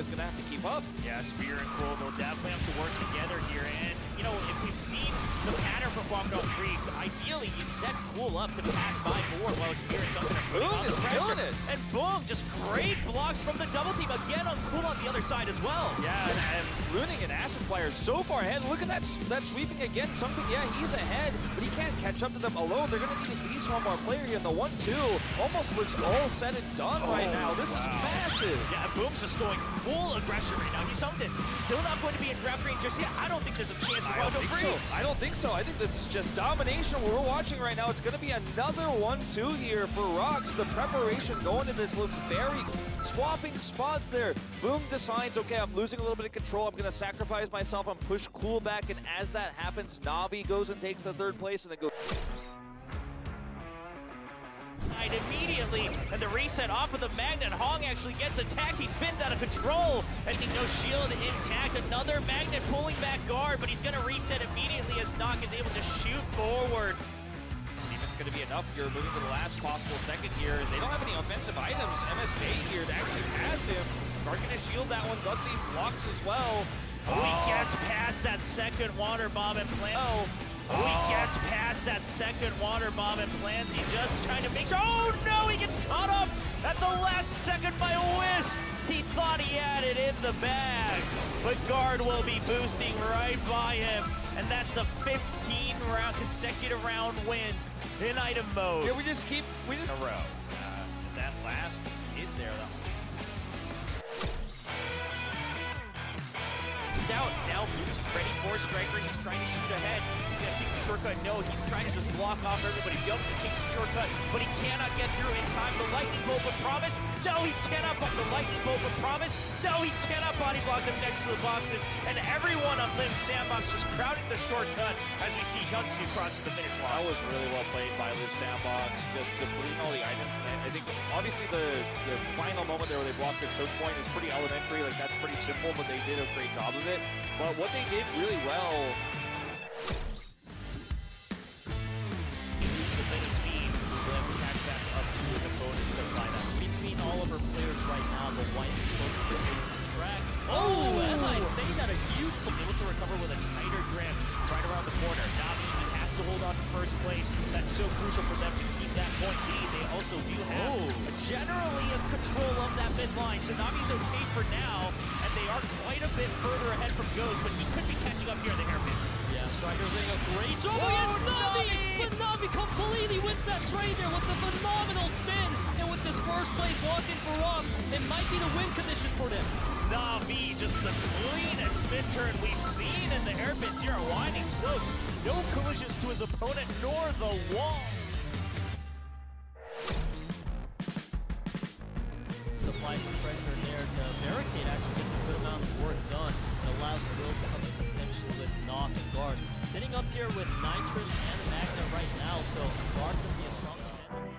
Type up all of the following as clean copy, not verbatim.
is going to have to keep up. Yeah, Spear and Cole, they'll definitely have to work together here. And, you know, if we've seen the pattern from Guangdong Freaks, ideally you set Cool up to pass by more while Spirit's up in a BBoong is killing it. And BBoong, just great blocks from the double team. Again on Cool on the other side as well. Yeah, and Luning and Acid Flyer so far ahead. Look at that sweeping again. SUNGBIN, yeah, he's ahead, but he can't catch up to them alone. They're going to need at least one more player here. And the 1-2 almost looks all said and done right now. This is massive. Yeah, BBoong's just going full aggression right now. He's something. Still not going to be in draft range just yet. I don't think there's a chance for Guangdong Freaks. I don't think so. I think this is just domination. What we're watching right now, it's going to be another 1-2 here for Rocks. The preparation going into this looks very swapping spots there. BBoong decides, okay, I'm losing a little bit of control. I'm going to sacrifice myself and push Cool back. And as that happens, Na'Vi goes and takes the third place and then goes. Immediately, and the reset off of the Magnet. Hong actually gets attacked. He spins out of control. And no shield intact. Another Magnet pulling back guard, but he's going to reset immediately as Nock is able to shoot forward. See if it's going to be enough here. Moving to the last possible second here. They don't have any offensive items. MSJ here to actually pass him. Guard going to shield that one. Does he blocks as well? He gets past that second water bomb and plans. He gets past that second water bomb and plans. He's just trying to make sure. Oh no, he gets caught up at the last second by a Wisp. He thought he had it in the bag, but Guard will be boosting right by him. And that's a 15 round consecutive round wins in item mode. Yeah, we just in a row. And that last hit there, Now Blue's ready for Striker. He's trying to shoot ahead. He's going to take the shortcut. No, he's trying to just block off everybody. Jumps and takes the shortcut, but he cannot get through in time. The lightning bolt with promise. No, he cannot block the lightning bolt with promise. No, he cannot body block them next to the boxes. And everyone on Lim's Sandbox just crowding the shortcut as we see HyunSu crossing the finish line. That was really well played by Lim's Sandbox, just depleting all the items. And I think obviously the final moment there where they blocked the choke point is pretty elementary. Like, that's pretty simple, but they did a great job of it. But what they did really well. Use the bit of speed to have to catch back up to his opponents to apply that. Between all of our players right now, the white is supposed to be track. Oh, as I say that, a huge able to recover with a tighter drift right around the corner. Na'Vi has to hold on to first place. That's so crucial for them to keep that point lead. They also do have generally a control of that mid line. So Na'Vi's okay for now, and they are quite a bit further ahead from Ghost, but he could be catching up here in the hairpins. Yeah, Striker's doing a great job against Na'Vi! But Na'Vi completely wins that trade there with a phenomenal spin. And with this first place walk-in for Rocks, it might be the win condition for them. Na'Vi, just the cleanest spin turn we've seen in the hairpins here on Winding Slopes. No collisions to his opponent, nor the wall. Apply some pressure there. The barricade actually gets a good amount of work done and allows the Will to come in potentially with Nock and Guard. Sitting up here with Nitrous and Magna right now, so Guard's going to be a strong contender.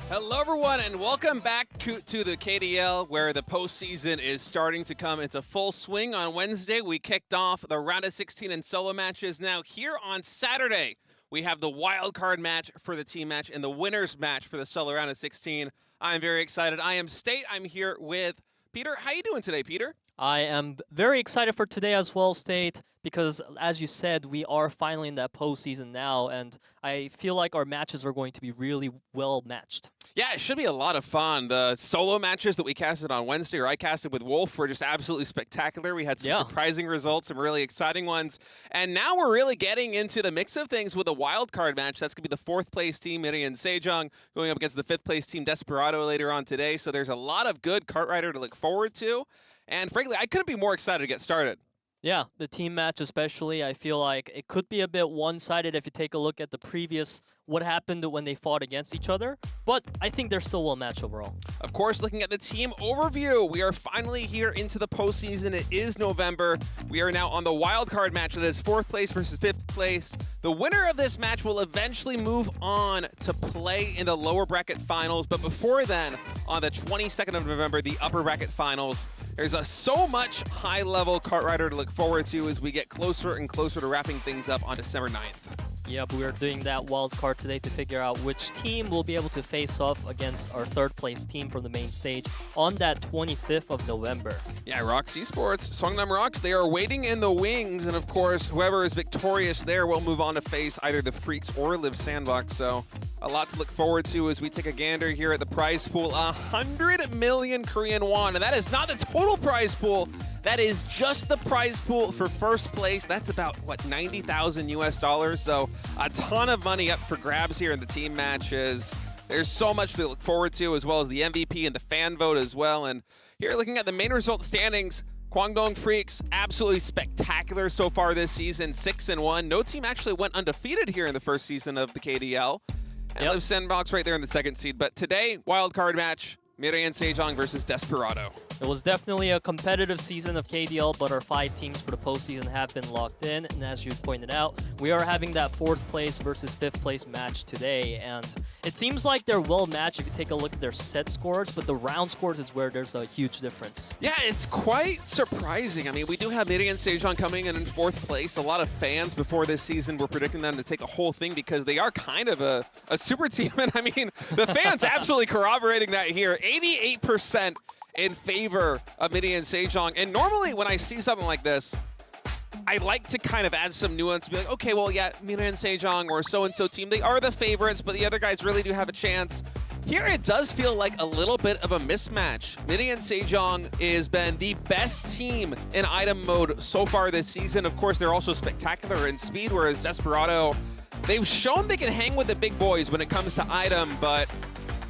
Hello everyone and welcome back to the KDL where the postseason is starting to come into full swing. On Wednesday we kicked off the round of 16 and solo matches. Now here on Saturday we have the wildcard match for the team match and the winners match for the solo round of 16. I'm very excited. I am State. I'm here with Peter. How you doing today, Peter? I am very excited for today as well, State, because as you said, we are finally in that postseason now, and I feel like our matches are going to be really well matched. Yeah, it should be a lot of fun. The solo matches that we casted on Wednesday, or I casted with Wolf, were just absolutely spectacular. We had some surprising results, some really exciting ones. And now we're really getting into the mix of things with a wild card match. That's going to be the 4th place team, MIRAEN SEJONG, going up against the 5th place team, Desperado, later on today. So there's a lot of good kart rider to look forward to. And frankly, I couldn't be more excited to get started. Yeah, the team match especially, I feel like it could be a bit one-sided if you take a look at the previous what happened when they fought against each other, but I think they're still well matched overall. Of course, looking at the team overview, we are finally here into the postseason. It is November. We are now on the wildcard match. That is 4th place versus 5th place. The winner of this match will eventually move on to play in the lower bracket finals, but before then, on the 22nd of November, the upper bracket finals. There's so much high-level kart rider to look forward to as we get closer and closer to wrapping things up on December 9th. Yep, we are doing that wild card today to figure out which team will be able to face off against our 3rd place team from the main stage on that 25th of November. Yeah, Rocks Esports, Songnam Rocks, they are waiting in the wings, and of course, whoever is victorious there will move on to face either the Freaks or Live Sandbox, so a lot to look forward to as we take a gander here at the prize pool. 100 million Korean won, and that is not the total prize pool. That is just the prize pool for 1st place. That's about, what, 90,000 US dollars. So a ton of money up for grabs here in the team matches. There's so much to look forward to, as well as the MVP and the fan vote as well. And here looking at the main result standings, Kwangdong Freaks, absolutely spectacular so far this season, 6-1. No team actually went undefeated here in the first season of the KDL. And Live Sandbox right there in the 2nd seed. But today, wildcard match, MIRAEN SEJONG versus Desperado. It was definitely a competitive season of KDL, but our 5 teams for the postseason have been locked in. And as you pointed out, we are having that 4th place versus 5th place match today. And it seems like they're well matched if you take a look at their set scores, but the round scores is where there's a huge difference. Yeah, it's quite surprising. I mean, we do have MIRAEN SEJONG coming in 4th place. A lot of fans before this season were predicting them to take a whole thing because they are kind of a super team. And I mean, the fans absolutely corroborating that here. 88% in favor of MIRAEN SEJONG. And normally when I see something like this, I like to kind of add some nuance to be like, okay, well, yeah, MIRAEN SEJONG or so-and-so team, they are the favorites, but the other guys really do have a chance. Here it does feel like a little bit of a mismatch. MIRAEN SEJONG has been the best team in item mode so far this season. Of course, they're also spectacular in speed, whereas Desperado, they've shown they can hang with the big boys when it comes to item, but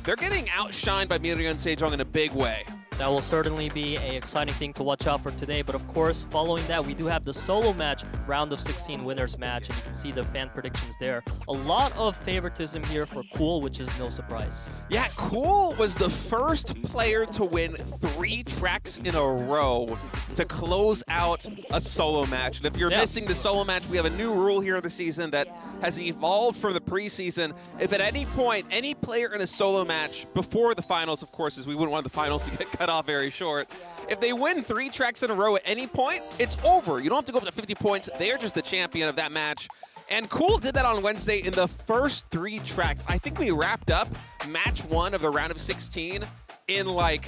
they're getting outshined by MIRAEN SEJONG in a big way. That will certainly be an exciting thing to watch out for today. But of course, following that, we do have the solo match, round of 16 winners match, and you can see the fan predictions there. A lot of favoritism here for Cool, which is no surprise. Yeah, Cool was the first player to win 3 tracks in a row to close out a solo match. And if you're missing the solo match, we have a new rule here in the season that has evolved from the preseason. If at any point, any player in a solo match before the finals, of course, as we wouldn't want the finals to get cut off very short, if they win 3 tracks in a row at any point, it's over. You don't have to go up to 50 points. They're just the champion of that match. And Cool did that on Wednesday in the first 3 tracks. I think we wrapped up match 1 of the round of 16 in like,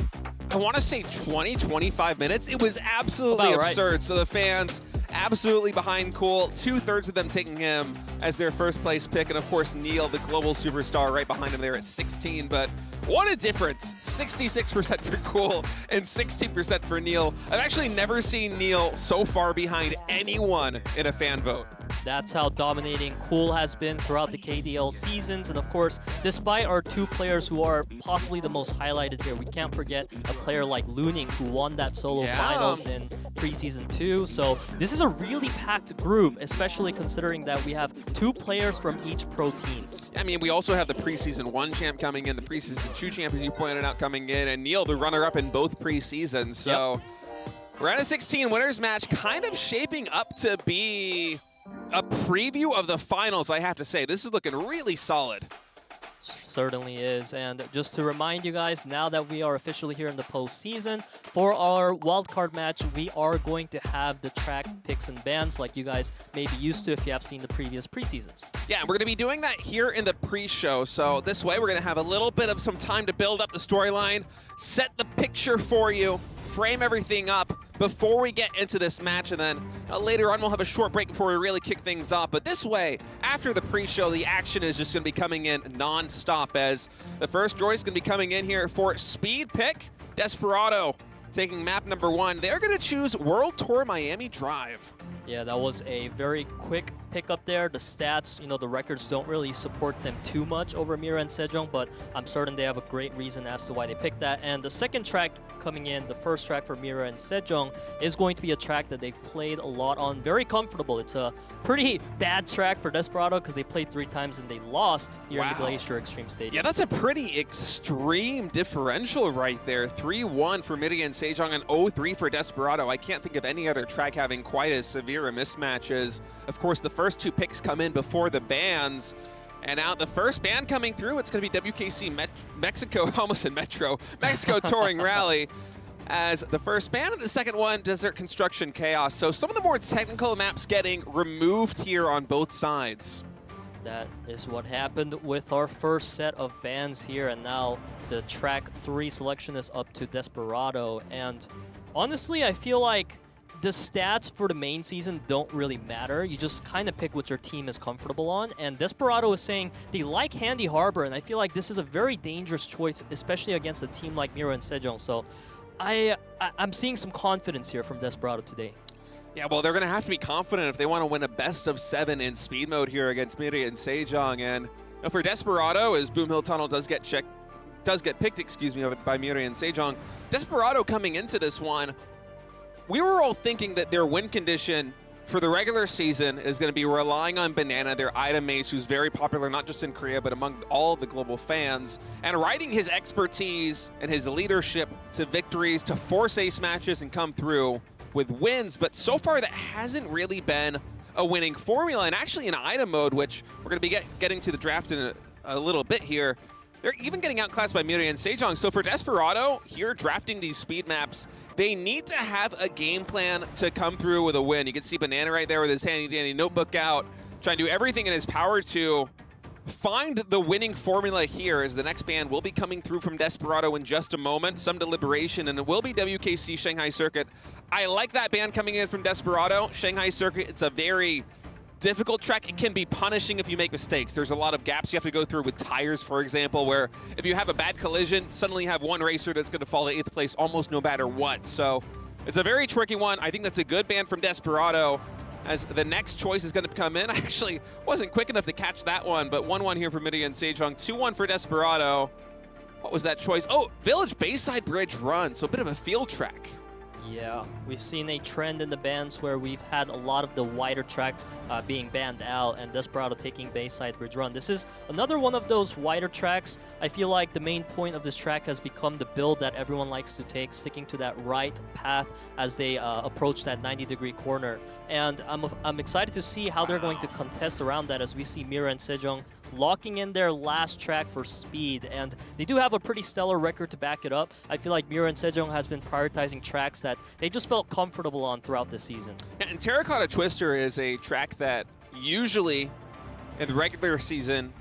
I want to say 20, 25 minutes. It was absolutely absurd. Right. So the fans absolutely behind Cool, 2/3 of them taking him as their 1st place pick. And of course, NEAL, the global superstar, right behind him there at 16. But what a difference. 66% for Cool and 60% for NEAL. I've actually never seen NEAL so far behind anyone in a fan vote. That's how dominating Cool has been throughout the KDL seasons. And of course, despite our 2 players who are possibly the most highlighted here, we can't forget a player like Luning who won that solo finals in preseason 2. So this is a really packed group, especially considering that we have 2 players from each pro teams. I mean, we also have the preseason 1 champ coming in, the preseason 2 champ, as you pointed out, coming in, and NEAL, the runner-up in both preseasons. So round of 16 winners match kind of shaping up to be a preview of the finals, I have to say. This is looking really solid. Certainly is. And just to remind you guys, now that we are officially here in the postseason, for our wildcard match, we are going to have the track picks and bans like you guys may be used to if you have seen the previous preseasons. Yeah, we're going to be doing that here in the pre-show. So this way, we're going to have a little bit of some time to build up the storyline, set the picture for you, frame everything up before we get into this match, and then later on we'll have a short break before we really kick things off. But this way, after the pre-show, the action is just going to be coming in non-stop, as the first choice is going to be coming in here for speed pick. Desperado taking map number 1. They're going to choose World Tour Miami Drive. Yeah, that was a very quick pickup there. The stats, the records don't really support them too much over MIRAEN and SEJONG, but I'm certain they have a great reason as to why they picked that. And the second track coming in, the first track for MIRAEN and SEJONG, is going to be a track that they've played a lot on. Very comfortable. It's a pretty bad track for Desperado because they played 3 times and they lost here in the Glacier Extreme Stadium. Yeah, that's a pretty extreme differential right there. 3-1 for MIRAEN and SEJONG and 0-3 for Desperado. I can't think of any other track having quite as severe a mismatch as, of course, the first 2 picks come in before the bans. And now the first ban coming through, it's going to be WKC Mexico, almost in Metro, Mexico Touring Rally as the first ban, and the second one, Desert Construction Chaos. So some of the more technical maps getting removed here on both sides. That is what happened with our first set of bans here, and now the track 3 selection is up to Desperado. And honestly, I feel like the stats for the main season don't really matter. You just kind of pick what your team is comfortable on. And Desperado is saying they like Handy Harbor, and I feel like this is a very dangerous choice, especially against a team like MIRAEN and SEJONG. So I'm seeing some confidence here from Desperado today. Yeah, well, they're going to have to be confident if they want to win a best of 7 in speed mode here against MIRAEN and SEJONG. And for Desperado, as Boom Hill Tunnel does get picked, by MIRAEN and SEJONG, Desperado coming into this one, we were all thinking that their win condition for the regular season is going to be relying on Banana, their item ace, who's very popular not just in Korea, but among all of the global fans, and riding his expertise and his leadership to victories to force ace matches and come through with wins. But so far, that hasn't really been a winning formula. And actually in item mode, which we're going to be getting to the draft in a little bit here, they're even getting outclassed by MIRAEN and SEJONG. So for Desperado, here drafting these speed maps, they need to have a game plan to come through with a win. You can see Banana right there with his handy-dandy notebook out, trying to do everything in his power to find the winning formula here, as the next ban will be coming through from Desperado in just a moment. Some deliberation, and it will be WKC Shanghai Circuit. I like that ban coming in from Desperado. Shanghai Circuit, it's a very difficult track. It can be punishing if you make mistakes. There's a lot of gaps you have to go through with tires, for example, where if you have a bad collision, suddenly you have one racer that's going to fall to 8th place almost no matter what. So it's a very tricky one. I think that's a good ban from Desperado, as the next choice is going to come in. I actually wasn't quick enough to catch that one, but 1-1 here for MIRAEN and SEJONG, 2-1 for Desperado. What was that choice? Oh, Village Bayside Bridge Run, so a bit of a field track. Yeah, we've seen a trend in the bans where we've had a lot of the wider tracks being banned out, and Desperado taking Bayside Bridge Run. This is another one of those wider tracks. I feel like the main point of this track has become the build that everyone likes to take, sticking to that right path as they approach that 90-degree corner. And I'm excited to see how they're going to contest around that, as we see MIRAEN and SEJONG locking in their last track for speed, and they do have a pretty stellar record to back it up. I feel like MIRAEN and SEJONG has been prioritizing tracks that they just felt comfortable on throughout the season. And Terracotta Twister is a track that usually in the regular season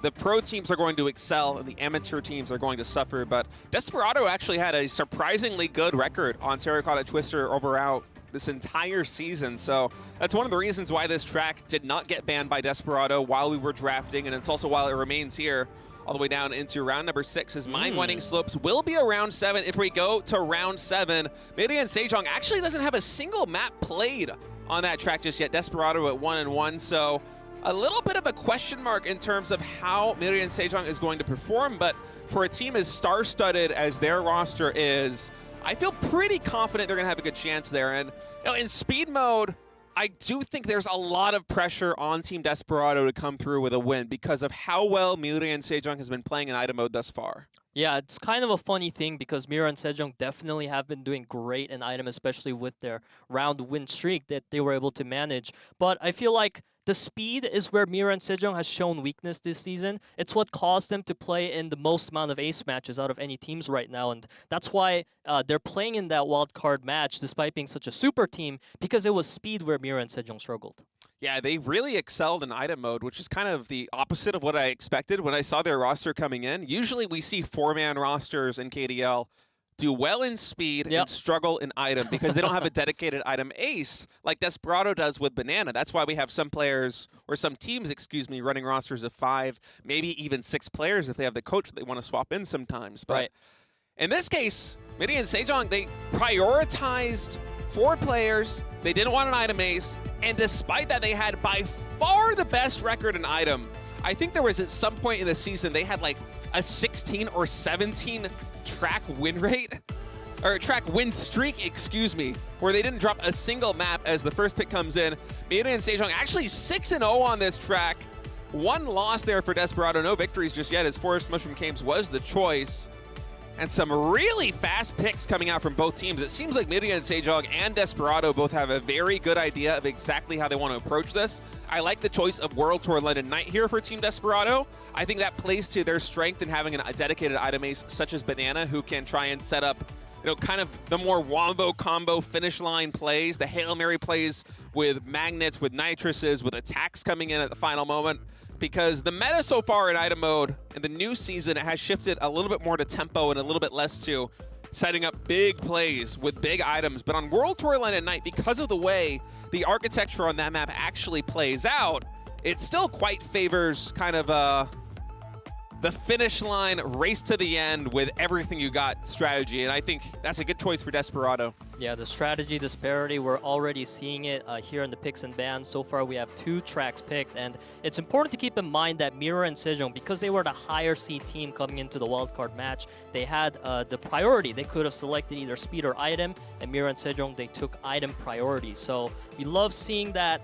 the pro teams are going to excel and the amateur teams are going to suffer, but Desperado actually had a surprisingly good record on Terracotta Twister overall this entire season. So that's one of the reasons why this track did not get banned by Desperado while we were drafting, and it's also while it remains here all the way down into round number 6. His mine-winning slopes will be around 7. If we go to round 7, MIRAEN and SEJONG actually doesn't have a single map played on that track just yet. Desperado at 1-1, so a little bit of a question mark in terms of how MIRAEN and SEJONG is going to perform, but for a team as star-studded as their roster is, I feel pretty confident they're going to have a good chance there. And in speed mode, I do think there's a lot of pressure on Team Desperado to come through with a win because of how well MIRAEN and SEJONG has been playing in item mode thus far. Yeah, it's kind of a funny thing because MIRAEN and SEJONG definitely have been doing great in item, especially with their round win streak that they were able to manage. But I feel like the speed is where MIRAEN and SEJONG has shown weakness this season. It's what caused them to play in the most amount of ace matches out of any teams right now, and that's why they're playing in that wildcard match despite being such a super team, because it was speed where MIRAEN and SEJONG struggled. Yeah, they really excelled in item mode, which is kind of the opposite of what I expected when I saw their roster coming in. Usually we see 4-man rosters in KDL do well in speed and struggle in item because they don't have a dedicated item ace like Desperado does with Banana. That's why we have some players, or some teams, excuse me, running rosters of 5, maybe even 6 players if they have the coach that they want to swap in sometimes. But in this case, MIRAEN and SEJONG, they prioritized 4 players. They didn't want an item ace. And despite that, they had by far the best record in item. I think there was at some point in the season, they had like a 16 or 17 track win rate, or track win streak, excuse me, where they didn't drop a single map as the first pick comes in. MIRAEN and SEJONG actually 6-0 on this track. One loss there for Desperado. No victories just yet, as Forest Mushroom Games was the choice. And some really fast picks coming out from both teams. It seems like MIRAEN and SEJONG and Desperado both have a very good idea of exactly how they want to approach this. I like the choice of World Tour London Night here for Team Desperado. I think that plays to their strength in having a dedicated item ace such as Banana, who can try and set up, you know, kind of the more wombo combo finish line plays, the Hail Mary plays with magnets, with nitruses, with attacks coming in at the final moment. Because the meta so far in item mode in the new season has shifted a little bit more to tempo and a little bit less to setting up big plays with big items. But on World Tour London Night, because of the way the architecture on that map actually plays out, it still quite favors kind of the finish line, race to the end with everything you got strategy. And I think that's a good choice for Desperado. Yeah, the strategy disparity, we're already seeing it here in the picks and bans. So far, we have 2 tracks picked, and it's important to keep in mind that MIRAEN and SEJONG, because they were the higher seed team coming into the wildcard match, they had the priority. They could have selected either speed or item, and MIRAEN and SEJONG, they took item priority. So we love seeing that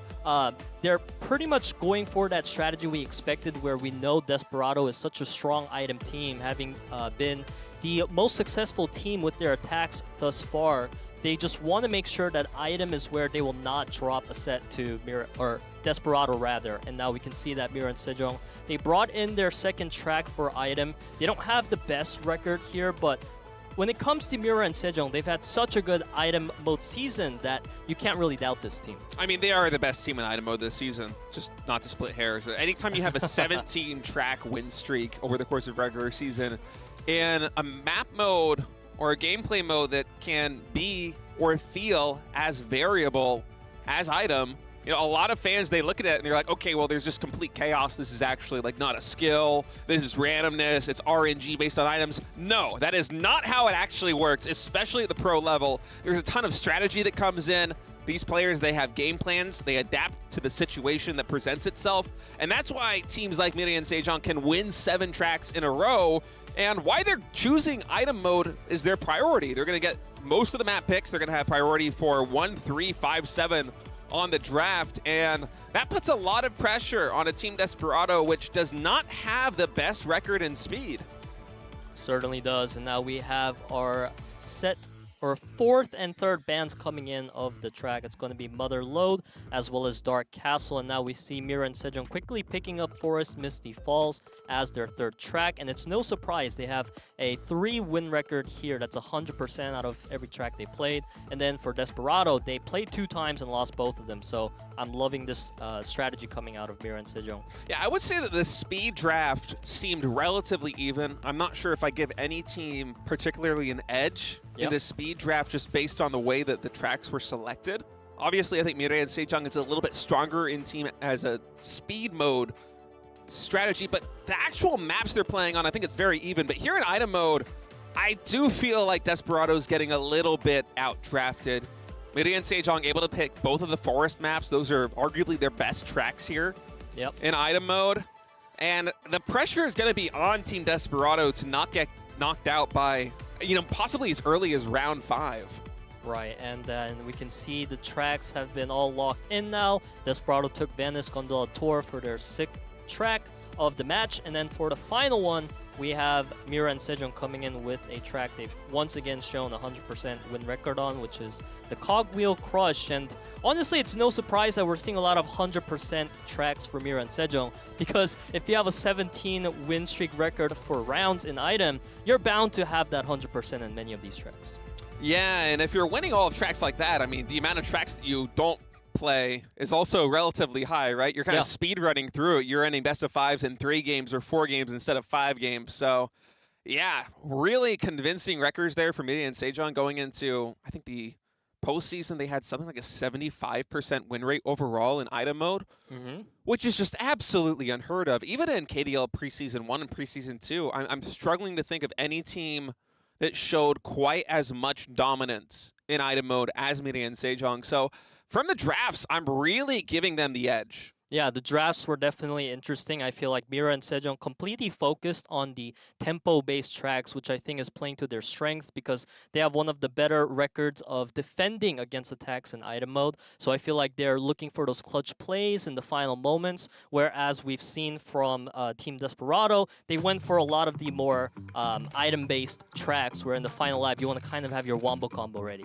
they're pretty much going for that strategy we expected, where we know Desperado is such a strong item team, having been the most successful team with their attacks thus far. They just want to make sure that item is where they will not drop a set to Desperado rather. And now we can see that MIRAEN and SEJONG, they brought in their second track for item. They don't have the best record here, but when it comes to MIRAEN and SEJONG, they've had such a good item mode season that you can't really doubt this team. I mean, they are the best team in item mode this season, just not to split hairs. Anytime you have a 17 track win streak over the course of regular season in a map mode or a gameplay mode that can be or feel as variable as item, you know, a lot of fans, they look at it and they're like, okay, well, there's just complete chaos. This is actually like not a skill. This is randomness. It's RNG based on items. No, that is not how it actually works, especially at the pro level. There's a ton of strategy that comes in. These players, they have game plans. They adapt to the situation that presents itself. And that's why teams like MIRAEN and SEJONG can win 7 tracks in a row, and why they're choosing item mode is their priority. They're going to get most of the map picks. They're going to have priority for 1, 3, 5, 7 on the draft, and that puts a lot of pressure on a Team Desperado, which does not have the best record in speed. Certainly does. And now we have our set or 4th and 3rd bands coming in of the track. It's going to be Mother Lode as well as Dark Castle. And now we see MIRAEN and SEJONG quickly picking up Forest Misty Falls as their 3rd track. And it's no surprise they have a 3-win record here. That's 100% out of every track they played. And then for Desperado, they played 2 times and lost both of them. So I'm loving this strategy coming out of MIRAEN and SEJONG. Yeah, I would say that the speed draft seemed relatively even. I'm not sure if I give any team particularly an edge in the speed draft just based on the way that the tracks were selected. Obviously, I think MIRAEN and SEJONG is a little bit stronger in team as a speed mode strategy, but the actual maps they're playing on, I think it's very even. But here in item mode, I do feel like Desperado's getting a little bit out-drafted. MIRAEN and SEJONG able to pick both of the forest maps. Those are arguably their best tracks here in item mode. And the pressure is going to be on Team Desperado to not get knocked out by, you know, possibly as early as round 5. Right, and then we can see the tracks have been all locked in now. Desperado took Venice Gondola Tour for their 6th track of the match. And then for the final one, we have MIRAEN and SEJONG coming in with a track they've once again shown 100% win record on, which is the Cogwheel Crush. And honestly, it's no surprise that we're seeing a lot of 100% tracks for MIRAEN and SEJONG, because if you have a 17 win streak record for rounds in item, you're bound to have that 100% in many of these tracks. Yeah, and if you're winning all of tracks like that, I mean, the amount of tracks that you don't play is also relatively high, right? You're kind of speed running through it. You're ending best of 5s in 3 games or 4 games instead of 5 games. So, yeah, really convincing records there for MIRAEN and SEJONG going into, I think, the postseason. They had something like a 75% win rate overall in item mode, which is just absolutely unheard of. Even in KDL preseason 1 and preseason 2, I'm struggling to think of any team that showed quite as much dominance in item mode as MIRAEN and SEJONG. So, from the drafts, I'm really giving them the edge. Yeah, the drafts were definitely interesting. I feel like MIRAEN and SEJONG completely focused on the tempo-based tracks, which I think is playing to their strengths because they have one of the better records of defending against attacks in item mode. So I feel like they're looking for those clutch plays in the final moments, whereas we've seen from Team Desperado, they went for a lot of the more item-based tracks where in the final lap, you want to kind of have your wombo combo ready.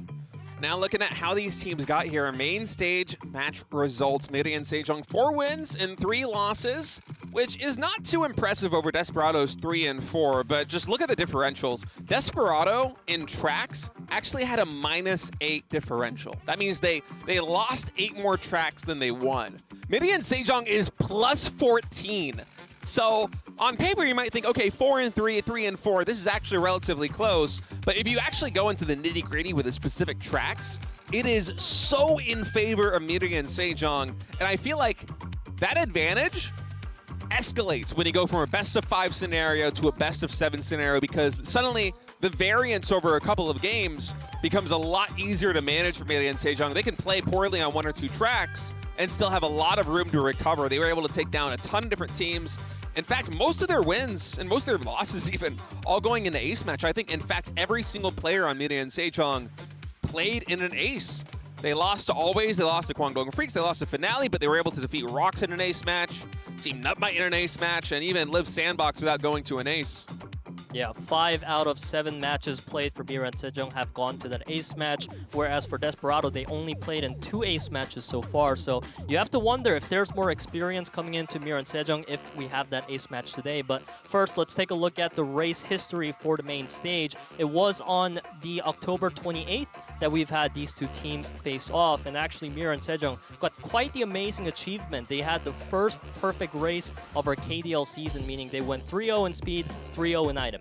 Now looking at how these teams got here, our main stage match results, MIRAEN and SEJONG 4 wins and 3 losses, which is not too impressive over Desperado's 3 and 4, but just look at the differentials. Desperado in tracks actually had a -8 differential. That means they lost 8 more tracks than they won. MIRAEN and SEJONG is +14. So on paper, you might think, okay, 4 and 3, 3 and 4, this is actually relatively close. But if you actually go into the nitty-gritty with the specific tracks, it is so in favor of MIRAEN and SEJONG. And I feel like that advantage escalates when you go from a best-of-5 scenario to a best-of-7 scenario, because suddenly the variance over a couple of games becomes a lot easier to manage for MIRAEN and SEJONG. They can play poorly on 1 or 2 tracks and still have a lot of room to recover. They were able to take down a ton of different teams. In fact, most of their wins and most of their losses even all going into ace match. I think, in fact, every single player on MIRAEN and SEJONG played in an ace. They lost to Always, they lost to Kwangdong Freaks, they lost to Finale, but they were able to defeat RO.16 in an ace match, Team Nutmite in an ace match, and even Live Sandbox without going to an ace. Yeah, 5 out of 7 matches played for MIRAEN and SEJONG have gone to that ace match, whereas for Desperado, they only played in 2 ace matches so far. So you have to wonder if there's more experience coming into MIRAEN and SEJONG if we have that ace match today. But first, let's take a look at the race history for the main stage. It was on the October 28th that we've had these 2 teams face off, and actually MIRAEN and SEJONG got quite the amazing achievement. They had the first perfect race of our KDL season, meaning they went 3-0 in speed, 3-0 in item.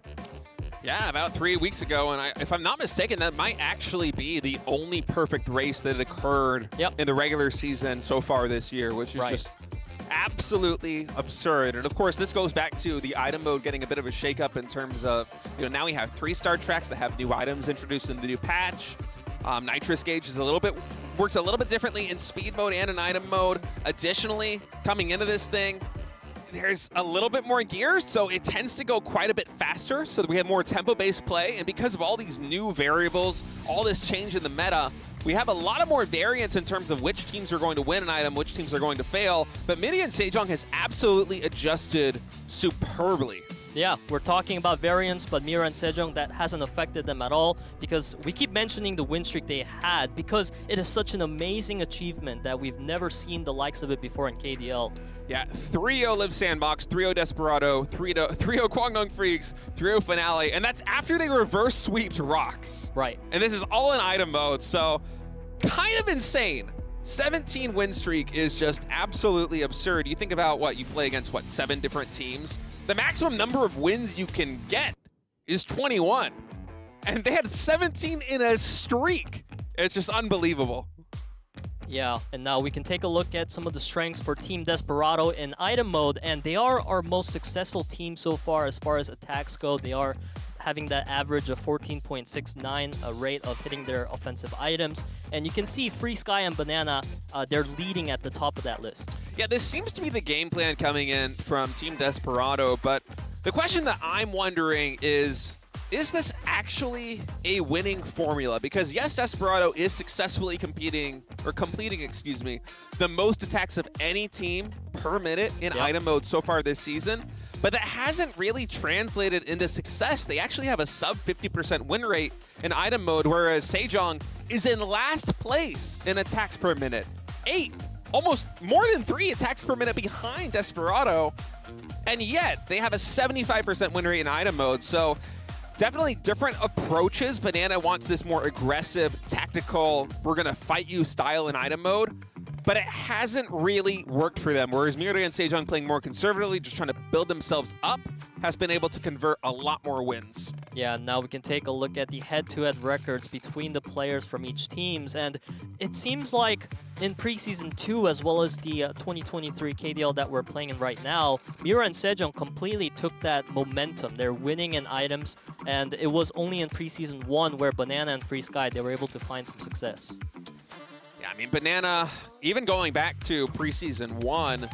Yeah, about 3 weeks ago, and if I'm not mistaken, that might actually be the only perfect race that occurred in the regular season so far this year, which is just absolutely absurd. And of course, this goes back to the item mode getting a bit of a shakeup in terms of, now we have 3-star tracks that have new items introduced in the new patch. Nitrous gauge is works a little bit differently in speed mode and in item mode. Additionally, coming into this thing, there's a little bit more gears, so it tends to go quite a bit faster, so that we have more tempo-based play. And because of all these new variables, all this change in the meta, we have a lot of more variance in terms of which teams are going to win an item, which teams are going to fail. But MIRAEN and SEJONG has absolutely adjusted superbly. Yeah, we're talking about variance, but MIRAEN and SEJONG, that hasn't affected them at all, because we keep mentioning the win streak they had because it is such an amazing achievement that we've never seen the likes of it before in KDL. Yeah, 3-0 Live Sandbox, 3-0 Desperado, 3-0 Kwangdong Freaks, 3-0 Finale, and that's after they reverse sweeped Rocks. Right. And this is all in item mode, so kind of insane. 17 win streak is just absolutely absurd. You think about you play against, 7 different teams? The maximum number of wins you can get is 21. And they had 17 in a streak. It's just unbelievable. Yeah, and now we can take a look at some of the strengths for Team Desperado in item mode, and they are our most successful team so far as attacks go. They are having that average of 14.69 rate of hitting their offensive items. And you can see Free Sky and Banana, they're leading at the top of that list. Yeah, this seems to be the game plan coming in from Team Desperado, but the question that I'm wondering is this actually a winning formula? Because yes, Desperado is successfully completing, the most attacks of any team per minute in item mode so far this season. But that hasn't really translated into success. They actually have a sub 50% win rate in item mode, whereas SEJONG is in last place in attacks per minute. 8, almost more than 3 attacks per minute behind Desperado. And yet, they have a 75% win rate in item mode. So definitely different approaches. Banana wants this more aggressive, tactical, we're going to fight you style in item mode. But it hasn't really worked for them, whereas MIRAEN and SEJONG playing more conservatively, just trying to build themselves up, has been able to convert a lot more wins. Yeah, now we can take a look at the head-to-head records between the players from each teams, and it seems like in Preseason 2, as well as the 2023 KDL that we're playing in right now, MIRAEN and SEJONG completely took that momentum. They're winning in items, and it was only in Preseason 1 where Banana and Free Sky, they were able to find some success. Yeah, I mean, Banana, even going back to preseason 1,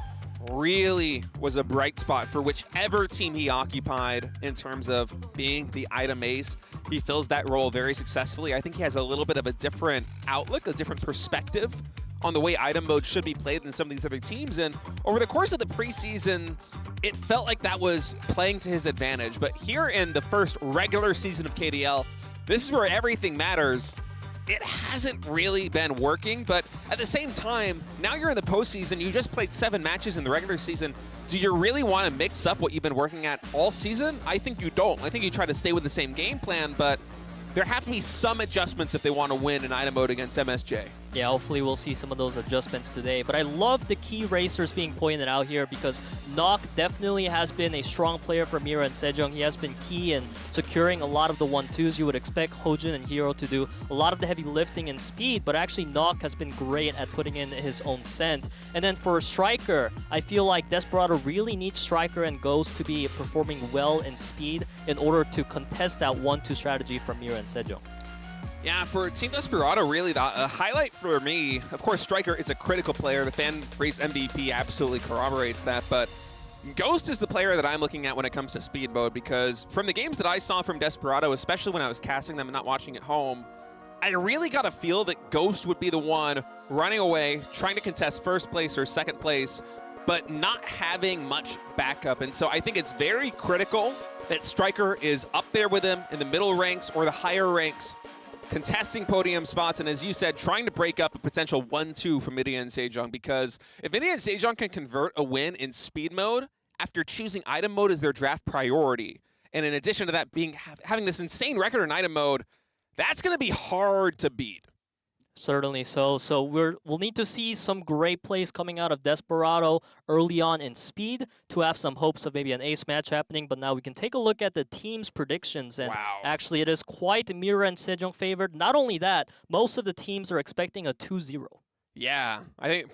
really was a bright spot for whichever team he occupied in terms of being the item ace. He fills that role very successfully. I think he has a little bit of a different outlook, a different perspective on the way item mode should be played than some of these other teams. And over the course of the preseason, it felt like that was playing to his advantage. But here in the first regular season of KDL, this is where everything matters. It hasn't really been working, but at the same time, now you're in the postseason, you just played 7 matches in the regular season. Do you really want to mix up what you've been working at all season? I think you don't. I think you try to stay with the same game plan, but there have to be some adjustments if they want to win in item mode against MSJ. Yeah, hopefully we'll see some of those adjustments today. But I love the key racers being pointed out here because Nock definitely has been a strong player for MIRAEN and SEJONG. He has been key in securing a lot of the 1-2s. You would expect Hojin and Hero to do a lot of the heavy lifting and speed, but actually Nock has been great at putting in his own scent. And then for Striker, I feel like Desperado really needs Striker and Ghost to be performing well in speed in order to contest that 1-2 strategy from MIRAEN and SEJONG. Yeah, for Team Desperado, really, the highlight for me, of course, Striker is a critical player. The fan race MVP absolutely corroborates that, but Ghost is the player that I'm looking at when it comes to speed mode because from the games that I saw from Desperado, especially when I was casting them and not watching at home, I really got a feel that Ghost would be the one running away, trying to contest first place or second place, but not having much backup. And so I think it's very critical that Striker is up there with him in the middle ranks or the higher ranks, contesting podium spots, and as you said, trying to break up a potential 1-2 for MIRAEN and SEJONG, because if MIRAEN and SEJONG can convert a win in speed mode after choosing item mode as their draft priority, and in addition to that having this insane record in item mode, that's going to be hard to beat. Certainly so. So we'll need to see some great plays coming out of Desperado early on in speed to have some hopes of maybe an ace match happening. But now we can take a look at the team's predictions. And actually, it is quite MIRAEN and SEJONG favored. Not only that, most of the teams are expecting a 2-0. Yeah, I think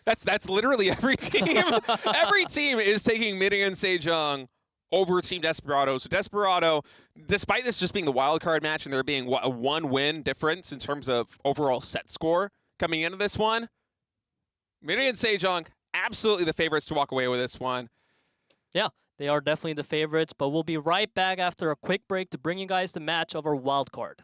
that's literally every team. Every team is taking MIRAEN and SEJONG over Team Desperado. So Desperado, despite this just being the wildcard match and there being a 1-win difference in terms of overall set score coming into this one, MIRAEN and SEJONG, absolutely the favorites to walk away with this one. Yeah, they are definitely the favorites, but we'll be right back after a quick break to bring you guys the match of our wildcard.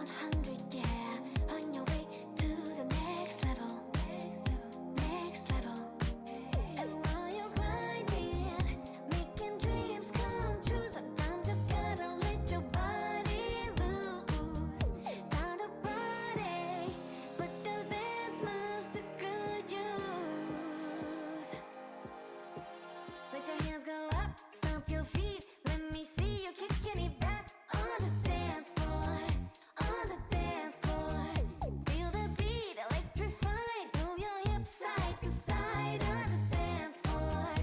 100, yeah. On your way to the next level. Next level. And while you're grinding, making dreams come true, sometimes you gotta let your body loose. Time to party, but those dance moves to good use. Let your hands go up, stomp your feet. Let me see you kicking it back on the dance floor. On the dance floor. Feel the beat, electrified. Move your hips side to side on the dance floor.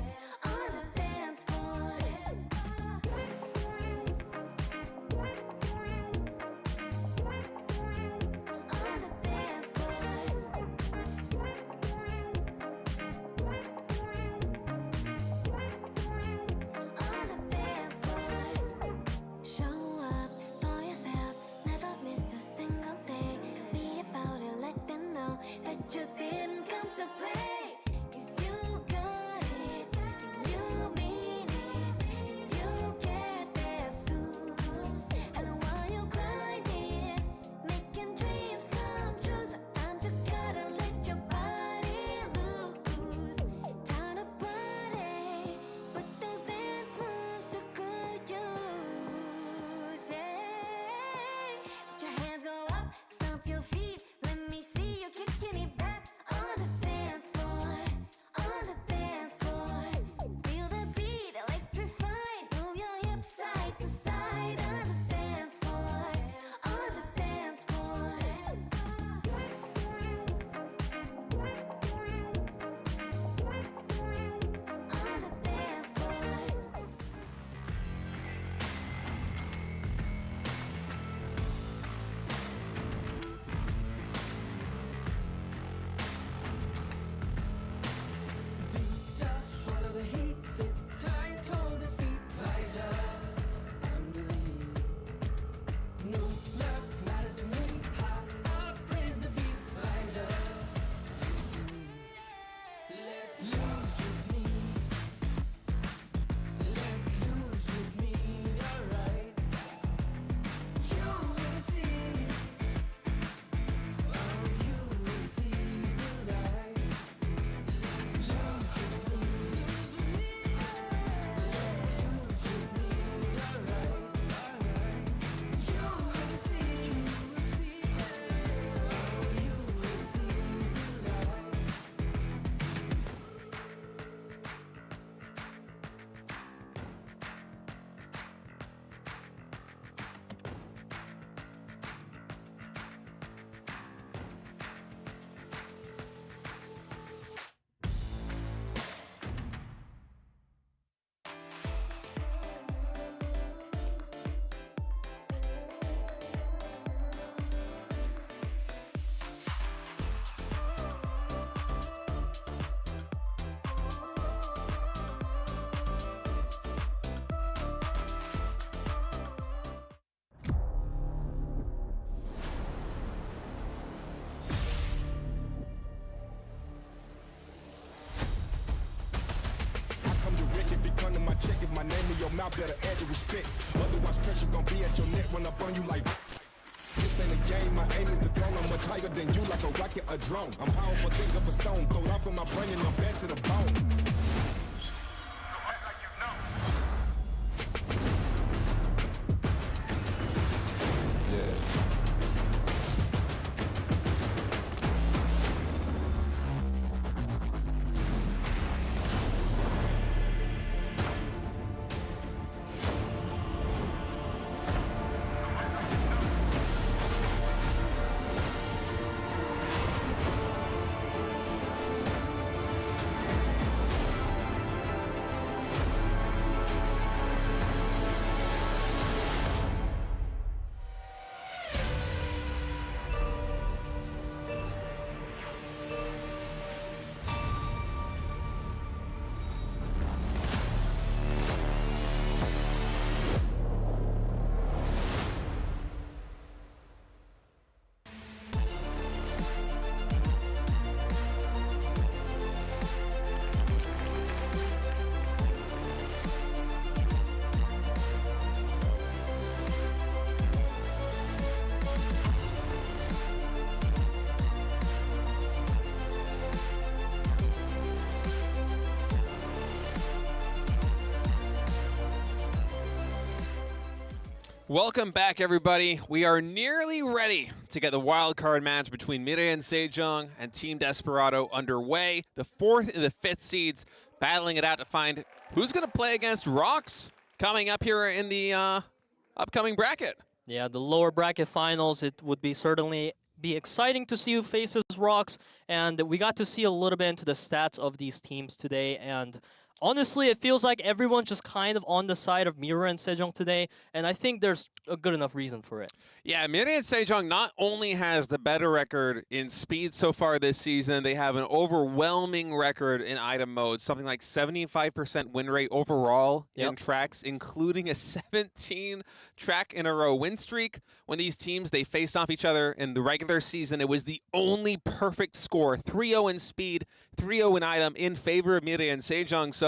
On the dance floor. On the dance floor. On the dance floor. Show up for yourself, never miss a single day. Be about it, let them know that you didn't come to play. 'Cause you got it, and you mean it, and you get there soon. And while you're grinding, making dreams come true, sometimes you gotta let your body loose. Time to party, but those dance moves to good use. Yeah. Let your hands go up, stomp your feet. Let me see you kicking it back on the dance floor. On the dance floor. Feel the beat, electrified. Move your hips side to side on the dance floor. On the dance floor. On the dance floor. Swallow the heat, sit tight, hold the seat, visor, and believe. No luck matter to me. High up, praise the beast, visor. Let loose with me. Let loose with me, alright. You will see. Oh, you will see the light. Let loose with me. If my name in your mouth, better add your respect. Otherwise, pressure gon' be at your neck, run up on you like. This ain't a game, my aim is the throne. I'm much higher than you, like a rocket, a drone. I'm powerful, think of a stone. Throw it off in my brain and I'm back to the bone. Welcome back, everybody. We are nearly ready to get the wildcard match between MIRAEN SEJONG and Team Desperado underway. The 4th and the 5th seeds battling it out to find who's going to play against R.O.16 coming up here in the upcoming bracket. Yeah, the lower bracket finals, it would be certainly be exciting to see who faces R.O.16, and we got to see a little bit into the stats of these teams today, and honestly, it feels like everyone's just kind of on the side of MIRAEN SEJONG today, and I think there's a good enough reason for it. Yeah, MIRAEN SEJONG not only has the better record in speed so far this season, they have an overwhelming record in item mode, something like 75% win rate overall in tracks, including a 17-track-in-a-row win streak. When these teams, they faced off each other in the regular season, it was the only perfect score, 3-0 in speed, 3-0 in item in favor of MIRAEN SEJONG. So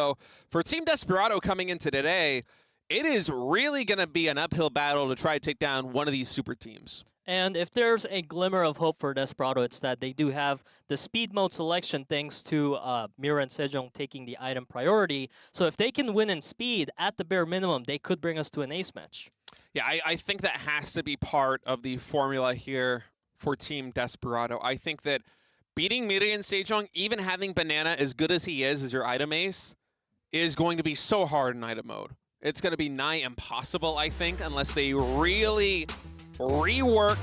for Team Desperado coming into today, it is really going to be an uphill battle to try to take down one of these super teams. And if there's a glimmer of hope for Desperado, it's that they do have the speed mode selection thanks to MIRAEN SEJONG taking the item priority. So if they can win in speed, at the bare minimum, they could bring us to an ace match. Yeah, I think that has to be part of the formula here for Team Desperado. I think that beating MIRAEN SEJONG, even having Banana as good as he is as your item ace, is going to be so hard in item mode. It's going to be nigh impossible, I think, unless they really rework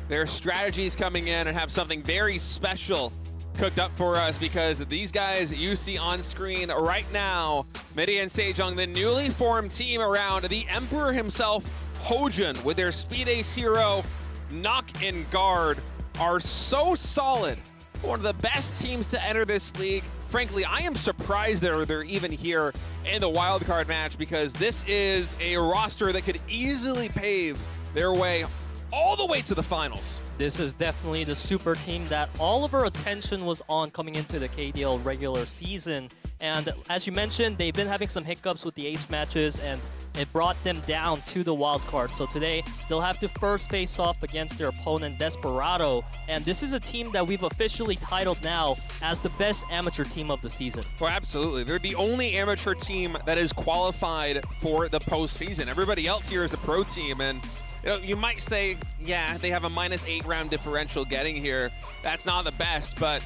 their strategies coming in and have something very special cooked up for us, because these guys you see on screen right now, MIRAEN SEJONG, the newly formed team around the Emperor himself, HyunSu, with their speed ace hero, Knock and Guard, are so solid. One of the best teams to enter this league. Frankly, I am surprised they're even here in the wildcard match, because this is a roster that could easily pave their way all the way to the finals. This is definitely the super team that all of our attention was on coming into the KDL regular season. And as you mentioned, they've been having some hiccups with the ace matches, and it brought them down to the wild card. So today, they'll have to first face off against their opponent, Desperado. And this is a team that we've officially titled now as the best amateur team of the season. Well, absolutely. They're the only amateur team that is qualified for the postseason. Everybody else here is a pro team, and you might say, yeah, they have a -8 round differential getting here. That's not the best, but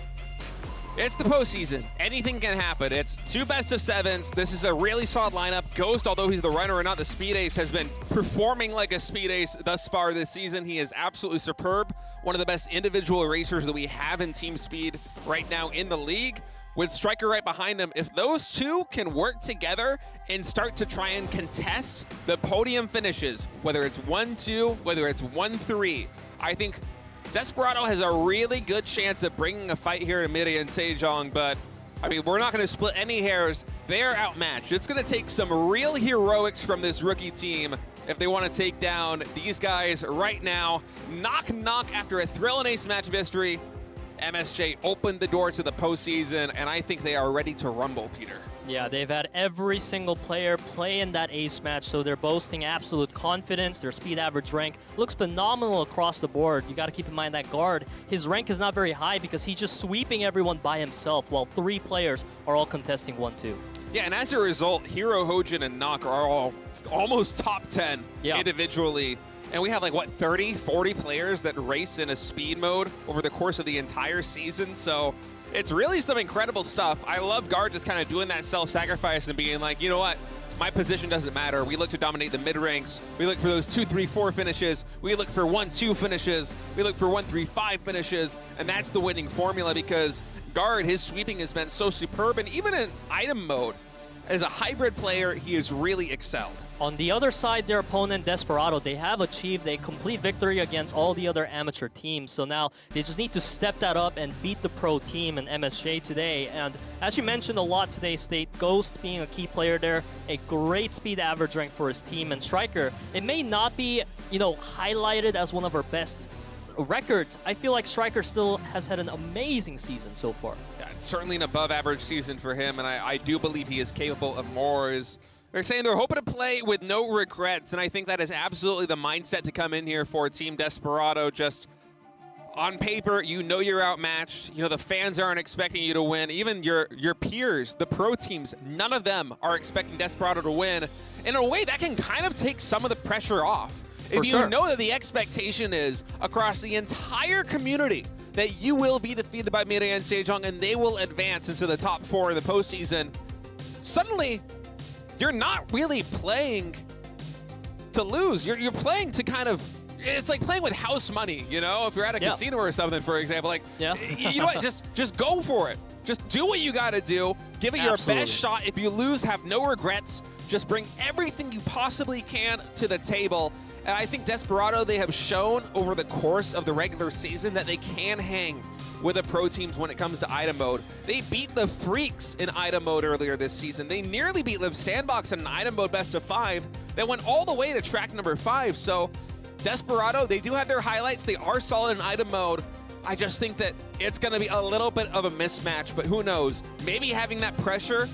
it's the postseason. Anything can happen. It's 2 best-of-7s. This is a really solid lineup. Ghost, although he's the runner or not the speed ace, has been performing like a speed ace thus far this season. He is absolutely superb. One of the best individual racers that we have in team speed right now in the league. With Striker right behind him, if those two can work together and start to try and contest the podium finishes, whether it's 1-2, whether it's 1-3, I think Desperado has a really good chance of bringing a fight here to MIRAEN SEJONG, but I mean, we're not going to split any hairs. They're outmatched. It's going to take some real heroics from this rookie team if they want to take down these guys right now. Knock, knock, after a thrill and ace match of history, MSJ opened the door to the postseason, and I think they are ready to rumble, Peter. Yeah, they've had every single player play in that ace match, so they're boasting absolute confidence. Their speed average rank looks phenomenal across the board. You got to keep in mind that Guard, his rank is not very high because he's just sweeping everyone by himself, while 3 players are all contesting 1-2. Yeah, and as a result, Hero, HyunSu, and Knock are all almost top 10 individually. And we have like, what, 30, 40 players that race in a speed mode over the course of the entire season. So it's really some incredible stuff. I love Guard just kind of doing that self-sacrifice and being like, you know what? My position doesn't matter. We look to dominate the mid-ranks. We look for those 2-3-4 finishes. We look for 1-2 finishes. We look for 1-3-5 finishes. And that's the winning formula, because Guard, his sweeping has been so superb. And even in item mode, as a hybrid player, he has really excelled. On the other side, their opponent, Desperado, they have achieved a complete victory against all the other amateur teams. So now they just need to step that up and beat the pro team in MSJ today. And as you mentioned a lot today, State, Ghost being a key player there, a great speed average rank for his team. And Striker, it may not be, highlighted as one of our best records. I feel like Striker still has had an amazing season so far. Yeah, it's certainly an above average season for him, and I do believe he is capable of more. They're saying they're hoping to play with no regrets, and I think that is absolutely the mindset to come in here for Team Desperado. Just on paper, you're outmatched. The fans aren't expecting you to win. Even your peers, the pro teams, none of them are expecting Desperado to win. In a way, that can kind of take some of the pressure off. If you know that the expectation is across the entire community that you will be defeated by MIRAEN and SEJONG and they will advance into the top 4 in the postseason, suddenly you're not really playing to lose. You're playing to kind of, it's like playing with house money, you know? If you're at a casino or something, for example, like, you know what, just go for it. Just do what you gotta do. Give it your best shot. If you lose, have no regrets. Just bring everything you possibly can to the table. And I think Desperado, they have shown over the course of the regular season that they can hang with the pro teams when it comes to item mode. They beat the Freaks in item mode earlier this season. They nearly beat Live Sandbox in an item mode best of 5. They went all the way to track number 5. So Desperado, they do have their highlights. They are solid in item mode. I just think that it's going to be a little bit of a mismatch, but who knows? Maybe having that pressure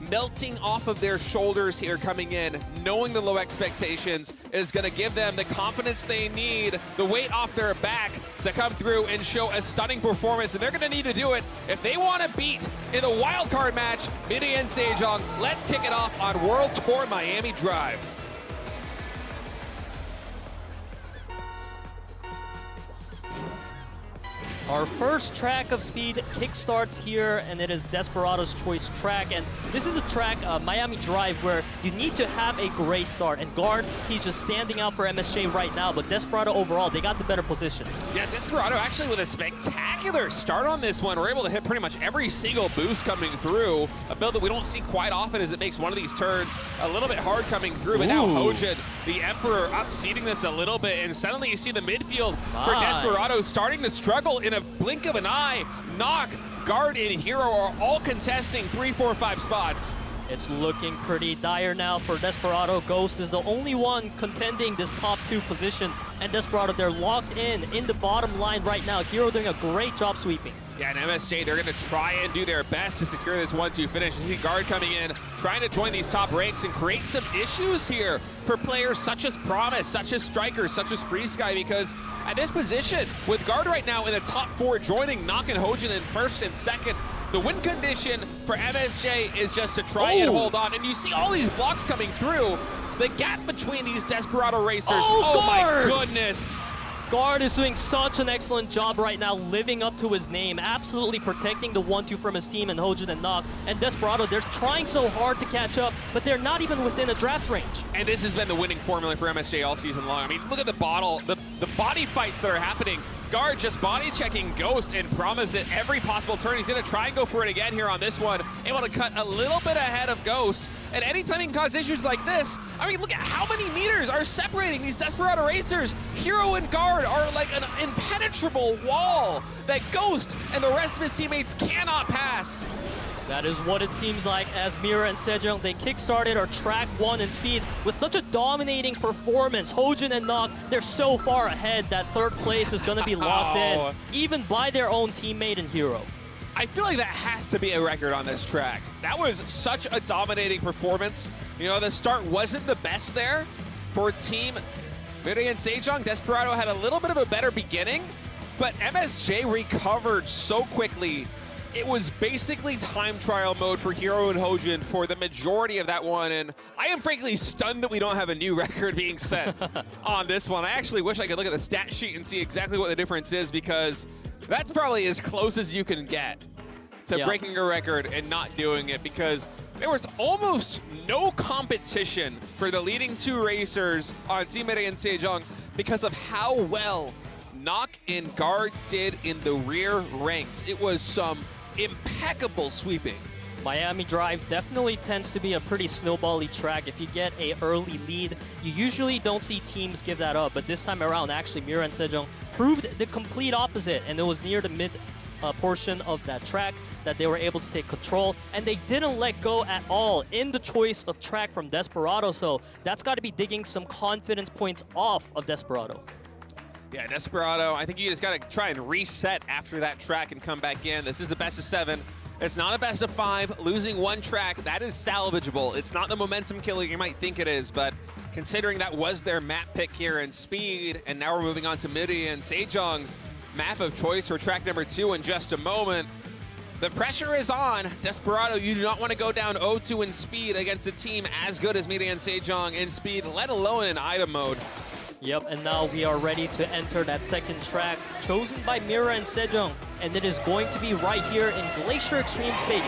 melting off of their shoulders here coming in, knowing the low expectations, is going to give them the confidence they need, the weight off their back to come through and show a stunning performance. And they're going to need to do it if they want to beat in a wildcard match MIRAEN and SEJONG. Let's kick it off on World Tour Miami Drive. Our first track of speed kickstarts here, and it is Desperado's choice track. And this is a track, Miami Drive, where you need to have a great start. And Guard, he's just standing out for MSJ right now, but Desperado overall, they got the better positions. Yeah, Desperado actually with a spectacular start on this one. We're able to hit pretty much every single boost coming through. A build that we don't see quite often as it makes one of these turns a little bit hard coming through. But now HyunSu, the Emperor, upseating this a little bit. And suddenly you see the midfield for Desperado starting to struggle in a blink of an eye. Knock, Guard, and Hero are all contesting 3, 4, 5 spots. It's looking pretty dire now for Desperado. Ghost is the only one contending this top 2 positions. And Desperado, they're locked in the bottom line right now. Hero doing a great job sweeping. Yeah, and MSJ, they're going to try and do their best to secure this 1-2 finish. You see Guard coming in, trying to join these top ranks and create some issues here for players such as Promise, such as Strikers, such as Free Sky, because at this position, with Guard right now in the top 4, joining Knock and HyunSu in first and second, the win condition for MSJ is just to try and hold on. And you see all these blocks coming through. The gap between these Desperado racers, oh my goodness. Guard is doing such an excellent job right now, living up to his name, absolutely protecting the 1-2 from his team and HyunSu and Knock. And Desperado, they're trying so hard to catch up, but they're not even within a draft range. And this has been the winning formula for MSJ all season long. I mean, look at the body fights that are happening. Guard just body checking Ghost and Promise at every possible turn. He's gonna try and go for it again here on this one. Able to cut a little bit ahead of Ghost. And anytime he can cause issues like this, I mean, look at how many meters are separating these Desperado racers. Hero and Guard are like an impenetrable wall that Ghost and the rest of his teammates cannot pass. That is what it seems like as MIRAEN and SEJONG, they kickstarted our track 1 in speed with such a dominating performance. HyunSu and Knock, they're so far ahead that 3rd place is going to be locked in, even by their own teammate and Hero. I feel like that has to be a record on this track. That was such a dominating performance. You know, the start wasn't the best there for Team MIRAEN and SEJONG. Desperado had a little bit of a better beginning, but MSJ recovered so quickly. It was basically time trial mode for Hero and HyunSu for the majority of that one, and I am frankly stunned that we don't have a new record being set on this one. I actually wish I could look at the stat sheet and see exactly what the difference is, because that's probably as close as you can get to breaking a record and not doing it, because there was almost no competition for the leading 2 racers on Team MIRAEN and SEJONG because of how well Knock and Guard did in the rear ranks. It was some impeccable sweeping. Miami Drive definitely tends to be a pretty snowbally track. If you get an early lead, you usually don't see teams give that up. But this time around, actually, MIRAEN and SEJONG proved the complete opposite. And it was near the mid portion of that track that they were able to take control. And they didn't let go at all in the choice of track from Desperado. So that's got to be digging some confidence points off of Desperado. Yeah, Desperado, I think you just got to try and reset after that track and come back in. This is a best of 7. It's not a best of 5. Losing 1 track, that is salvageable. It's not the momentum killer you might think it is, but considering that was their map pick here in speed, and now we're moving on to MIRAEN and SEJONG's map of choice for track number 2 in just a moment. The pressure is on. Desperado, you do not want to go down 0-2 in speed against a team as good as MIRAEN and SEJONG in speed, let alone in item mode. Yep, and now we are ready to enter that second track, chosen by MIRAEN and SEJONG, and it is going to be right here in Glacier Extreme Stadium.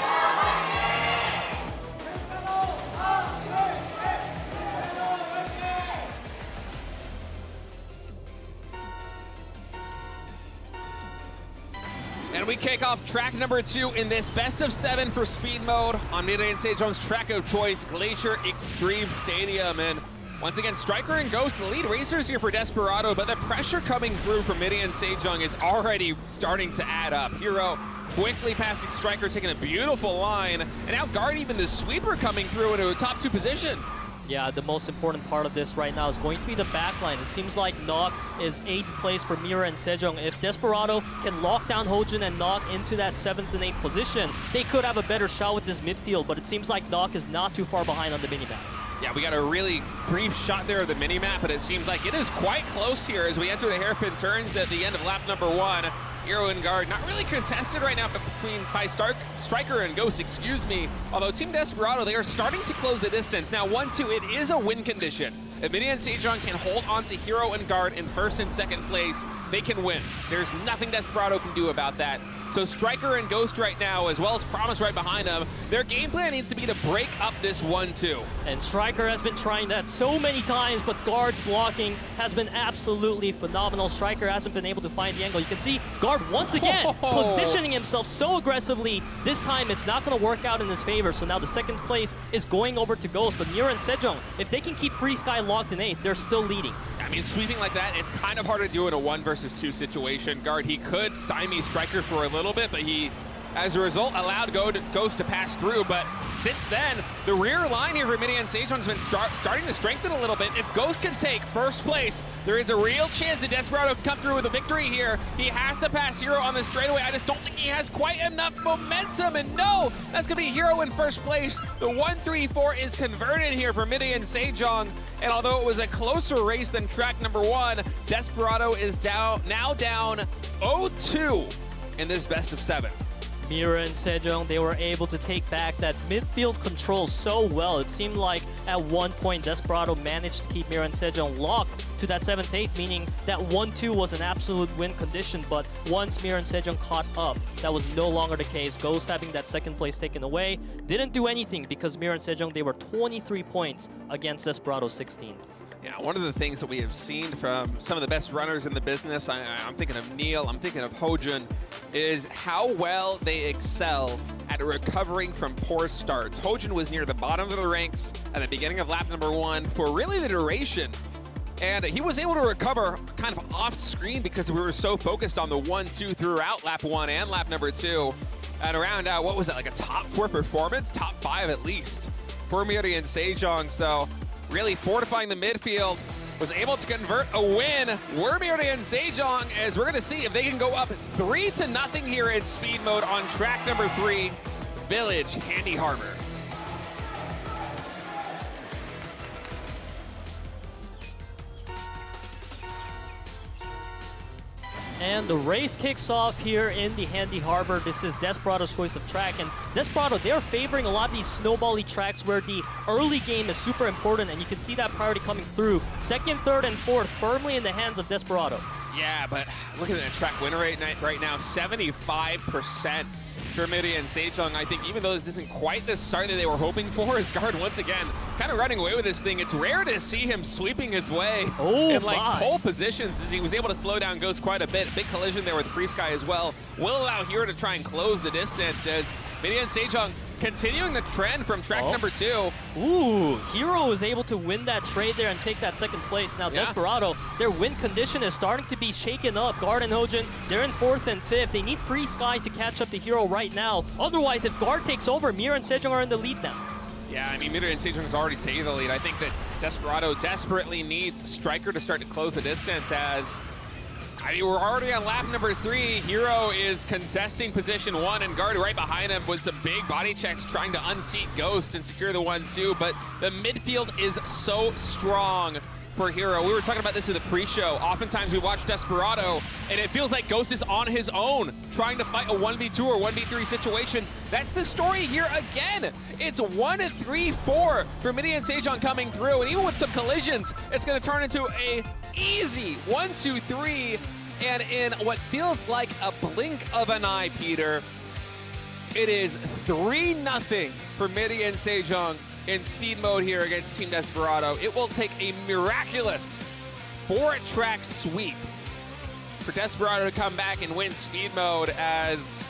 And we kick off track number 2 in this best of 7 for speed mode on MIRAEN and SEJONG's track of choice, Glacier Extreme Stadium. And once again, Striker and Ghost, the lead racers here for Desperado, but the pressure coming through from MIRAEN and SEJONG is already starting to add up. Hero quickly passing Striker, taking a beautiful line, and now Guard, even the sweeper coming through into a top 2 position. Yeah, the most important part of this right now is going to be the backline. It seems like Nok is 8th place for MIRAEN and SEJONG. If Desperado can lock down Hojin and Nok into that 7th and 8th position, they could have a better shot with this midfield, but it seems like Nok is not too far behind on the minimap. Yeah, we got a really brief shot there of the minimap, but it seems like it is quite close here as we enter the hairpin turns at the end of lap number 1. Hero and Guard not really contested right now by Striker and Ghost, excuse me. Although Team Desperado, they are starting to close the distance. Now 1-2, it is a win condition. If MIRAEN and SEJONG can hold on to Hero and Guard in 1st and 2nd place, they can win. There's nothing Desperado can do about that. So Striker and Ghost right now, as well as Promise right behind them, their game plan needs to be to break up this 1-2. And Striker has been trying that so many times, but Guard's blocking has been absolutely phenomenal. Striker hasn't been able to find the angle. You can see Guard once again positioning himself so aggressively. This time it's not going to work out in his favor, so now the 2nd place is going over to Ghost. But MIRAEN and SEJONG, if they can keep Free Sky locked in 8th, they're still leading. I mean, sweeping like that, it's kind of hard to do in a 1 versus 2 situation. Guard, he could stymie Striker for a little bit, but he, as a result, allowed Ghost to pass through. But since then, the rear line here for MIRAEN and SEJONG has been starting to strengthen a little bit. If Ghost can take 1st place, there is a real chance that Desperado can come through with a victory here. He has to pass Hero on the straightaway. I just don't think he has quite enough momentum. And no, that's going to be Hero in 1st place. The 1-3-4 is converted here for MIRAEN and SEJONG. And although it was a closer race than track number 1, Desperado is now down 0-2 in this best of 7. MIRAEN and SEJONG, they were able to take back that midfield control so well. It seemed like at one point Desperado managed to keep MIRAEN and SEJONG locked to that 7th, 8th, meaning that 1-2 was an absolute win condition. But once MIRAEN and SEJONG caught up, that was no longer the case. Ghost having that 2nd place taken away didn't do anything because MIRAEN and SEJONG, they were 23 points against Desperado 16. Yeah, one of the things that we have seen from some of the best runners in the business, I'm thinking of NEAL, I'm thinking of Hojin, is how well they excel at recovering from poor starts. Hojin was near the bottom of the ranks at the beginning of lap number 1 for really the duration. And he was able to recover kind of off screen because we were so focused on the 1-2 throughout lap 1 and lap number 2. And around out, what was it, like a top 4 performance? Top 5 at least for MIRAEN and SEJONG. So really fortifying the midfield, was able to convert a win. We're MIRAEN and SEJONG, as we're going to see if they can go up 3-0 here in speed mode on track number 3, Village Handy Harbor. And the race kicks off here in the Handy Harbor. This is Desperado's choice of track. And Desperado, they're favoring a lot of these snowbally tracks where the early game is super important, and you can see that priority coming through. 2nd, 3rd, and 4th firmly in the hands of Desperado. Yeah, but look at that track win rate right now, 75% for MIRAEN and SEJONG. I think even though this isn't quite the start that they were hoping for, his Guard once again kind of running away with this thing. It's rare to see him sweeping his way in like pole positions, as he was able to slow down Ghost quite a bit. Big collision there with Free Sky as well. Will allow Hero to try and close the distance as MIRAEN and SEJONG continuing the trend from track number 2. Ooh, Hero was able to win that trade there and take that 2nd place. Now Desperado, their win condition is starting to be shaken up. Guard and Hojin, they're in 4th and 5th. They need Free Sky to catch up to Hero right now. Otherwise, if Guard takes over, MIRAEN and SEJONG are in the lead now. Yeah, I mean, MIRAEN and SEJONG has already taken the lead. I think that Desperado desperately needs Striker to start to close the distance, as I mean, we're already on lap number 3. Hero is contesting position 1, and Guard right behind him with some big body checks trying to unseat Ghost and secure the 1-2. But the midfield is so strong for Hero. We were talking about this in the pre-show. Oftentimes we watch Desperado, and it feels like Ghost is on his own, trying to fight a 1v2 or 1v3 situation. That's the story here again. It's 1-3-4 for MIRAEN and SEJONG coming through, and even with some collisions, it's going to turn into a easy 1, 2, 3. And in what feels like a blink of an eye, Peter, it is 3-0 for MIRAEN SEJONG in speed mode here against Team Desperado. It will take a miraculous 4-track sweep for Desperado to come back and win speed mode, as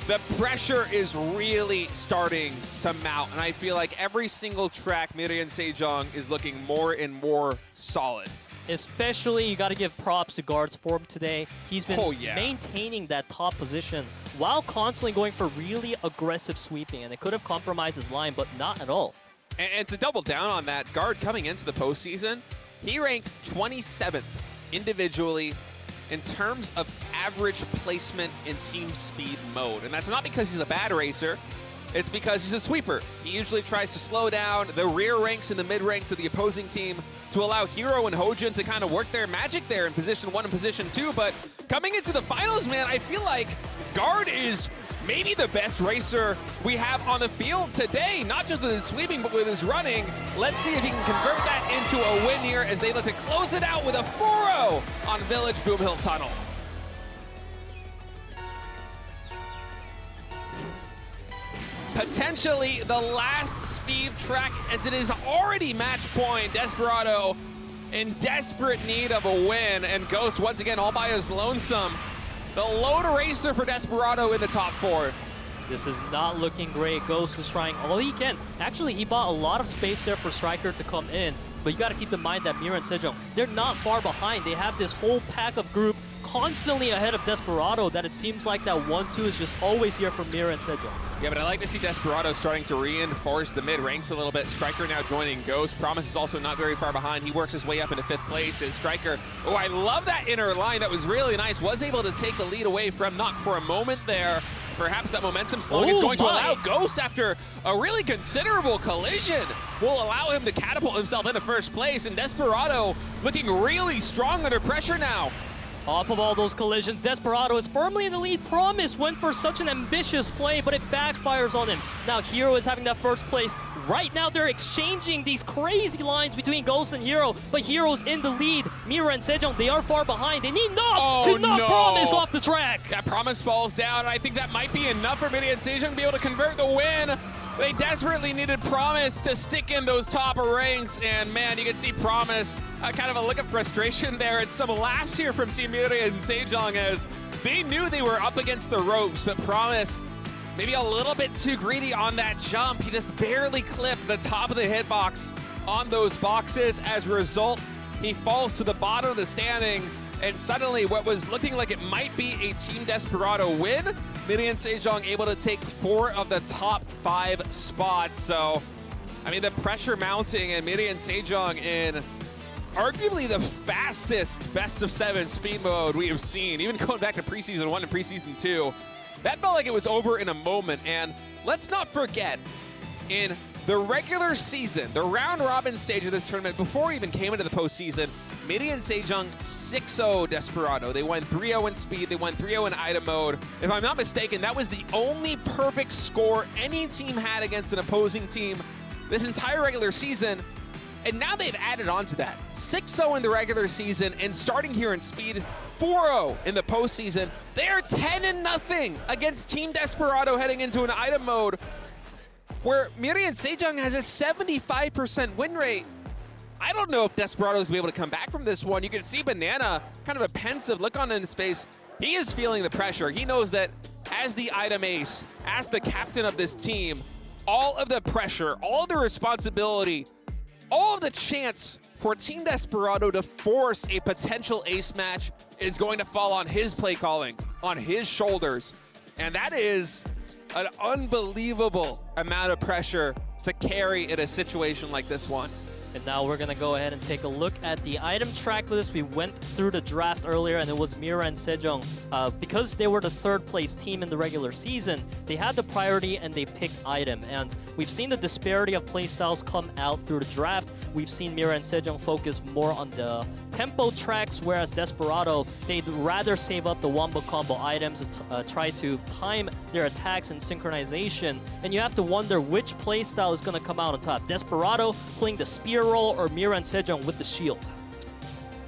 the pressure is really starting to mount. And I feel like every single track, MIRAEN SEJONG is looking more and more solid. Especially, you got to give props to Guard's form today. He's been yeah. maintaining that top position while constantly going for really aggressive sweeping, and it could have compromised his line, but not at all. And to double down on that, Guard coming into the postseason, he ranked 27th individually in terms of average placement in team speed mode. And that's not because he's a bad racer, it's because he's a sweeper. He usually tries to slow down the rear ranks and the mid ranks of the opposing team to allow Hero and Hojin to kind of work their magic there in position 1 and position 2. But coming into the finals, man, I feel like Guard is maybe the best racer we have on the field today, not just with his sweeping, but with his running. Let's see if he can convert that into a win here as they look to close it out with a 4-0 on Village Boom Hill Tunnel. Potentially the last speed track, as it is already match point. Desperado in desperate need of a win, and Ghost once again all by his lonesome. The lone racer for Desperado in the top 4. This is not looking great. Ghost is trying all he can. Actually, he bought a lot of space there for Striker to come in, but you got to keep in mind that MIRAEN SEJONG, they're not far behind. They have this whole pack of group constantly ahead of Desperado, that it seems like that 1-2 is just always here for MIRAEN SEJONG. Yeah, but I like to see Desperado starting to reinforce the mid ranks a little bit. Striker now joining Ghost. Promise is also not very far behind. He works his way up into 5th place as Striker. Oh, I love that inner line. That was really nice. Was able to take the lead away from Knock for a moment there. Perhaps that momentum slowing is going to allow Ghost, after a really considerable collision, will allow him to catapult himself into 1st place. And Desperado looking really strong under pressure now. Off of all those collisions, Desperado is firmly in the lead. Promise went for such an ambitious play, but it backfires on him. Now Hero is having that 1st place. Right now they're exchanging these crazy lines between Ghost and Hero, but Hero's in the lead. MIRAEN SEJONG, they are far behind. They need Knock to knock Promise off the track. That Promise falls down, and I think that might be enough for MIRAEN SEJONG to be able to convert the win. They desperately needed Promise to stick in those top ranks, and man, you can see Promise, kind of a look of frustration there, and some laughs here from Team MIRAEN SEJONG, as they knew they were up against the ropes, but Promise maybe a little bit too greedy on that jump. He just barely clipped the top of the hitbox on those boxes. As a result, he falls to the bottom of the standings, and suddenly what was looking like it might be a Team Desperado win, MIRAEN SEJONG able to take 4 of the top 5 spots. So, I mean, the pressure mounting, and MIRAEN SEJONG in arguably the fastest best-of-7 speed mode we have seen, even going back to preseason 1 and preseason 2. That felt like it was over in a moment. And let's not forget, in the regular season, the round-robin stage of this tournament, before we even came into the postseason, MIRAEN SEJONG 6-0 Desperado. They won 3-0 in speed, they won 3-0 in item mode. If I'm not mistaken, that was the only perfect score any team had against an opposing team this entire regular season. And now they've added on to that. 6-0 in the regular season, and starting here in speed, 4-0 in the postseason. They are 10-0 against Team Desperado heading into an item mode, where MIRAEN SEJONG has a 75% win rate. I don't know if Desperado's will be able to come back from this one. You can see Banana, kind of a pensive look on his face. He is feeling the pressure. He knows that as the item ace, as the captain of this team, all of the pressure, all the responsibility, all of the chance for Team Desperado to force a potential ace match is going to fall on his play calling, on his shoulders. And that is an unbelievable amount of pressure to carry in a situation like this one. And now we're going to go ahead and take a look at the item track list. We went through the draft earlier, and it was MIRAEN SEJONG. Because they were the 3rd place team in the regular season, they had the priority and they picked item. And we've seen the disparity of playstyles come out through the draft. We've seen MIRAEN SEJONG focus more on the tempo tracks, whereas Desperado, they'd rather save up the wombo combo items and try to time their attacks and synchronization. And you have to wonder which playstyle is going to come out on top. Desperado playing the spear roll, or MIRAEN SEJONG with the shield?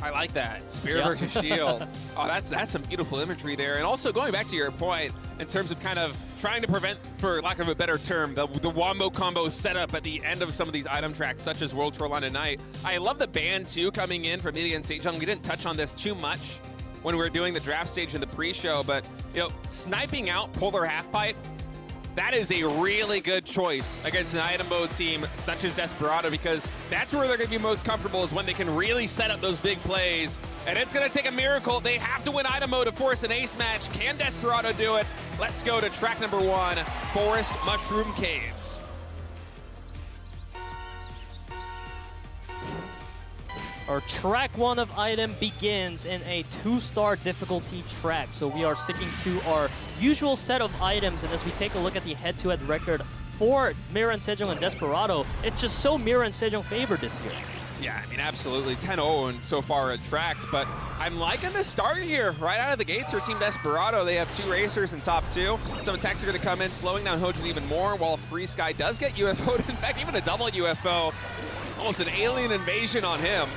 I like that. Spear versus shield. Oh, that's some beautiful imagery there. And also going back to your point in terms of kind of trying to prevent, for lack of a better term, the wombo combo setup at the end of some of these item tracks, such as World Tour London Night. I love the ban too coming in from MIRAEN and SEJONG. We didn't touch on this too much when we were doing the draft stage in the pre-show, but sniping out Polar Half-Pipe, that is a really good choice against an item mode team such as Desperado, because that's where they're going to be most comfortable, is when they can really set up those big plays. And it's going to take a miracle. They have to win item mode to force an ace match. Can Desperado do it? Let's go to track number 1, Forest Mushroom Caves. Our track 1 of item begins in a 2-star difficulty track. So we are sticking to our usual set of items, and as we take a look at the head-to-head record for MIRAEN, SEJONG, and Desperado, it's just so MIRAEN, SEJONG favored this year. Yeah, I mean, absolutely. 10-0 so far at tracks, but I'm liking the start here. Right out of the gates for Team Desperado, they have 2 racers in top 2. Some attacks are going to come in, slowing down Hojin even more, while Free Sky does get UFO'd. In fact, even a double UFO. Almost an alien invasion on him.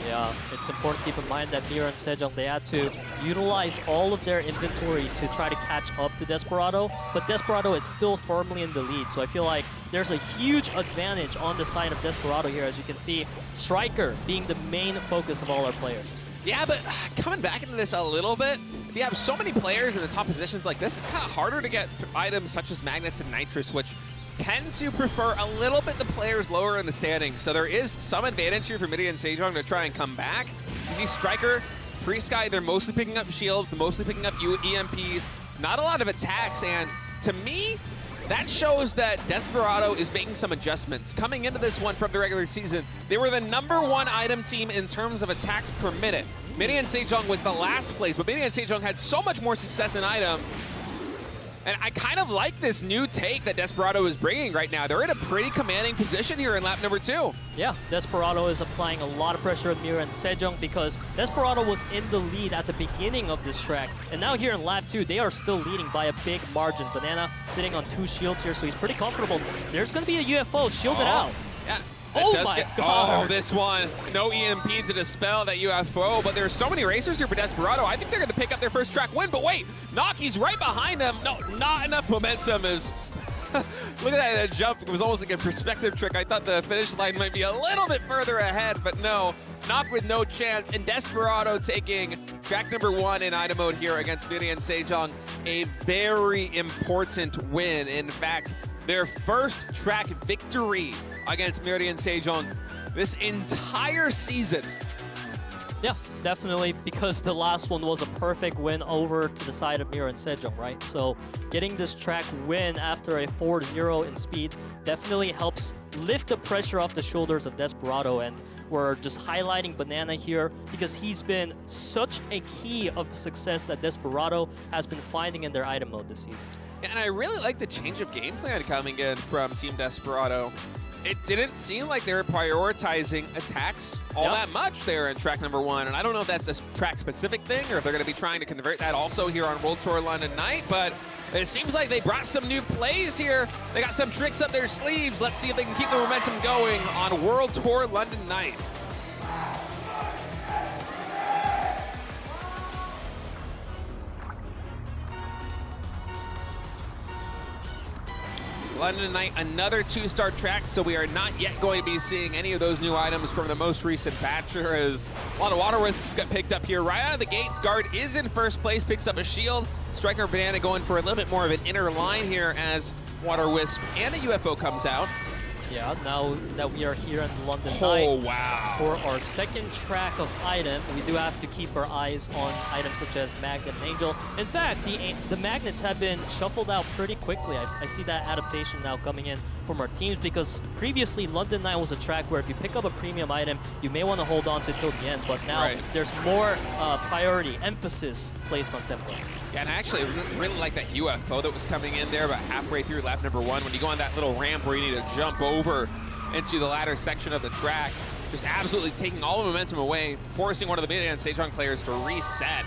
Yeah, it's important to keep in mind that MIRAEN and SEJONG, they had to utilize all of their inventory to try to catch up to Desperado, but Desperado is still firmly in the lead, so I feel like there's a huge advantage on the side of Desperado here. As you can see, Striker being the main focus of all our players. Yeah, but coming back into this a little bit, if you have so many players in the top positions like this, it's kind of harder to get items such as Magnets and Nitrous, which tend to prefer a little bit the players lower in the standings. So there is some advantage here for MIRAEN and SEJONG to try and come back. You see Striker, Free Sky, they're mostly picking up shields, they're mostly picking up EMPs, not a lot of attacks, and to me, that shows that Desperado is making some adjustments. Coming into this one from the regular season, they were the #1 item team in terms of attacks per minute. MIRAEN and SEJONG was the last place, but MIRAEN and SEJONG had so much more success in item. And I kind of like this new take that Desperado is bringing right now. They're in a pretty commanding position here in lap number 2. Yeah, Desperado is applying a lot of pressure on MIRAEN and SEJONG because Desperado was in the lead at the beginning of this track. And now here in lap 2, they are still leading by a big margin. Banana sitting on 2 shields here, so he's pretty comfortable. There's going to be a UFO shielded out. Yeah. Oh my God. Oh, this one. No EMP to dispel that UFO, but there's so many racers here for Desperado. I think they're going to pick up their first track win, but wait, Naki's right behind them. No, not enough momentum is... Look at that jump. It was almost like a perspective trick. I thought the finish line might be a little bit further ahead, but no. Knock with no chance, and Desperado taking track number 1 in item mode here against MIRAEN and SEJONG. A very important win. In fact, their first track victory against MIRAEN and SEJONG this entire season. Yeah, definitely, because the last one was a perfect win over to the side of MIRAEN and SEJONG, right? So getting this track win after a 4-0 in speed definitely helps lift the pressure off the shoulders of Desperado, and we're just highlighting Banana here because he's been such a key of the success that Desperado has been finding in their item mode this season. And I really like the change of game plan coming in from Team Desperado. It didn't seem like they were prioritizing attacks all that much there in track number 1. And I don't know if that's a track-specific thing or if they're going to be trying to convert that also here on World Tour London Night. But it seems like they brought some new plays here. They got some tricks up their sleeves. Let's see if they can keep the momentum going on World Tour London Night. London Night, another 2-star track, so we are not yet going to be seeing any of those new items from the most recent patch. As a lot of water wisps got picked up here. Right out of the gates, Guard is in first place, picks up a shield. Striker Banana going for a little bit more of an inner line here as Water Wisp and the UFO comes out. Yeah, now that we are here in London Oh, Night, wow. for our second track of item, we do have to keep our eyes on items such as Magnet and Angel. In fact, the magnets have been shuffled out pretty quickly. I see that adaptation now coming in from our teams because previously London Night was a track where if you pick up a premium item, you may want to hold on to till the end, but now there's more priority, emphasis placed on tempo. Yeah, and I actually really like that UFO that was coming in there about halfway through lap number 1. When you go on that little ramp where you need to jump over into the latter section of the track, just absolutely taking all the momentum away, forcing one of the MIRAEN and SEJONG players to reset.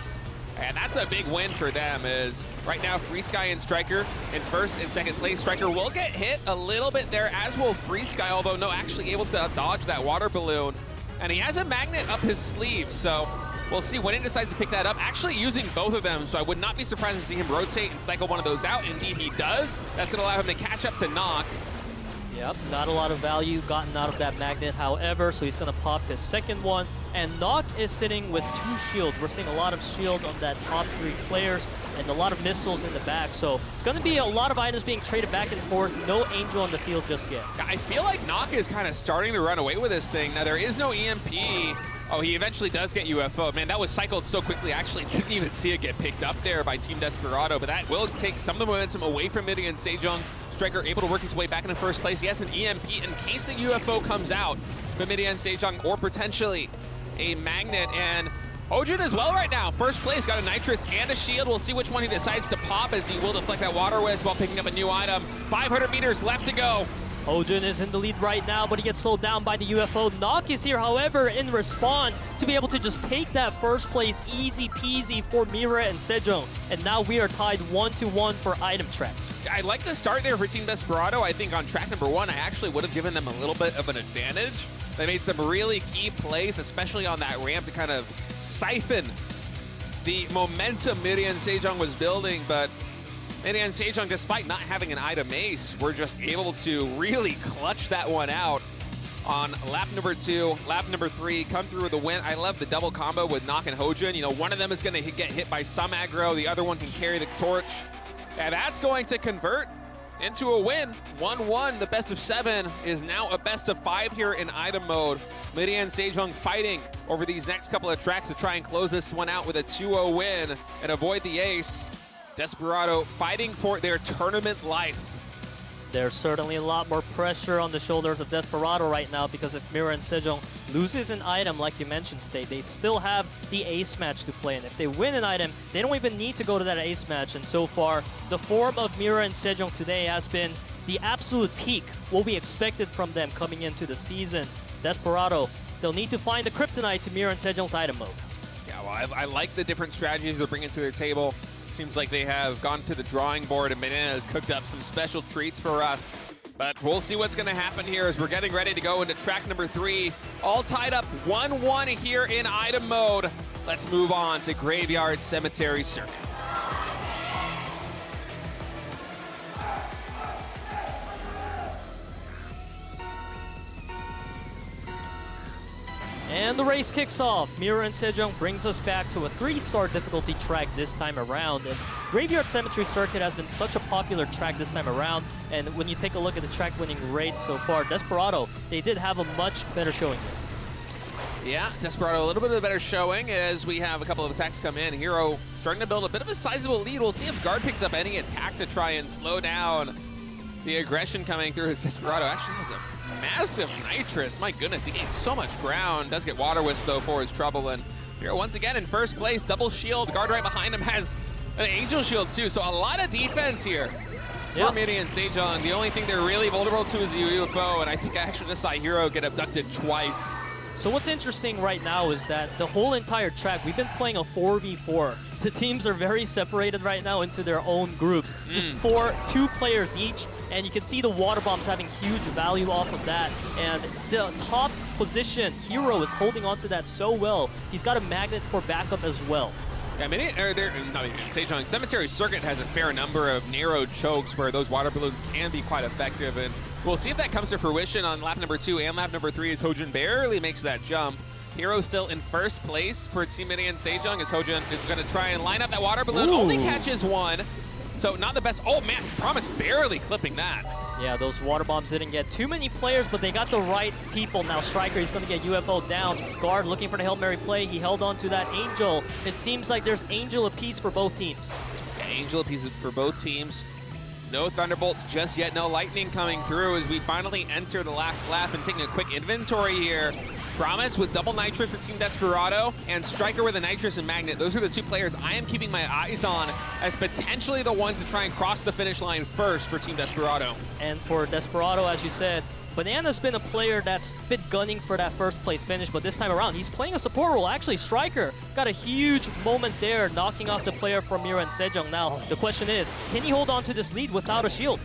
And that's a big win for them, is right now Free Sky and Striker in first and second place. Striker will get hit a little bit there, as will Free Sky, although no, actually able to dodge that water balloon. And he has a magnet up his sleeve, so we'll see when he decides to pick that up. Actually using both of them, so I would not be surprised to see him rotate and cycle one of those out. Indeed he does. That's going to allow him to catch up to Knock. Yep, not a lot of value gotten out of that magnet, however, so he's going to pop his second one. And Knock is sitting with 2 shields. We're seeing a lot of shields on that top 3 players and a lot of missiles in the back. So it's going to be a lot of items being traded back and forth. No Angel on the field just yet. I feel like Knock is kind of starting to run away with this thing. Now, there is no EMP. Oh, he eventually does get UFO. Man, that was cycled so quickly, I actually didn't even see it get picked up there by Team Desperado, but that will take some of the momentum away from MIRAEN SEJONG. Striker able to work his way back into first place. He has an EMP in case the UFO comes out for MIRAEN SEJONG, or potentially a magnet. And HyunSu as well right now. First place, got a nitrous and a shield. We'll see which one he decides to pop, as he will deflect that water wisp while picking up a new item. 500 meters left to go. HyunSu is in the lead right now, but he gets slowed down by the UFO. Knock is here, however, in response to be able to just take that first place easy peasy for MIRAEN SEJONG. And now we are tied 1-1 for item tracks. I like the start there for Team Desperado. I think on track number 1, I actually would have given them a little bit of an advantage. They made some really key plays, especially on that ramp, to kind of siphon the momentum MIRAEN SEJONG was building, but MIRAEN SEJONG, despite not having an item ace, were just able to really clutch that one out on lap number 2, lap number 3, come through with a win. I love the double combo with Knock and HyunSu. You know, one of them is going to get hit by some aggro, the other one can carry the torch, and that's going to convert into a win. 1-1, the best of 7 is now a best of 5 here in item mode. MIRAEN SEJONG fighting over these next couple of tracks to try and close this one out with a 2-0 win and avoid the ace. Desperado fighting for their tournament life. There's certainly a lot more pressure on the shoulders of Desperado right now, because if MIRAEN SEJONG loses an item, like you mentioned, State, they still have the ace match to play. And if they win an item, they don't even need to go to that ace match. And so far, the form of MIRAEN SEJONG today has been the absolute peak, what we expected from them coming into the season. Desperado, they'll need to find the kryptonite to MIRAEN SEJONG's item mode. Yeah, well, I like the different strategies they're bringing to their table. Seems like they have gone to the drawing board, and MIRAEN has cooked up some special treats for us. But we'll see what's going to happen here as we're getting ready to go into track number 3. All tied up 1-1 here in item mode. Let's move on to Graveyard Cemetery Circuit. And the race kicks off. MIRAEN SEJONG brings us back to a 3-star difficulty track this time around. And Graveyard Cemetery Circuit has been such a popular track this time around. And when you take a look at the track winning rate so far, Desperado, they did have a much better showing here. Yeah, Desperado a little bit of a better showing as we have a couple of attacks come in. Hero starting to build a bit of a sizable lead. We'll see if Guard picks up any attack to try and slow down the aggression coming through as Desperado actually has a massive nitrous. My goodness, he gained so much ground. Does get water wisp though for his trouble. And Hero once again in first place, double shield. Guard right behind him has an angel shield too. So a lot of defense here for MIRAEN SEJONG. The only thing they're really vulnerable to is the UFO, and I think I actually just saw Hero get abducted twice. So what's interesting right now is that the whole entire track, we've been playing a 4v4. The teams are very separated right now into their own groups. Just 2 players each, and you can see the water bombs having huge value off of that. And the top position, Hero, is holding on to that so well. He's got a magnet for backup as well. Yeah, SEJONG Cemetery Circuit has a fair number of narrow chokes where those water balloons can be quite effective, and we'll see if that comes to fruition on lap number 2 and lap number 3 as HyunSu barely makes that jump. Hero still in first place for Team MIRAEN SEJONG as HyunSu is going to try and line up that water balloon. Only catches 1, so not the best. Oh man, Promise barely clipping that. Yeah, those water bombs didn't get too many players, but they got the right people. Now Striker, he's going to get UFO down. Guard looking for the Hail Mary play. He held on to that Angel. It seems like there's Angel apiece for both teams. Yeah, Angel apiece for both teams. No Thunderbolts just yet, no Lightning coming through as we finally enter the last lap and taking a quick inventory here. Promise with double nitrous for Team Desperado, and Striker with a nitrous and magnet. Those are the 2 players I am keeping my eyes on as potentially the ones to try and cross the finish line first for Team Desperado. And for Desperado, as you said, Banana's been a player that's been gunning for that first place finish, but this time around, he's playing a support role. Actually, Striker got a huge moment there, knocking off the player from MIRAEN SEJONG. Now, the question is, can he hold on to this lead without a shield?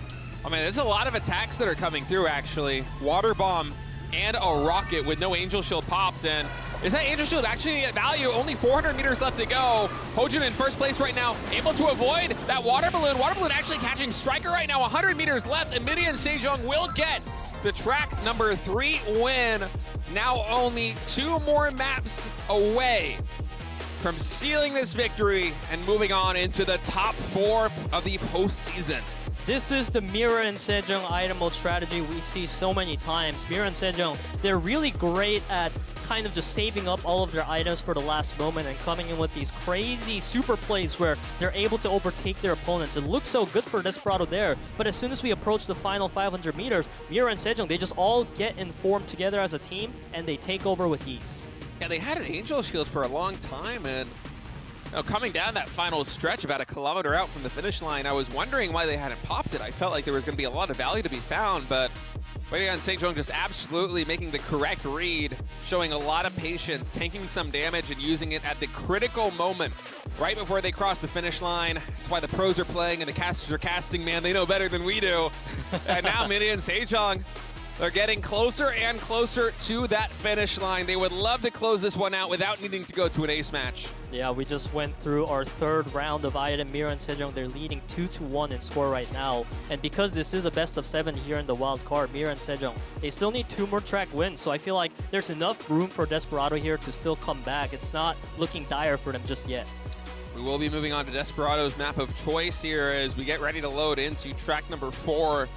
I mean, there's a lot of attacks that are coming through, actually. Water Bomb and a rocket with no Angel Shield popped. And is that Angel Shield actually at value? Only 400 meters left to go. HyunSu in first place right now, able to avoid that water balloon. Water balloon actually catching Striker right now. 100 meters left, and MIRAEN SEJONG will get the track number 3 win. Now only 2 more maps away from sealing this victory and moving on into the top 4 of the postseason. This is the MIRAEN SEJONG item mode strategy we see so many times. MIRAEN SEJONG, they're really great at kind of just saving up all of their items for the last moment and coming in with these crazy super plays where they're able to overtake their opponents. It looks so good for Desperado there, but as soon as we approach the final 500 meters, MIRAEN SEJONG, they just all get informed together as a team and they take over with ease. Yeah, they had an Angel Shield for a long time, and coming down that final stretch about 1 kilometer out from the finish line, I was wondering why they hadn't popped it. I felt like there was going to be a lot of value to be found, but MIRAEN SEJONG just absolutely making the correct read, showing a lot of patience, tanking some damage, and using it at the critical moment right before they cross the finish line. That's why the pros are playing and the casters are casting, man. They know better than we do. And now MIRAEN SEJONG, they're getting closer and closer to that finish line. They would love to close this one out without needing to go to an ace match. Yeah, we just went through our 3rd round of item. MIRAEN SEJONG, they're leading 2-1 in score right now. And because this is a best of 7 here in the wild card, MIRAEN SEJONG, they still need 2 more track wins. So I feel like there's enough room for Desperado here to still come back. It's not looking dire for them just yet. We will be moving on to Desperado's map of choice here as we get ready to load into track number 4.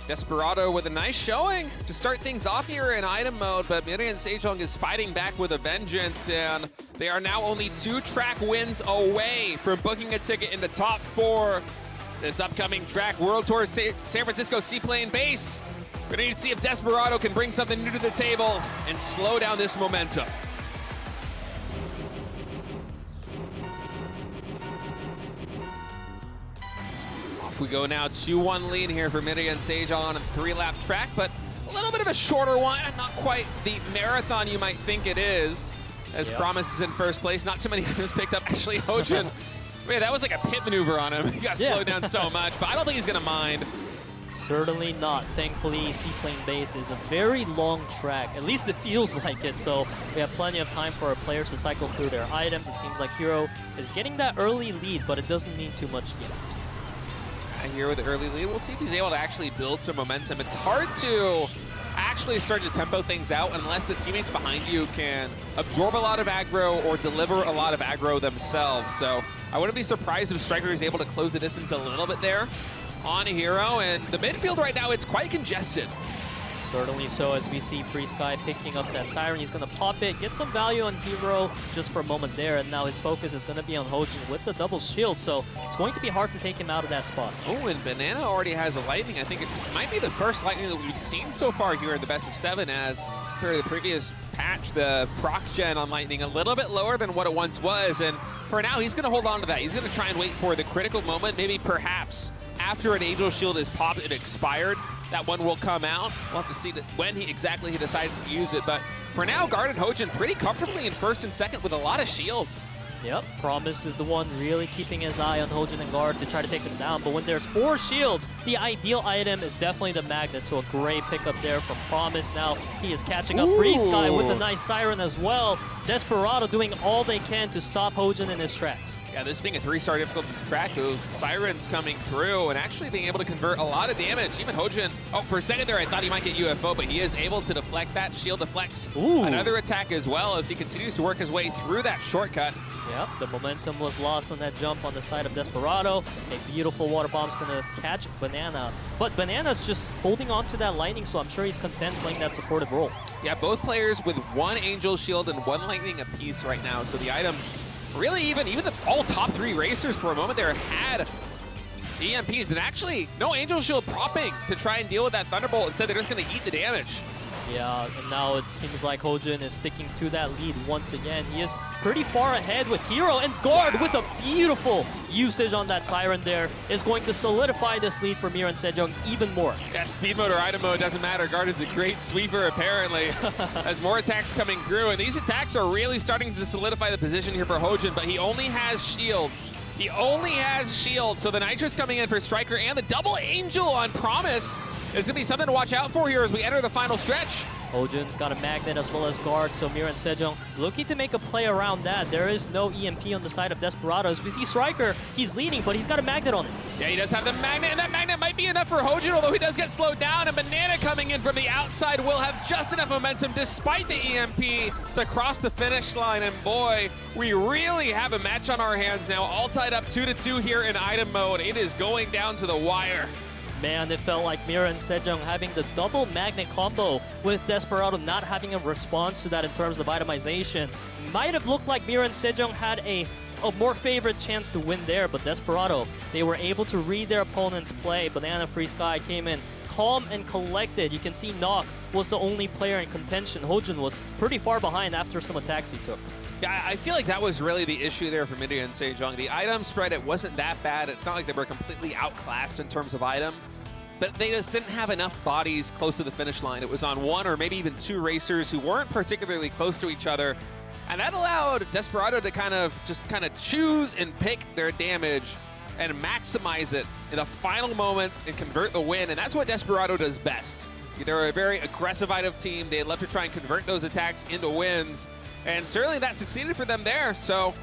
Desperado with a nice showing to start things off here in item mode, but MIRAEN SEJONG is fighting back with a vengeance, and they are now only 2 track wins away from booking a ticket in the top 4. This upcoming track, World Tour San Francisco Seaplane Base. We're gonna need to see if Desperado can bring something new to the table and slow down this momentum. We go now 2-1 lead here for MIRAEN SEJONG on a 3-lap track, but a little bit of a shorter one, and not quite the marathon you might think it is, as Promise is in first place. Not too many of us picked up. Actually, HyunSu, man, that was like a pit maneuver on him. He got slowed down so much, but I don't think he's gonna mind. Certainly not. Thankfully, Seaplane Base is a very long track. At least it feels like it, so we have plenty of time for our players to cycle through their items. It seems like Hero is getting that early lead, but it doesn't mean too much yet. Here with the early lead, we'll see if he's able to actually build some momentum. It's hard to actually start to tempo things out unless the teammates behind you can absorb a lot of aggro or deliver a lot of aggro themselves. So I wouldn't be surprised if Striker is able to close the distance a little bit there on Hero. And the midfield right now, it's quite congested. Certainly so, as we see Free Sky picking up that Siren. He's going to pop it, get some value on Hero just for a moment there, and now his focus is going to be on HyunSu with the double shield, so it's going to be hard to take him out of that spot. Oh, and Banana already has a Lightning. I think it might be the first Lightning that we've seen so far here in the best of 7, as for the previous patch, the proc gen on Lightning a little bit lower than what it once was, and for now, he's going to hold on to that. He's going to try and wait for the critical moment, maybe perhaps after an Angel Shield is popped and expired, that one will come out. We'll have to see that when he decides to use it. But for now, guarded HyunSu pretty comfortably in first and second with a lot of shields. Yep, Promise is the one really keeping his eye on HyunSu and guard to try to take him down. But when there's 4 shields, the ideal item is definitely the Magnet. So a great pickup there from Promise. Now he is catching up Free Sky with a nice Siren as well. Desperado doing all they can to stop HyunSu in his tracks. Yeah, this being a 3-star difficulty track, those Sirens coming through and actually being able to convert a lot of damage. Even HyunSu, oh, for a second there, I thought he might get UFO, but he is able to deflect that. Shield deflects another attack as well as he continues to work his way through that shortcut. Yep, the momentum was lost on that jump on the side of Desperado. A beautiful water bomb's gonna catch Banana. But Banana's just holding on to that Lightning, so I'm sure he's content playing that supportive role. Yeah, both players with 1 Angel Shield and 1 Lightning apiece right now, so the items really even the all top 3 racers for a moment there had EMPs, and actually no Angel Shield propping to try and deal with that Thunderbolt. Instead, they're just going to eat the damage. Yeah, and now it seems like HyunSu is sticking to that lead once again. He is pretty far ahead with Hero, and guard with a beautiful usage on that Siren there is going to solidify this lead for MIRAEN SEJONG even more. Yeah, speed mode or item mode doesn't matter. Guard is a great sweeper apparently. As more attacks coming through, and these attacks are really starting to solidify the position here for HyunSu, but he only has shields. He only has shields, so the Nitrous coming in for Striker and the double Angel on Promise. It's going to be something to watch out for here as we enter the final stretch. HyunSu's got a magnet as well as guard, so MIRAEN SEJONG looking to make a play around that. There is no EMP on the side of Desperado. As we see Striker, he's leading, but he's got a magnet on it. Yeah, he does have the magnet, and that magnet might be enough for HyunSu, although he does get slowed down, and Banana coming in from the outside will have just enough momentum despite the EMP to cross the finish line, and boy, we really have a match on our hands now, all tied up 2-2 here in item mode. It is going down to the wire. Man, it felt like MIRAEN SEJONG having the double magnet combo with Desperado not having a response to that in terms of itemization. Might have looked like MIRAEN SEJONG had a more favored chance to win there, but Desperado, they were able to read their opponent's play. Banana Free Sky came in calm and collected. You can see Nok was the only player in contention. HyunSu was pretty far behind after some attacks he took. Yeah, I feel like that was really the issue there for MIRAEN SEJONG. The item spread, it wasn't that bad. It's not like they were completely outclassed in terms of item, but they just didn't have enough bodies close to the finish line. It was on one or maybe even two racers who weren't particularly close to each other, and that allowed Desperado to kind of choose and pick their damage and maximize it in the final moments and convert the win, and that's what Desperado does best. They're a very aggressive item team. They love to try and convert those attacks into wins, and certainly that succeeded for them there, so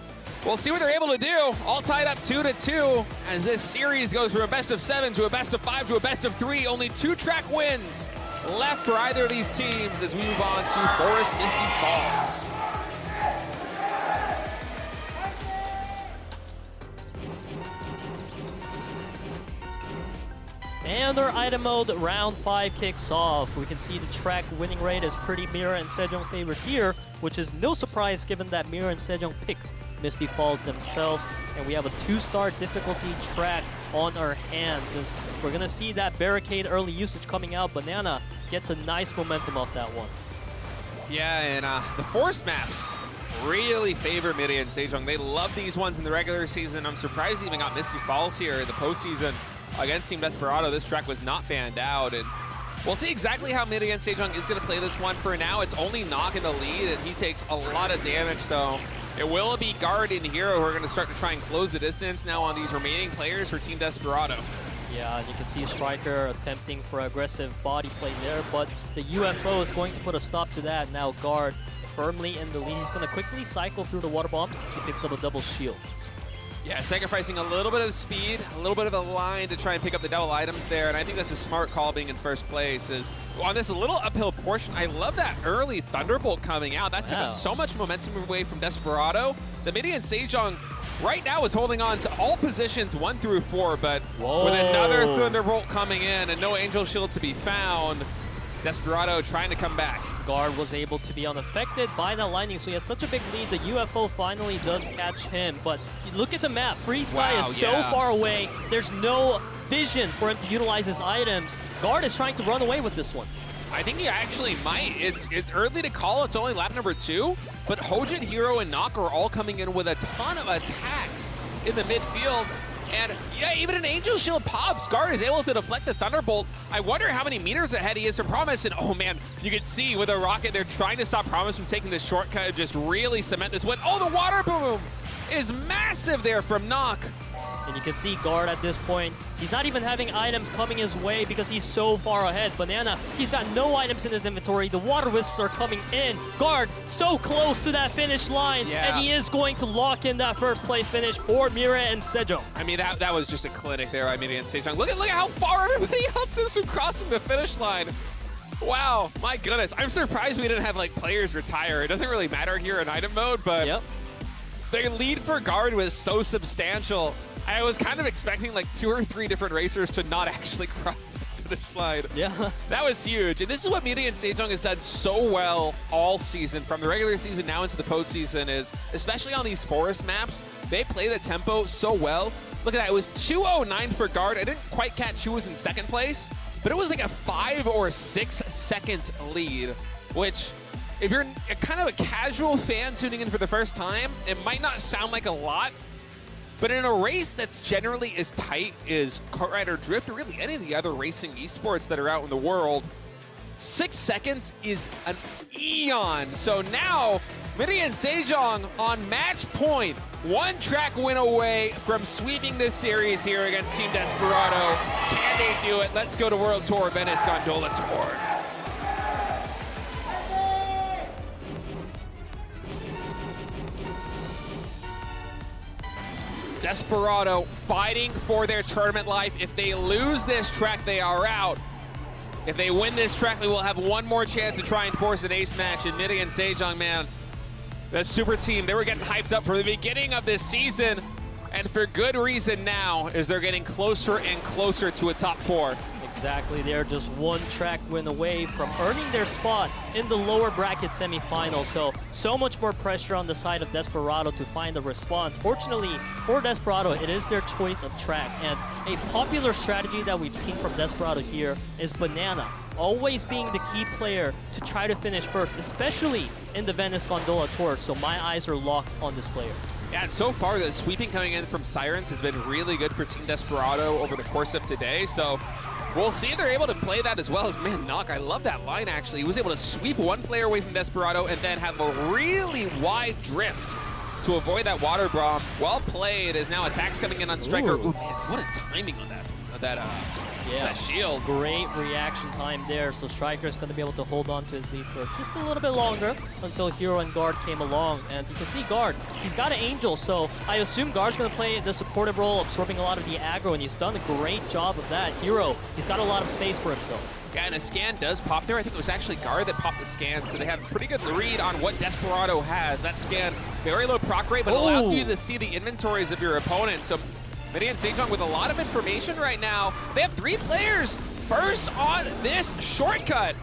we'll see what they're able to do. All tied up 2-2 as this series goes from a best of 7 to a best of 5 to a best of 3. Only 2-track wins left for either of these teams as we move on to Forest Misty Falls. And our item mode round 5 kicks off. We can see the track winning rate is pretty MIRAEN SEJONG favored here, which is no surprise given that MIRAEN SEJONG picked Misty Falls themselves, and we have a 2-star difficulty track on our hands as we're gonna see that barricade early usage coming out. Banana gets a nice momentum off that one. Yeah, and the forest maps really favor MIRAEN SEJONG. They love these ones in the regular season. I'm surprised they even got Misty Falls here in the postseason against Team Desperado. This track was not banned out, and we'll see exactly how MIRAEN SEJONG is going to play this one. For now, it's only Nok in the lead, and he takes a lot of damage, so it will be Guard and Hero who are going to start to try and close the distance now on these remaining players for Team Desperado. Yeah, and you can see Striker attempting for aggressive body play there, but the UFO is going to put a stop to that. Now Guard firmly in the lead. He's going to quickly cycle through the water bomb. He picks up a double shield. Yeah, sacrificing a little bit of speed, a little bit of a line to try and pick up the double items there, and I think that's a smart call being in first place. Is on this little uphill portion, I love that early Thunderbolt coming out. That took so much momentum away from Desperado. The MIRAEN SEJONG right now is holding on to all positions 1 through 4, but with another Thunderbolt coming in and no Angel Shield to be found, Desperado trying to come back. Guard was able to be unaffected by that lightning, so he has such a big lead. The UFO finally does catch him, but look at the map. Free Sky is so far away. There's no vision for him to utilize his items. Guard is trying to run away with this one. I think he actually might. It's early to call. It's only lap number 2, but HyunSu, Hero, and Nok are all coming in with a ton of attacks in the midfield. And yeah, even an Angel Shield pops. Guard is able to deflect the Thunderbolt. I wonder how many meters ahead he is from Promise. And oh man, you can see with a rocket, they're trying to stop Promise from taking this shortcut and just really cement this win. Oh, the water boom is massive there from Nok. And you can see Guard at this point, he's not even having items coming his way because he's so far ahead. Banana, he's got no items in his inventory. The Water Wisps are coming in. Guard, so close to that finish line. And he is going to lock in that first place finish for MIRAEN SEJONG. I mean, that was just a clinic there by MIRAEN SEJONG. Look at how far everybody else is from crossing the finish line. Wow, my goodness. I'm surprised we didn't have like players retire. It doesn't really matter here in item mode, but their lead for Guard was so substantial. I was kind of expecting like 2 or 3 different racers to not actually cross the finish line. Yeah. That was huge. And this is what MIRAEN SEJONG has done so well all season, from the regular season now into the postseason, is especially on these forest maps, they play the tempo so well. Look at that. It was 2:09 for Guard. I didn't quite catch who was in second place, but it was like a 5 or 6 second lead, which if you're kind of a casual fan tuning in for the first time, it might not sound like a lot. But in a race that's generally as tight as Kart Rider Drift or really any of the other racing esports that are out in the world, 6 seconds is an eon. So now, MIRAEN SEJONG on match point one track win away from sweeping this series here against Team Desperado. Can they do it? Let's go to World Tour Venice Gondola Tour. Desperado fighting for their tournament life. If they lose this track, they are out. If they win this track, they will have one more chance to try and force an ace match. And MIRAEN and SEJONG, man, the super team, they were getting hyped up from the beginning of this season. And for good reason now, as they're getting closer and closer to a top 4. Exactly, they're just one track win away from earning their spot in the lower bracket semifinal. So much more pressure on the side of Desperado to find a response. Fortunately for Desperado, it is their choice of track. And a popular strategy that we've seen from Desperado here is Banana, always being the key player to try to finish first, especially in the Venice Gondola Tour. So my eyes are locked on this player. Yeah, and so far the sweeping coming in from Sirens has been really good for Team Desperado over the course of today. So we'll see if they're able to play that as well. As man, Knock, I love that line actually. He was able to sweep one player away from Desperado and then have a really wide drift to avoid that water bomb. Well played, as now attacks coming in on Striker. Ooh, man, what a timing on that shield. Great reaction time there. So Striker is going to be able to hold on to his lead for just a little bit longer until Hero and Guard came along. And you can see Guard, he's got an Angel, so I assume Guard's going to play the supportive role, absorbing a lot of the aggro, and he's done a great job of that. Hero, he's got a lot of space for himself. Yeah, and a scan does pop there. I think it was actually Guard that popped the scan, so they have a pretty good read on what Desperado has. That scan, very low proc rate, but it allows you to see the inventories of your opponent. So MIRAEN and SEJONG with a lot of information right now. They have 3 players first on this shortcut.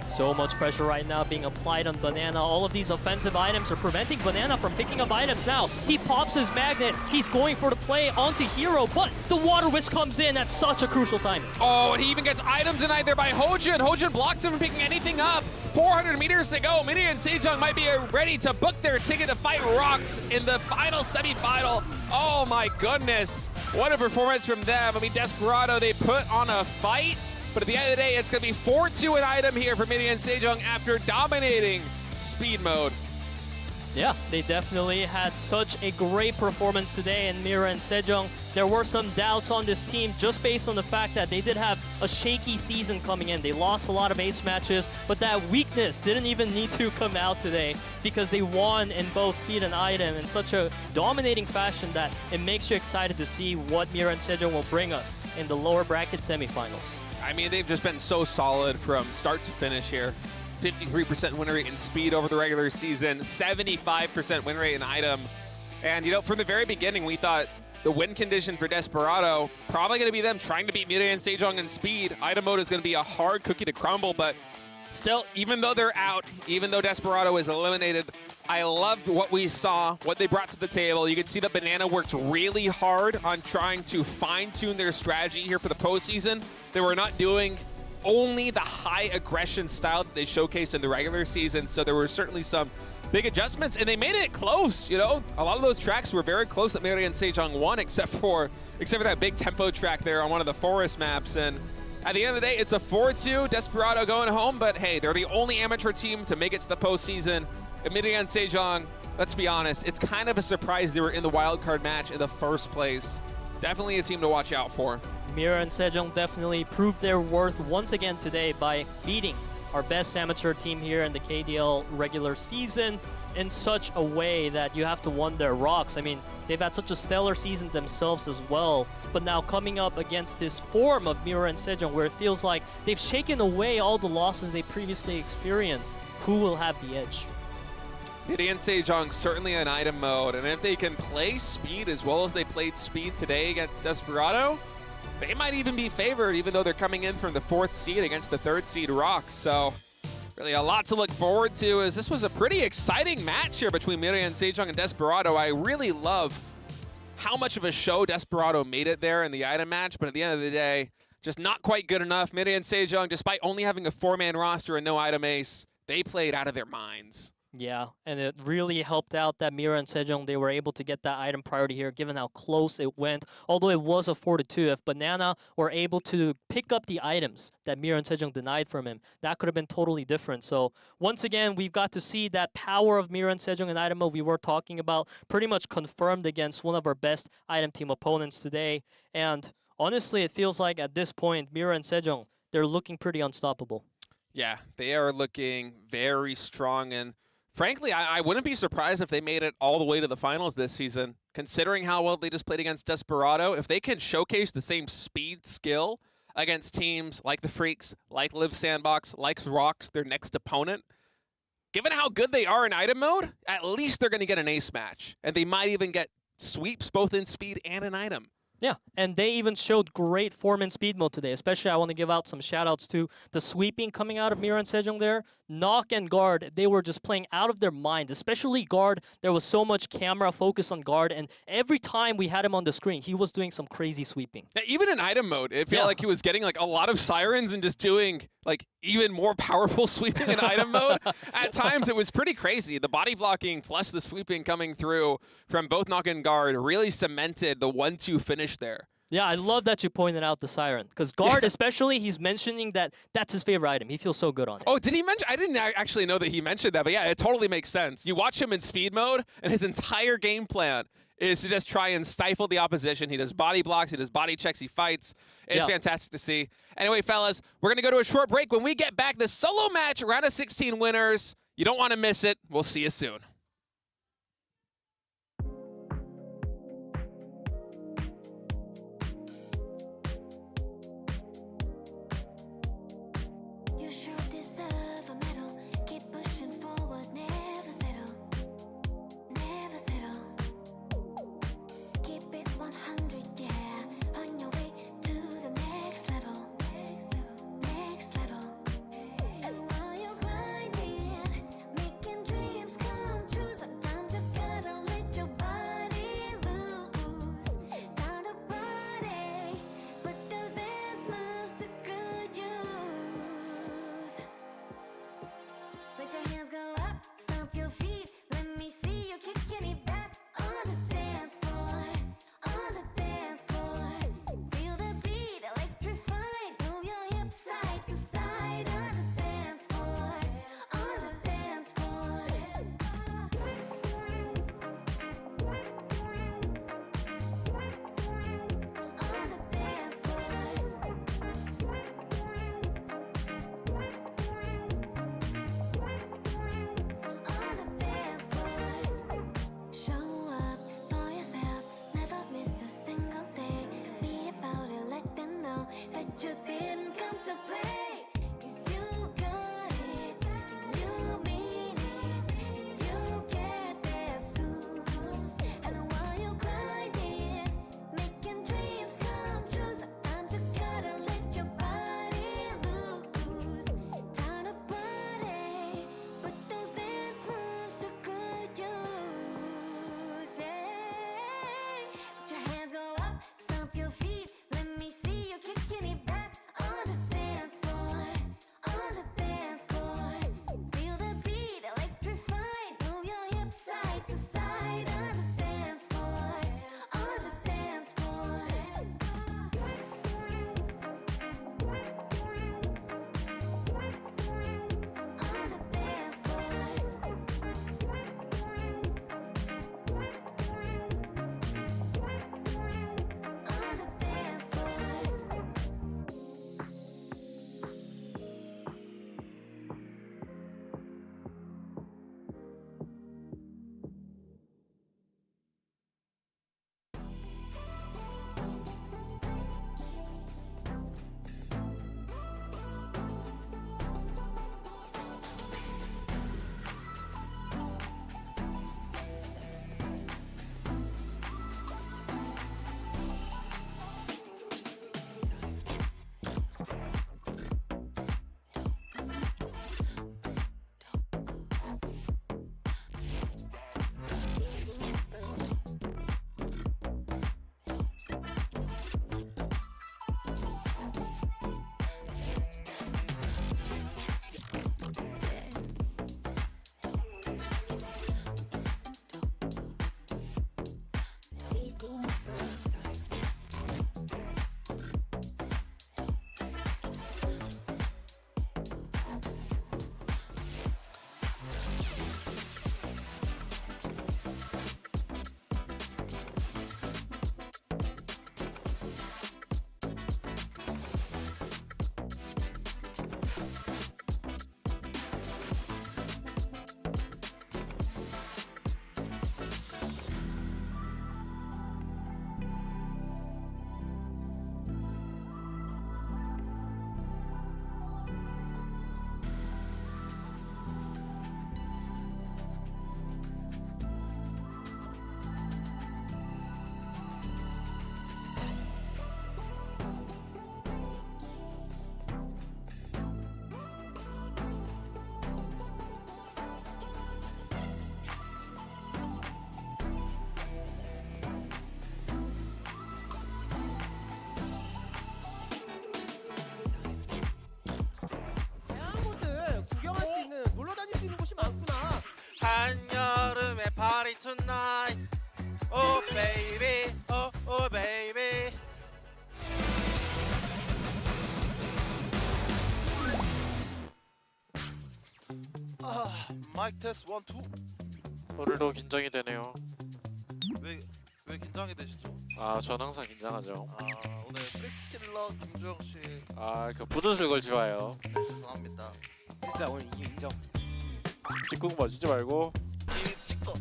So much pressure right now being applied on Banana. All of these offensive items are preventing Banana from picking up items now. He pops his magnet. He's going for the play onto Hero, but the Water Wisp comes in at such a crucial time. Oh, and he even gets items denied there by Hojun. Hojun blocks him from picking anything up. 400 meters to go. MIRAEN and SEJONG might be ready to book their ticket to fight Rocks in the final semifinal. Oh my goodness. What a performance from them. I mean, Desperado, they put on a fight, but at the end of the day, it's going to be 4-2 an item here for MIRAEN and SEJONG after dominating speed mode. Yeah, they definitely had such a great performance today in MIRAEN and SEJONG. There were some doubts on this team just based on the fact that they did have a shaky season coming in. They lost a lot of ace matches, but that weakness didn't even need to come out today because they won in both speed and item in such a dominating fashion that it makes you excited to see what MIRAEN and SEJONG will bring us in the lower bracket semifinals. I mean, they've just been so solid from start to finish here. 53% win rate in speed over the regular season, 75% win rate in item. And, you know, from the very beginning, we thought the win condition for Desperado, probably going to be them trying to beat MIRAEN and SEJONG in speed. Item mode is going to be a hard cookie to crumble, but still, even though they're out, even though Desperado is eliminated, I loved what we saw, what they brought to the table. You could see that Banana worked really hard on trying to fine-tune their strategy here for the postseason. They were not doing only the high aggression style that they showcased in the regular season, so there were certainly some big adjustments, and they made it close. You know, a lot of those tracks were very close that MIRAEN and SEJONG won, except for that big tempo track there on one of the forest maps. And at the end of the day, it's a 4-2, Desperado going home, but hey, they're the only amateur team to make it to the postseason. And MIRAEN and SEJONG, let's be honest, it's kind of a surprise they were in the wildcard match in the first place. Definitely a team to watch out for. MIRAEN and SEJONG definitely proved their worth once again today by beating our best amateur team here in the KDL regular season in such a way that you have to wonder. Rocks, I mean, they've had such a stellar season themselves as well, but now coming up against this form of MIRAEN and SEJONG where it feels like they've shaken away all the losses they previously experienced, who will have the edge? MIRAEN and SEJONG certainly in item mode, and if they can play speed as well as they played speed today against Desperado, they might even be favored, even though they're coming in from the 4th seed against the 3rd seed Rocks. So really a lot to look forward to, as this was a pretty exciting match here between MIRAEN and SEJONG and Desperado. I really love how much of a show Desperado made it there in the item match, but at the end of the day, just not quite good enough. MIRAEN and SEJONG, despite only having a 4-man roster and no item ace, they played out of their minds. Yeah, and it really helped out that Mira and Sejong, they were able to get that item priority here, given how close it went. Although it was a 4-2, if Banana were able to pick up the items that Mira and Sejong denied from him, that could have been totally different. So once again, we've got to see that power of Mira and Sejong and item mode we were talking about pretty much confirmed against one of our best item team opponents today. And honestly, it feels like at this point, Mira and Sejong, they're looking pretty unstoppable. Yeah, they are looking very strong, and frankly, I wouldn't be surprised if they made it all the way to the finals this season, considering how well they just played against Desperado. If they can showcase the same speed skill against teams like the Freaks, like Live Sandbox, like Rocks, their next opponent, given how good they are in item mode, at least they're going to get an ace match. And they might even get sweeps both in speed and in item. Yeah, and they even showed great form and speed mode today. Especially, I want to give out some shout-outs to the sweeping coming out of Mira and Sejong there. Knock and Guard, they were just playing out of their mind. Especially Guard, there was so much camera focus on Guard, and every time we had him on the screen, he was doing some crazy sweeping. Yeah, even in item mode, it felt like he was getting like a lot of sirens and just doing like even more powerful sweeping in item mode. At times, it was pretty crazy. The body blocking plus the sweeping coming through from both Knock and Guard really cemented the 1-2 finish there. Yeah, I love that you pointed out the siren. Because Guard, especially, he's mentioning that that's his favorite item. He feels so good on it. Oh, did he mention? I didn't actually know that he mentioned that, but yeah, it totally makes sense. You watch him in speed mode, and his entire game plan is to just try and stifle the opposition. He does body blocks, he does body checks, he fights. It's fantastic to see. Anyway, fellas, we're going to go to a short break. When we get back, the solo match, round of 16 winners. You don't want to miss it. We'll see you soon. You sure deserve a medal. Keep pushing forward, never settle. Never settle. Keep it 100, yeah. On your way to the next level. Next level. And while you're grinding, making dreams come true. Sometimes you gotta let your body loose. Down to body, but those dance moves to good use. Let your hands go up, stomp your feet. Let me see you kicking it back on the dance floor. On the dance floor. Feel the beat, electrified. Move your hips side to side on the dance floor. On the dance floor. On the dance floor. On the dance floor. Show up for yourself, never miss a single day. Be about it, let them know that you didn't come to play. 'Cause you got it, and you mean it, and you get there soon. And while you're grinding, making dreams come true, sometimes you gotta let your body loose. Time to party, but those dance moves to good use. Let your hands go up, stomp your feet. Let me see you kicking it back 한여름의 party tonight. Oh baby, oh baby. 마이크 테스트 1, 2. 오늘도 긴장이 되네요. 왜 긴장이 되시죠? 아, 전 항상 긴장하죠. 오늘 프리스킬러 김주영 씨 아, 그 부두술 걸 좋아해요. 죄송합니다. 진짜 오늘 인정. 뒷구멍 치지 말고. 김치꺼.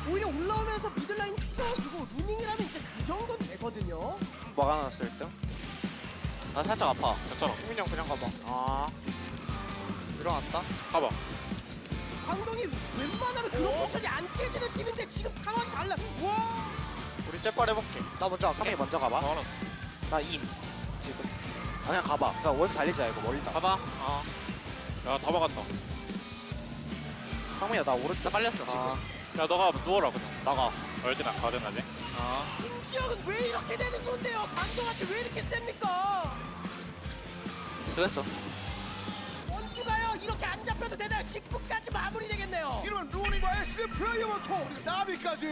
오히려 올라오면서 미들라인 튀어주고 루닝이라면 이제 그 정도는 되거든요. 막아놨을 때. 나 살짝 아파. 괜찮아. 국민이 형 그냥 가봐. 일어났다. 가봐. 광동이 웬만하면 그런 포션이 안 깨지는 팀인데 지금 상황이 달라. 와! 우리 째빨 해볼게. 나 먼저 할게. 상민이 먼저 가봐. 나 임. 지금. 그냥 가봐. 그러니까 원 달리자 이거 멀리다. 가봐. 야, 다 막았다. 상민이야 나 오른쪽 빨렸어 지금. 야, 너가 누워라 그냥. 나가. 얼지나 가든하지. 김지영은 왜 이렇게 되는 건데요? 광동한테 왜 이렇게 셉니까? 그랬어. 원주가요 이렇게 안 잡혀도 되나요? 직구까지 마무리되겠네요. 이러면 루닝과 애쉬의 플레이어 총 나비까지.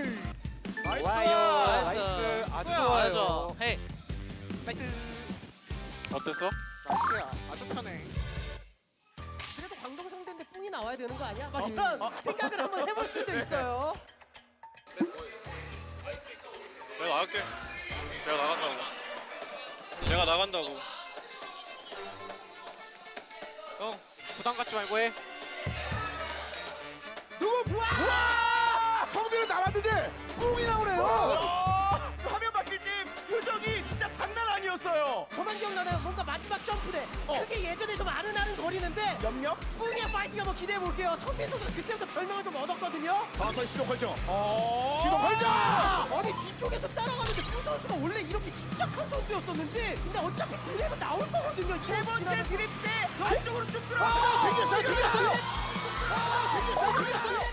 나이스. 나이스. 아주 좋아요. 헤이. 나이스. 어땠어? 나이스야. 아주 편해. 그래도 광동 상대인데 뿡이 나와야 되는 거 아니야? 막 이런 생각을 한번 해볼 수도 있어요. 내가 나갈게. 내가 나간다고. 내가 나간다고. 형 부담 갖지 말고 해. 누구 와! 성빈은 나왔는데 뿡이 나오네요. 화면 바뀔 때 표정이 진짜 장난 아니었어요. 저만 기억나나요? 뭔가 마지막 점프대 그게 예전에 좀 아른아른 거리는데 염력? 뿡이의 파이팅 한번 기대해볼게요. 성빈 선수가 그때부터 별명을 좀 얻었거든요. 다선 시동 걸죠. 시동 걸죠. 아니 뒤쪽에서 따라가는데 그 선수가 원래 이렇게 침착한 선수였었는지 근데 어차피 드랩은 나올 거거든요. 세 번째 드랩 때 안쪽으로 쭉 들어가서 튕겼어요. 드랩이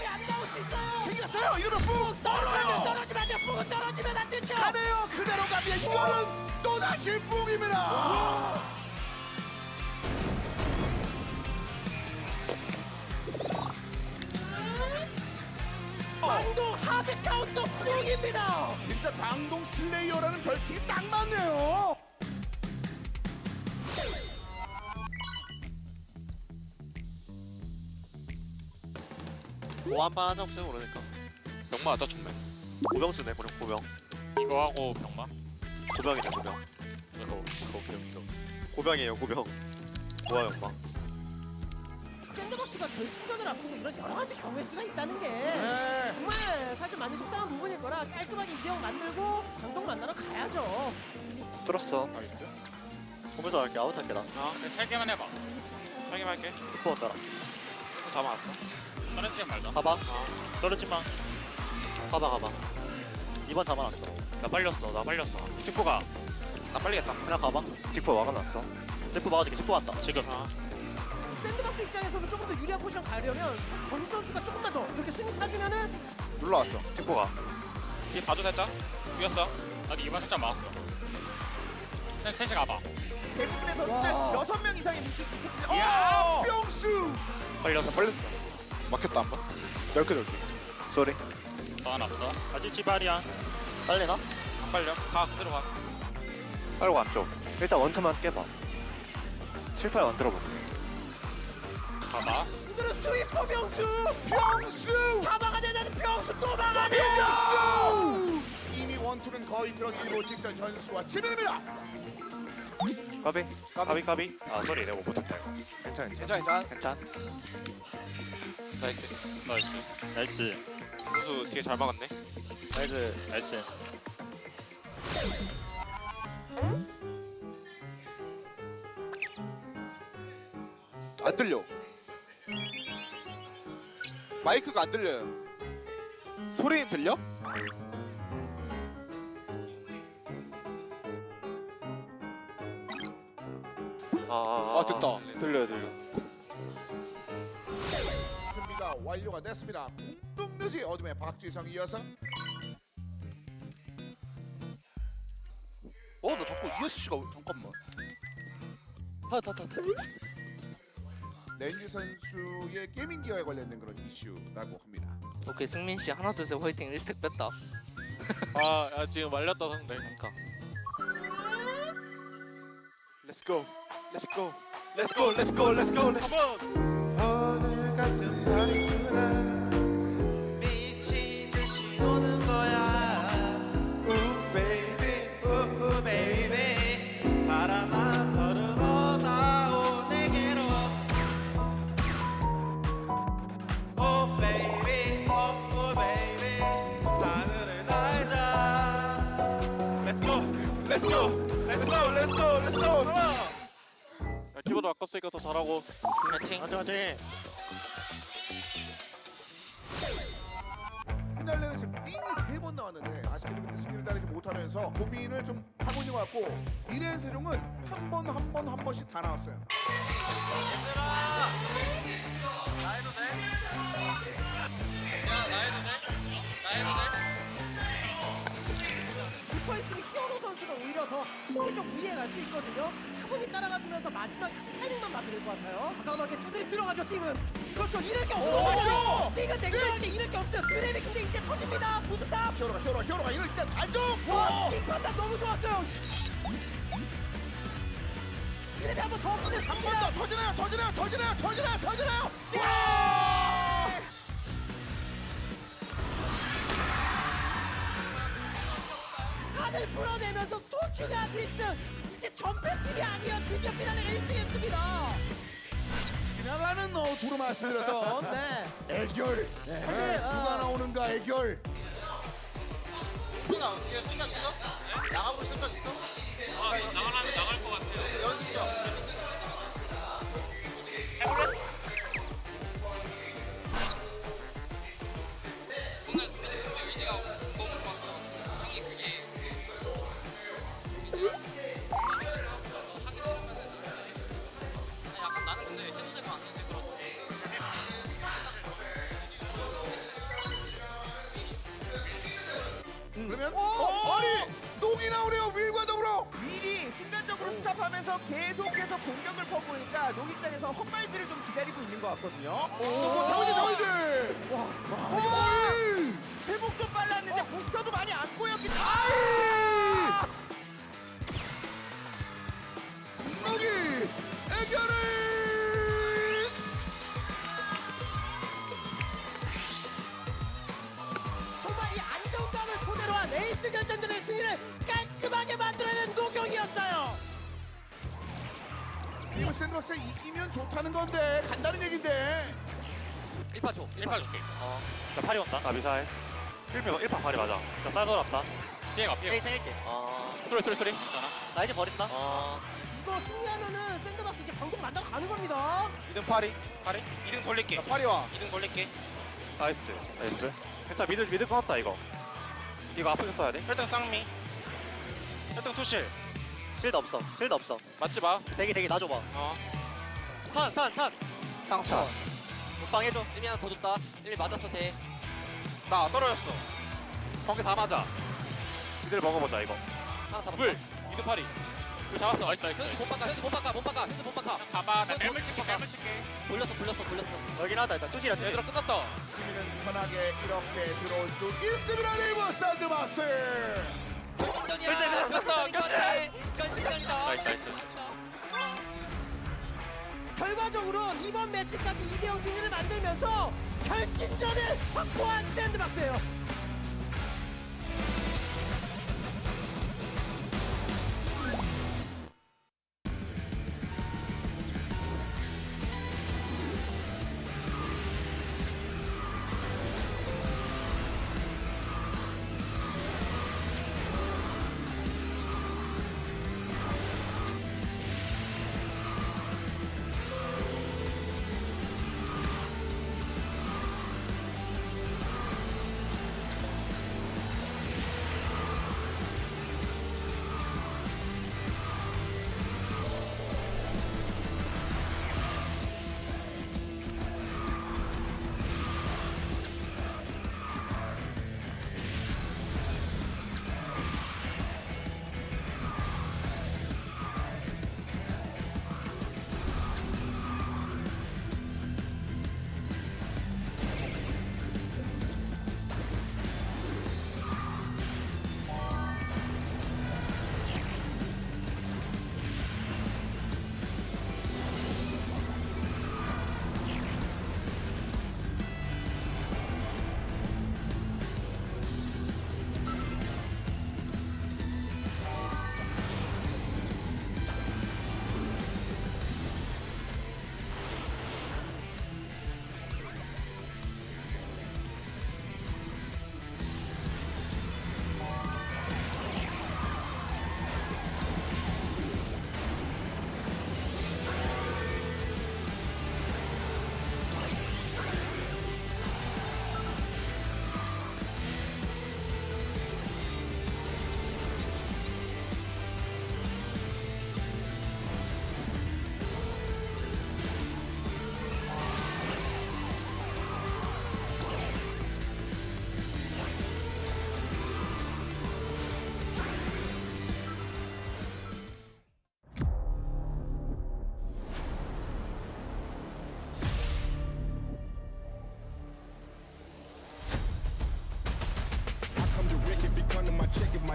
안 나올 수 있어요. 튕겼어요. 이러면 뿡 떨어져요. 떨어지면 안 돼요. 뿡은 떨어지면 안 되죠. 가네요. 그대로 가면 이거는 또다시 뿡입니다. 광동 하드 카운터 뿡입니다. 진짜 방동 슬레이어라는 별칭이 딱 맞네요. 뭐 한판 하자 혹시 모르니까. 병마 하자 정말. 고병 쓰네 그냥 고병. 이거 하고 병마. 고병이네 고병. 이거. 고병이에요 고병. 뭐야 엄마. 샌드박스가 결승전을 앞두고 이런 여러 가지 경우의 수가 있다는 게 네. 정말 사실 많이 속상한 부분일 거라 깔끔하게 이대형 만들고 강동 만나러 가야죠. 들었어. 보면서 할게 아웃할게 나. 세 개만 해봐. 하긴 할게. 쿠폰 따라. 다 맞았어. 떨어지지 말자. 가봐. 떨어지 마. 가봐. 2번 다 맞았어. 나 빨렸어. 직구가. 나 빨리겠다. 그냥 가봐. 직포 막아놨어. 제프 막아줄게. 제프 왔다. 지금. 샌드박스 입장에서는 조금 더 유리한 포지션 가려면 권 선수가 조금만 더 이렇게 스윙 타주면은 눌러왔어. 직포가. 뒤 봐도 살짝. 죽였어. 나도 이번 살짝 막았어. 그냥 셋이 가봐. 대부분의 선수들 6명 이상의 미칠 수 있거든요. 야, 뿅수. 걸렸어. 막혔다 한 번. 넓게. 쏘리. 막아놨어. 아직 지발이야. 빨리나? 안 빨려. 가 그대로 가. 빨고 안쪽. 일단 원투만 깨봐. 7-8 만들어볼게. 가봐. 오늘은 스위퍼 병수 뿅수. 다 막아내야 되는 병수 또 막아내. 뿅수. 이미 원투는 거의 그런 일보 직전 현수와 지민입니다. 까비. 아 쏘리 내가 못 붙었다 이거. 괜찮아. 나이스. 현수 뒤에 잘 막았네. 나이스. 안 들려. 마이크가 안 들려요. 소리는 들려? 아 됐다. 들려. 준비가 완료가 됐습니다. 풍등뮤지 어둠의 박지성 이어서 나 자꾸 ESC가 잠깐만. 렌즈 선수의 게이밍 기어에 관련된 그런 이슈라고 합니다. 오케이 승민 씨 하나 둘 셋 화이팅 1스택 뺐다. 지금 말렸다 상대. 그러니까. Let's go. Let's go. Let's go. Let's go. Let's go. Come on. 오늘 같은 날이구나 미친 듯이 노는 거야 Ooh baby ooh baby 바람아 걸으러 나오 내게로 Oh baby oh baby 하늘을 날자 Let's go. Let's go. Let's go. Let's go. Let's go. Come on. 키보드 바꿨으니까 더 잘하고. 화이팅. 화이팅. 피날레는 지금 띵이 3번 나왔는데 아쉽게도 근데 승리를 따내지 못하면서 고민을 좀 하고 있는 것 같고 미래의 세종은 한 번씩 다 나왔어요. 붙어있으면 히어로 선수가 오히려 더 심리적 부위에 갈 수 있거든요. 차분히 따라가주면서 마지막 타이밍만 맞을 것 같아요. 과감하게 쪼들이 들어가죠, 띵은. 그렇죠, 잃을 게 없어. 띵은 냉정하게 잃을 게 없어요. 그랩이 근데 이제 터집니다. 부스탑. 히어로가 이럴 때 안정! 와, 띵 판단 너무 좋았어요. 그랩이 한 번 더 보내 갑니다. 터지나요! 판을 풀어내면서 소중한 1승. 이제 전패팀이 아니에요. 드디어 피날레가 1승했습니다. 피날라는 두루 말씀드렸던 네. 애결. 누가 나오는가 애결. 우리가 어떻게 생각 있어? 나가볼 생각 있어? 나가려면 나갈 것 같아요. 연습 좀. 오늘 수빈이 의지가 너무 좋았어. 형이 그게 약간 나는 근데 해도 되고 안 해도 되고 그러고. 그러면 아니 녹이 나오네요. 윌과 더불어. 미리 순간적으로 스탑하면서 계속해서 공격을 퍼보니까 녹 입장에서 헛발질을 좀 기다리고 있는 것 같거든요. 자원지. 와. 회복도 빨랐는데 부스터도 많이 안 꼬였기 때문에 녹이 애결을. 정말 이 안정감을 토대로 한 에이스 결전전의 승리를 깔끔하게 만들어낸 노경이었어요. 이거 샌드박스 이기면 좋다는 건데 간다는 얘긴데. 1파 줘. 1파 줄게. 나 팔이 온다. 나 미사일. 1파 팔이 맞아. 나 쌀 돌았다. 피해가. 생길게. 소리. 나 이제 버린다. 이거 승리하면은 샌드박스 이제 방송 만들어 가는 겁니다. 2등 파리. 2등 돌릴게. 나 파리 와. 2등 돌릴게. 나이스. 괜찮아. 미드 끊었다 이거. 이거 앞에서 써야 돼. 1등 쌍미. 1등 투실. 실드 없어. 맞지 마. 대기 놔줘봐. 탄. 땅차. 못방 해줘. 1미 하나 더 줬다. 1미 맞았어 쟤. 나 떨어졌어. 번개 다 맞아. 이들 먹어보자 이거. 하나 잡았어. 물. 2등 파리. 물 잡았어. 나이스. 현수 못 바꿔. 현수 못 바꿔. 가봐. 나 뱀을 칠게. 돌렸어. 여긴 하다 일단 투시라 투시. 얘들아 끝났다. 시민은 편하게 이렇게 들어올 수 있습니다. 네이버 샌드박스. 결승전이다. 나이스. 결과적으로 이번 매치까지 2대0 승리를 만들면서 결승전을 확보한 샌드박스예요.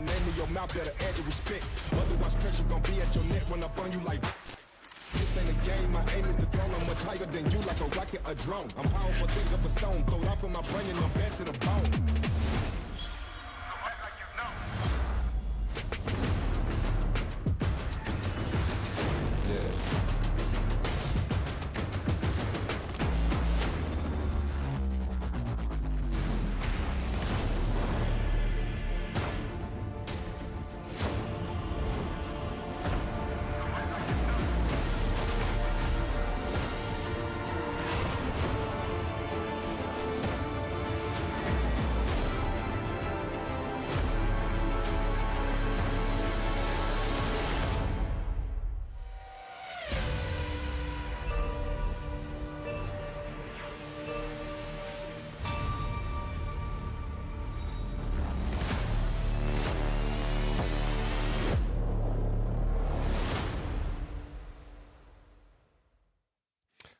name in your mouth, better add your respect. Otherwise, pressure gon' be at your neck, run up on you like. This ain't a game, my aim is to throw. I'm much higher than you, like a rocket, a drone. I'm powerful, think of a stone, throw it off in my brain and I'm bad to the bone.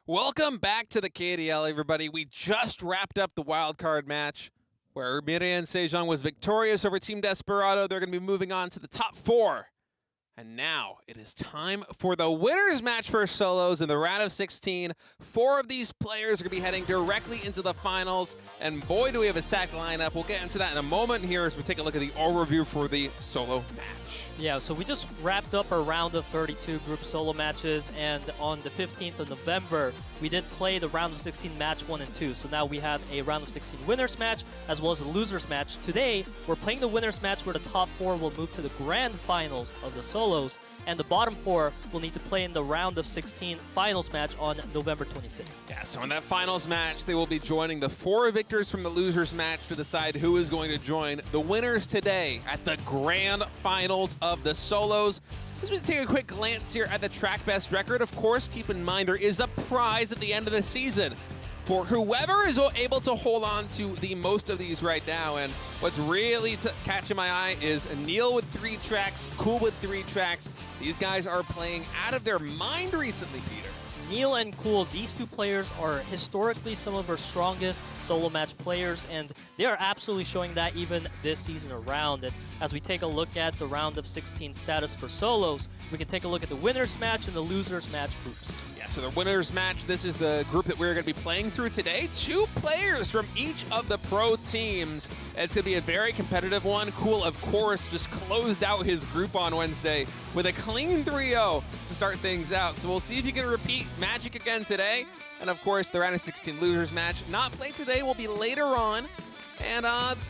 Welcome back to the KDL, everybody. We just wrapped up the wildcard match where MIRAEN SEJONG was victorious over Team Desperado. They're going to be moving on to the top 4. And now it is time for the winners match for solos in the round of 16. 4 of these players are going to be heading directly into the finals. And boy, do we have a stacked lineup. We'll get into that in a moment here as we take a look at the overview for the solo match. Yeah, so we just wrapped up our round of 32 group solo matches, and on the 15th of November, we did play the round of 16 match 1 and 2. So now we have a round of 16 winners match as well as a losers match. Today, we're playing the winners match where the top 4 will move to the grand finals of the solos, and the bottom 4 will need to play in the round of 16 finals match on November 25th. Yeah, so in that finals match, they will be joining the 4 victors from the losers match to decide who is going to join the winners today at the grand finals of the solos. As we take a quick glance here at the track best record, of course, keep in mind there is a prize at the end of the season for whoever is able to hold on to the most of these right now. And what's really catching my eye is NEAL with 3 tracks, Cool with 3 tracks. These guys are playing out of their mind recently, Peter. NEAL and Cool, these 2 players are historically some of our strongest solo match players, and they are absolutely showing that even this season around. And as we take a look at the round of 16 status for solos, we can take a look at the winners match and the losers match groups. Yeah, so the winners match, this is the group that we're going to be playing through today. 2 players from each of the pro teams. It's going to be a very competitive one. Cool, of course, just closed out his group on Wednesday with a clean 3-0 to start things out. So we'll see if you can repeat magic again today. And of course, the round of 16 losers match, not played today, will be later on. And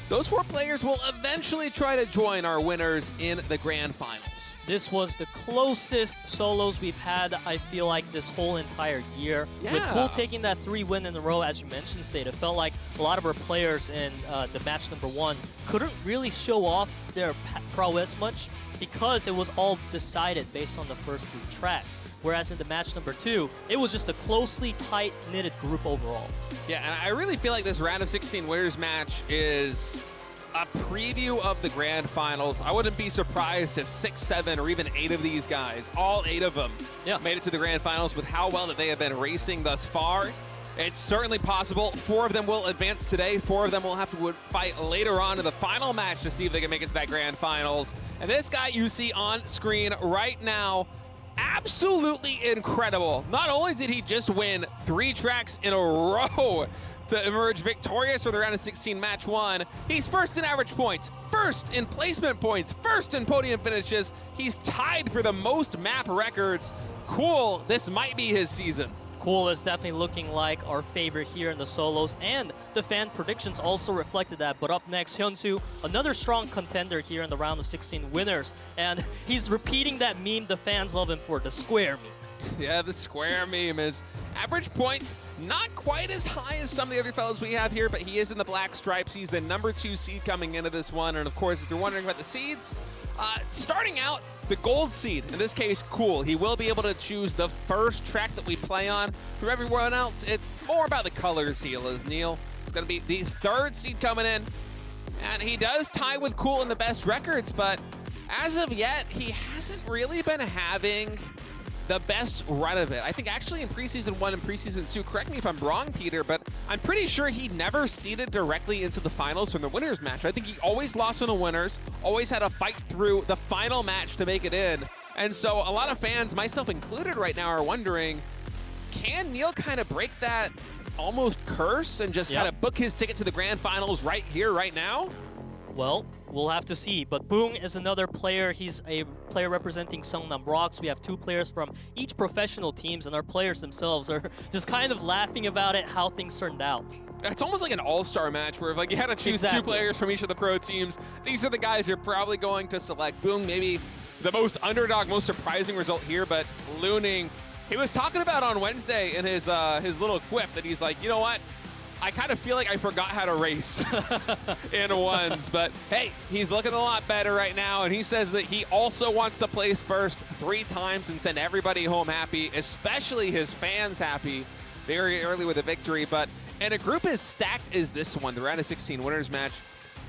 those 4 players will eventually try to join our winners in the grand finals. This was the closest solos we've had, I feel like, this whole entire year. Yeah. With Cool taking that 3 win in a row, as you mentioned, State, it felt like a lot of our players in the match number 1 couldn't really show off their prowess much because it was all decided based on the first 3 tracks. Whereas in the match number 2, it was just a closely tight-knitted group overall. Yeah, and I really feel like this round of 16 winners match is a preview of the grand finals. I wouldn't be surprised if 6, 7, or even 8 of these guys, all 8 of them, made it to the grand finals with how well that they have been racing thus far. It's certainly possible. 4 of them will advance today. 4 of them will have to fight later on in the final match to see if they can make it to that grand finals. And this guy you see on screen right now, absolutely incredible. Not only did he just win 3 tracks in a row to emerge victorious for the round of 16 match 1, he's first in average points, first in placement points, first in podium finishes. He's tied for the most map records. Cool, this might be his season. Cool is definitely looking like our favorite here in the solos, and the fan predictions also reflected that. But up next, HyunSu, another strong contender here in the round of 16 winners, and he's repeating that meme the fans love him for, the square meme. Yeah, the square meme is average points, not quite as high as some of the other fellows we have here, but he is in the black stripes. He's the number 2 seed coming into this one. And of course, if you're wondering about the seeds, starting out, the gold seed, in this case, Cool. He will be able to choose the first track that we play on. For everyone else, it's more about the colors here, as NEAL. It's going to be the 3rd seed coming in. And he does tie with Cool in the best records, but as of yet, he hasn't really been having the best run of it. I think actually in preseason 1 and preseason 2, correct me if I'm wrong, Peter, but I'm pretty sure he never seeded directly into the finals from the winners match. I think he always lost in the winners, always had to fight through the final match to make it in. And so a lot of fans, myself included right now, are wondering, can NEAL kind of break that almost curse and just kind of book his ticket to the grand finals right here, right now? Well, we'll have to see. But BBoong is another player. He's a player representing Seongnam Rocks. We have 2 players from each professional teams, and our players themselves are just kind of laughing about it, how things turned out. It's almost like an all-star match where if like you had to choose 2 players from each of the pro teams, these are the guys you're probably going to select. BBoong, maybe the most underdog, most surprising result here, but Luning, he was talking about on Wednesday in his little quip that he's like, you know what? I kind of feel like I forgot how to race in ones, but hey, he's looking a lot better right now, and he says that he also wants to place first 3 times and send everybody home happy, especially his fans happy very early with a victory. But in a group as stacked as this one, the round of 16 winners match,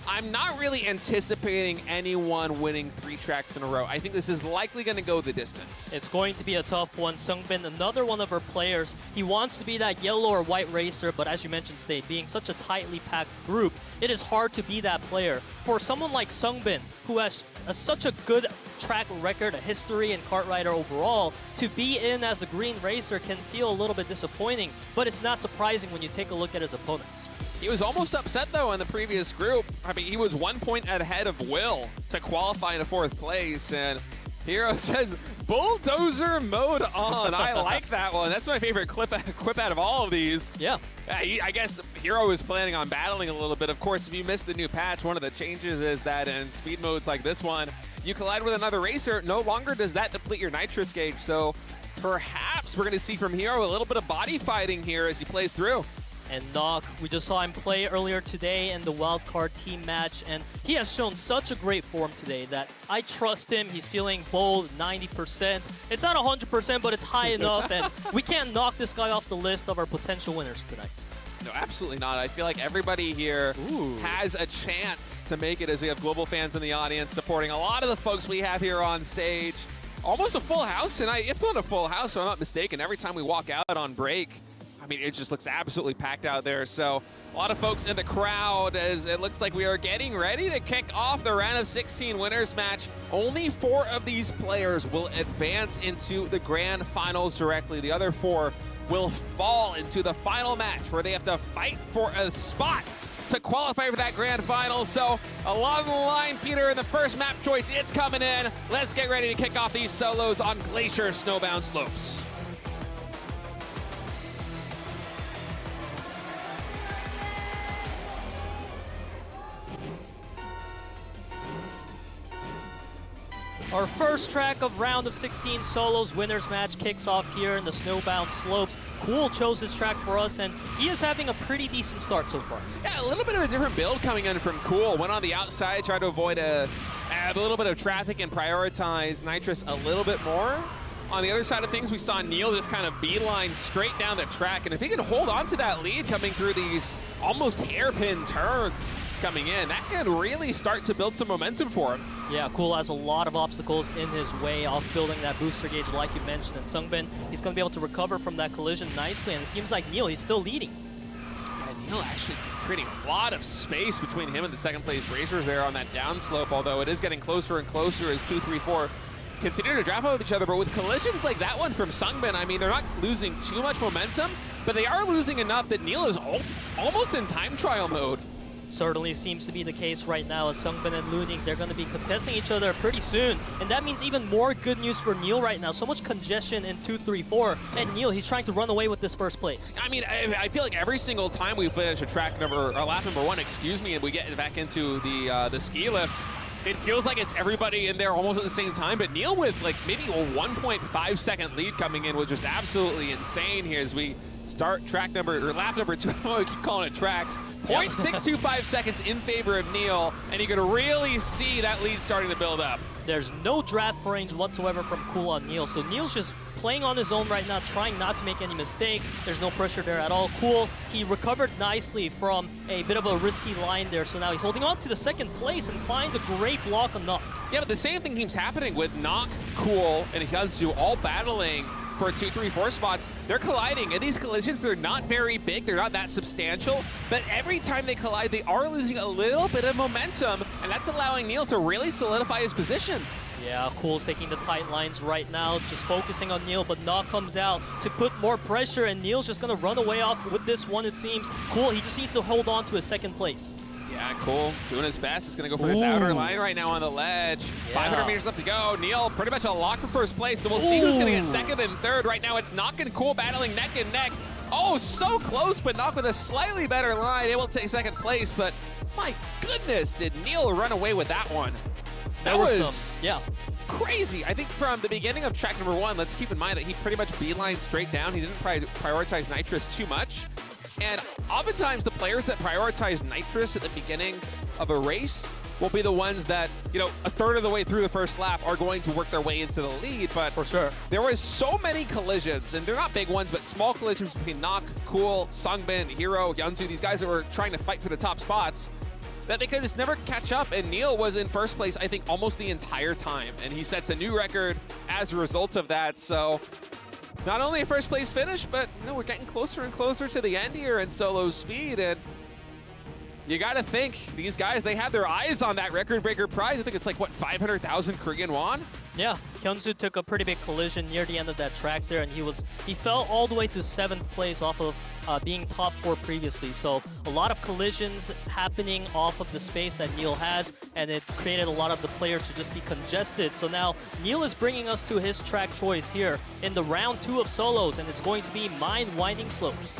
I'm not really anticipating anyone winning 3 tracks in a row. I think this is likely going to go the distance. It's going to be a tough one. SUNGBIN, another one of our players, he wants to be that yellow or white racer, but as you mentioned, State, being such a tightly packed group, it is hard to be that player. For someone like SUNGBIN, who has such a good track record, a history, and kart rider overall, to be in as the green racer can feel a little bit disappointing, but it's not surprising when you take a look at his opponents. He was almost upset, though, in the previous group. I mean, he was 1 point ahead of Will to qualify into 4th place, and Hero says, bulldozer mode on. I like that one. That's my favorite quip out of all of these. Yeah. I guess Hero is planning on battling a little bit. Of course, if you missed the new patch, one of the changes is that in speed modes like this one, you collide with another racer, no longer does that deplete your nitrous gauge. So perhaps we're going to see from Hero a little bit of body fighting here as he plays through. And Nock, we just saw him play earlier today in the Wildcard team match, and he has shown such a great form today that I trust him. He's feeling bold, 90%. It's not 100%, but it's high enough, and we can't knock this guy off the list of our potential winners tonight. No, absolutely not. I feel like everybody here has a chance to make it, as we have global fans in the audience supporting a lot of the folks we have here on stage. Almost a full house, and if not a full house, if I'm not mistaken, every time we walk out on break, I mean, it just looks absolutely packed out there. So a lot of folks in the crowd as it looks like we are getting ready to kick off the round of 16 winners match. Only 4 of these players will advance into the grand finals directly. The other 4 will fall into the final match where they have to fight for a spot to qualify for that grand final. So along the line, Peter, in the first map choice, it's coming in. Let's get ready to kick off these solos on Glacier Snowbound Slopes. Our first track of round of 16 solos winners match kicks off here in the Snowbound Slopes. Cool chose this track for us, and he is having a pretty decent start so far. Yeah, a little bit of a different build coming in from Cool. Went on the outside, tried to avoid a little bit of traffic and prioritize nitrous a little bit more. On the other side of things, we saw NEAL just kind of beeline straight down the track, and if he can hold on to that lead coming through these almost hairpin turns coming in, that can really start to build some momentum for him. Yeah, Cool has a lot of obstacles in his way off building that booster gauge like you mentioned, and SUNGBIN, he's going to be able to recover from that collision nicely, and it seems like NEAL, he's still leading. Yeah, NEAL actually creating a lot of space between him and the second place racers there on that downslope, although it is getting closer and closer as 2, 3, 4 continue to drop off each other. But with collisions like that one from SUNGBIN, I mean, they're not losing too much momentum, but they are losing enough that NEAL is almost in time trial mode. Certainly seems to be the case right now as SUNGBIN and Luning, they're going to be contesting each other pretty soon. And that means even more good news for NEAL right now. So much congestion in 2, 3, 4. And NEAL, he's trying to run away with this first place. I mean, I feel like every single time we finish a track number, or lap number 1, excuse me, and we get back into the ski lift, it feels like it's everybody in there almost at the same time. But NEAL with like maybe a 1.5 second lead coming in was just absolutely insane here as we start track number, or lap number 2, I don't know, I keep calling it tracks. 0.625 seconds in favor of NEAL, and you can really see that lead starting to build up. There's no draft frames whatsoever from Cool on NEAL. So NEAL's just playing on his own right now, trying not to make any mistakes. There's no pressure there at all. Cool, he recovered nicely from a bit of a risky line there. So now he's holding on to the second place and finds a great block on Knock. Yeah, but the same thing keeps happening with Knock, Cool, and HyunSu all battling for 2, 3, 4 spots. They're colliding, and these collisions, they're not very big, they're not that substantial, but every time they collide, they are losing a little bit of momentum, and that's allowing NEAL to really solidify his position. Yeah, Cool's taking the tight lines right now, just focusing on NEAL, but Knock comes out to put more pressure, and NEAL's just gonna run away off with this one, it seems. Cool, he just needs to hold on to his second place. Yeah, Cool doing his best. He's going to go for this outer line right now on the ledge. Yeah. 500 meters left to go. NEAL pretty much a lock for first place, so we'll see who's going to get second and third. Right now it's Knock and Cool battling neck and neck. Oh, so close, but Knock with a slightly better line, able to take second place, but my goodness, did NEAL run away with that one? That was crazy. I think from the beginning of track number 1, let's keep in mind that he pretty much beelined straight down. He didn't prioritize Nitrous too much. And oftentimes the players that prioritize Nitrous at the beginning of a race will be the ones that, you know, a third of the way through the first lap are going to work their way into the lead. But for sure, there was so many collisions, and they're not big ones, but small collisions between Knock, Cool, SUNGBIN, Hero, HyunSu, these guys that were trying to fight for the top spots, that they could just never catch up. And NEAL was in first place, I think, almost the entire time. And he sets a new record as a result of that. So not only a first place finish, but you know, we're getting closer and closer to the end here in solo speed, and you gotta think these guys, they have their eyes on that record breaker prize. I think it's like, what, 500,000 Korean won? Yeah, HyunSu took a pretty big collision near the end of that track there, and he fell all the way to 7th place off of being top 4 previously. So a lot of collisions happening off of the space that NEAL has, and it created a lot of the players to just be congested. So now NEAL is bringing us to his track choice here in the round 2 of solos, and it's going to be Mine Winding Slopes.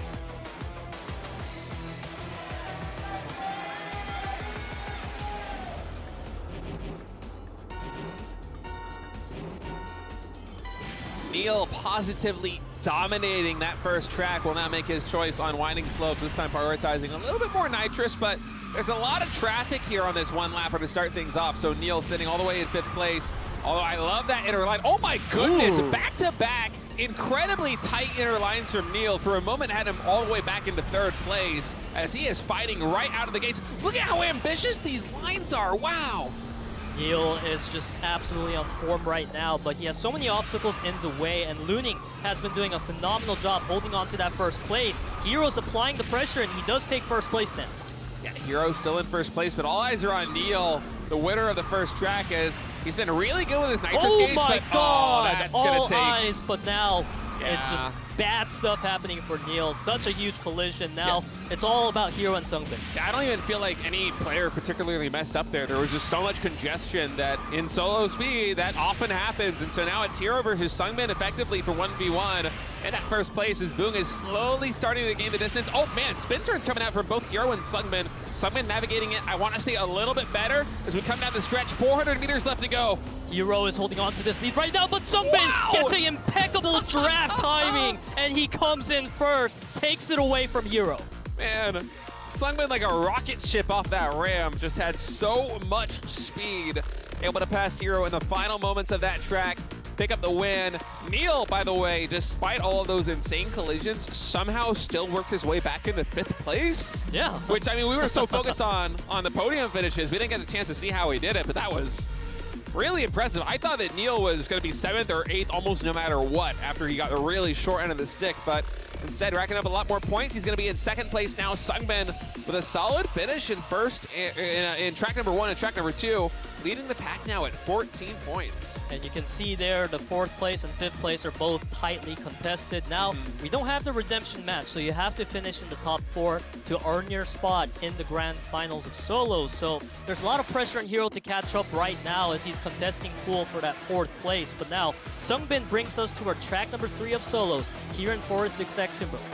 NEAL positively dominating that first track will now make his choice on Winding Slopes, this time prioritizing a little bit more Nitrous, but there's a lot of traffic here on this one lapper to start things off. So NEAL sitting all the way in 5th place. Although I love that inner line. Oh my goodness, back-to-back, incredibly tight inner lines from NEAL. For a moment had him all the way back into 3rd place as he is fighting right out of the gates. Look at how ambitious these lines are, wow. NEAL is just absolutely on form right now, but he has so many obstacles in the way, and Luning has been doing a phenomenal job holding on to that first place. Hero's applying the pressure, and he does take first place now. Yeah, Hero still in first place, but all eyes are on NEAL, the winner of the first track, as he's been really good with his Nitrous gauge. Oh my god! That's all gonna take eyes, but now it's just bad stuff happening for NEAL. Such a huge collision. Now it's all about Hero and SUNGBIN. Yeah, I don't even feel like any player particularly messed up there. There was just so much congestion that in solo speed that often happens. And so now it's Hero versus SUNGBIN effectively for 1v1. And at first place as BBoong is slowly starting to gain the distance. Oh man, spin turns coming out from both Hero and SUNGBIN. SUNGBIN navigating it, I want to say, a little bit better as we come down the stretch. 400 meters left to go. Hero is holding on to this lead right now, but SUNGBIN gets an impeccable draft timing, and he comes in first, takes it away from Hero. Man, SUNGBIN like a rocket ship off that ram, just had so much speed. Able to pass Hero in the final moments of that track, pick up the win. NEAL, by the way, despite all of those insane collisions, somehow still worked his way back into 5th place. Yeah. Which, I mean, we were so focused on the podium finishes, we didn't get a chance to see how he did it, but that was really impressive. I thought that NEAL was going to be 7th or 8th almost no matter what after he got the really short end of the stick, but instead racking up a lot more points. He's going to be in 2nd place now. SUNGBIN with a solid finish in first in track number 1 and track number 2, leading the pack now at 14 points. And you can see there the 4th place and 5th place are both tightly contested. Now, we don't have the redemption match, so you have to finish in the top 4 to earn your spot in the grand finals of solos. So there's a lot of pressure on Hero to catch up right now as he's contesting Cool for that 4th place. But now, SUNGBIN brings us to our track number 3 of solos here in Forest Exec Timberland.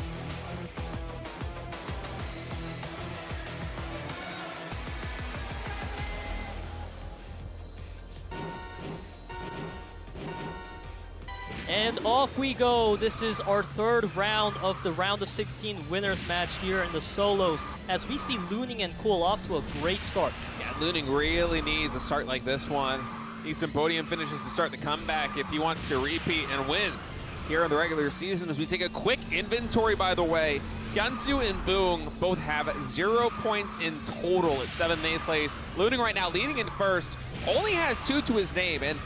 And off we go. This is our 3rd round of the round of 16 winners match here in the solos as we see Luning and Cool off to a great start. Yeah, Luning really needs a start like this one. Needs some podium finishes to start the comeback if he wants to repeat and win here in the regular season. As we take a quick inventory, by the way, HyunSu and BBoong both have 0 points in total at 7th and 8th place. Luning right now leading in first, only has 2 to his name, and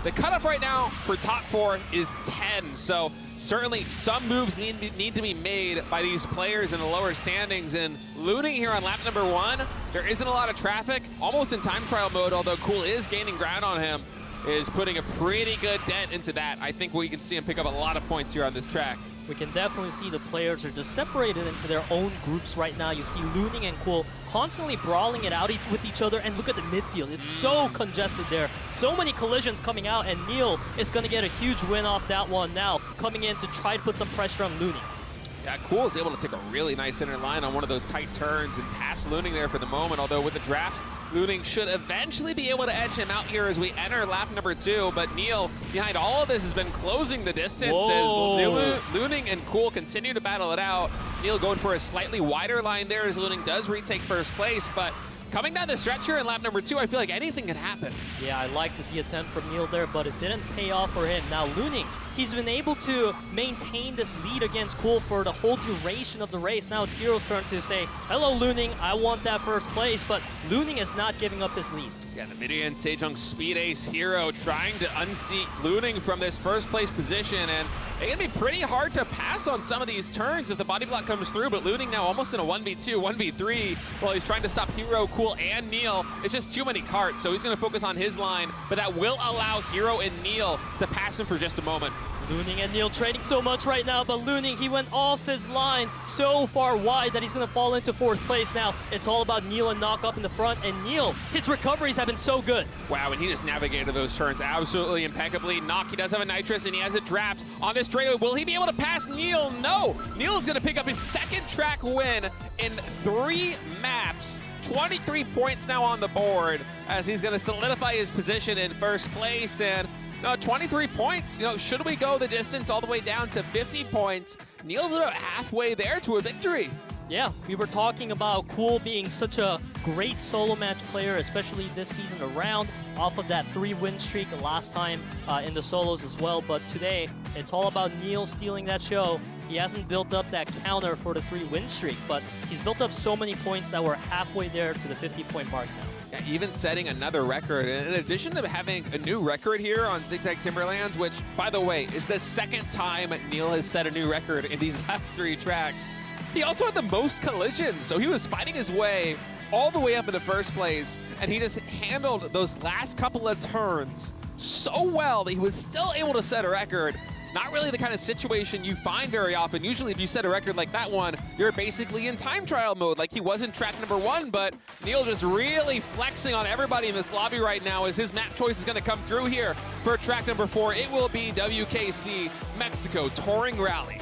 the cutoff right now for top 4 is 10. So certainly some moves need to be made by these players in the lower standings. And Luning here on lap number 1, there isn't a lot of traffic, almost in time trial mode, although Cool is gaining ground on him, is putting a pretty good dent into that. I think we can see him pick up a lot of points here on this track. We can definitely see the players are just separated into their own groups right now. You see Luning and Cool constantly brawling it out with each other, and look at the midfield. It's so congested there. So many collisions coming out, and NEAL is going to get a huge win off that one now, coming in to try to put some pressure on Luning. Yeah, Cool is able to take a really nice center line on one of those tight turns and pass Luning there for the moment, although with the draft, Luning should eventually be able to edge him out here as we enter lap number 2, but NEAL, behind all of this, has been closing the distance as Luning and Cool continue to battle it out. NEAL going for a slightly wider line there as Luning does retake first place, but coming down the stretch here in lap number 2, I feel like anything can happen. Yeah, I liked the attempt from NEAL there, but it didn't pay off for him. Now Luning, he's been able to maintain this lead against Cool for the whole duration of the race. Now it's Hero's turn to say, hello Luning, I want that first place, but Luning is not giving up his lead. Yeah, the MIRAEN SEJONG speed ace Hero trying to unseat Luning from this first place position, and it can be pretty hard to pass on some of these turns if the body block comes through, but Luning now almost in a 1v2, 1v3 while he's trying to stop Hero, Cool, and NEAL. It's just too many carts, so he's going to focus on his line, but that will allow Hero and NEAL to pass him for just a moment. Luning and NEAL trading so much right now, but Luning, he went off his line so far wide that he's going to fall into 4th place now. It's all about NEAL and Knock up in the front, and NEAL, his recoveries have been so good. Wow, and he just navigated those turns absolutely impeccably. Knock, he does have a nitrous, and he has a draft on this straightaway. Will he be able to pass NEAL? No! NEAL is going to pick up his 2nd track win in 3 maps. 23 points now on the board as he's going to solidify his position in first place. And 23 points, should we go the distance all the way down to 50 points? NEAL's about halfway there to a victory. Yeah, we were talking about Cool being such a great solo match player, especially this season around, off of that 3-win streak last time in the solos as well. But today, it's all about NEAL stealing that show. He hasn't built up that counter for the 3-win streak, but he's built up so many points that we're halfway there to the 50-point mark now. Yeah, even setting another record. In addition to having a new record here on Zigzag Timberlands, which, by the way, is the 2nd time NEAL has set a new record in these last 3 tracks, he also had the most collisions. So he was fighting his way all the way up in the first place, and he just handled those last couple of turns so well that he was still able to set a record. Not really the kind of situation you find very often. Usually if you set a record like that one, you're basically in time trial mode like he was in track number 1, but NEAL just really flexing on everybody in this lobby right now as his map choice is going to come through here for track number 4. It will be WKC Mexico Touring Rally.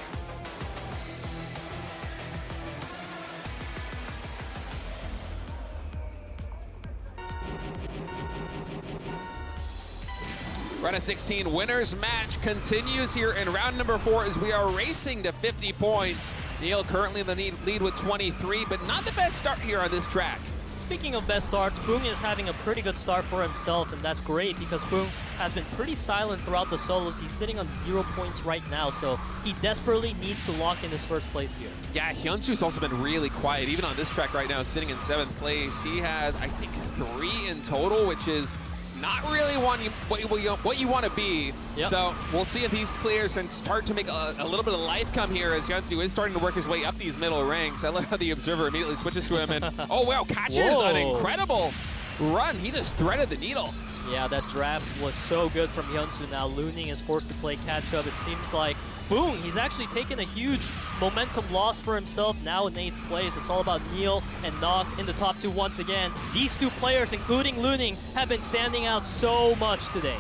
R.O.16 winners match continues here in round number 4 as we are racing to 50 points. NEAL currently in the lead with 23, but not the best start here on this track. Speaking of best starts, BBoong is having a pretty good start for himself, and that's great because BBoong has been pretty silent throughout the solos. He's sitting on 0 points right now, so he desperately needs to lock in his first place here. Yeah, HyunSu's also been really quiet, even on this track right now, sitting in 7th place. He has, I think, 3 in total, which is not really what you want to be. Yep. So we'll see if these players can start to make a little bit of life come here as HyunSu is starting to work his way up these middle ranks. I love how the observer immediately switches to him and oh wow, catches an incredible run. He just threaded the needle. Yeah, that draft was so good from HyunSu. Now Luning is forced to play catch up. It seems like BBoong, he's actually taken a huge momentum loss for himself now in 8th place. It's all about NEAL and Knock in the top 2 once again. These 2 players, including Luning, have been standing out so much today.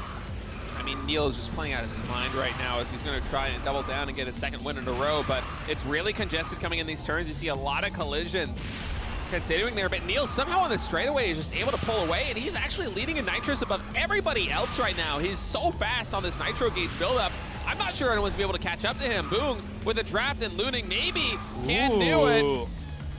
I mean, NEAL is just playing out of his mind right now as he's going to try and double down and get a 2nd win in a row, but it's really congested coming in these turns. You see a lot of collisions continuing there, but NEAL somehow on the straightaway is just able to pull away, and he's actually leading in nitrous above everybody else right now. He's so fast on this nitro gauge buildup. I'm not sure anyone's going to be able to catch up to him. BBoong with a draft, and Luning maybe can't do it.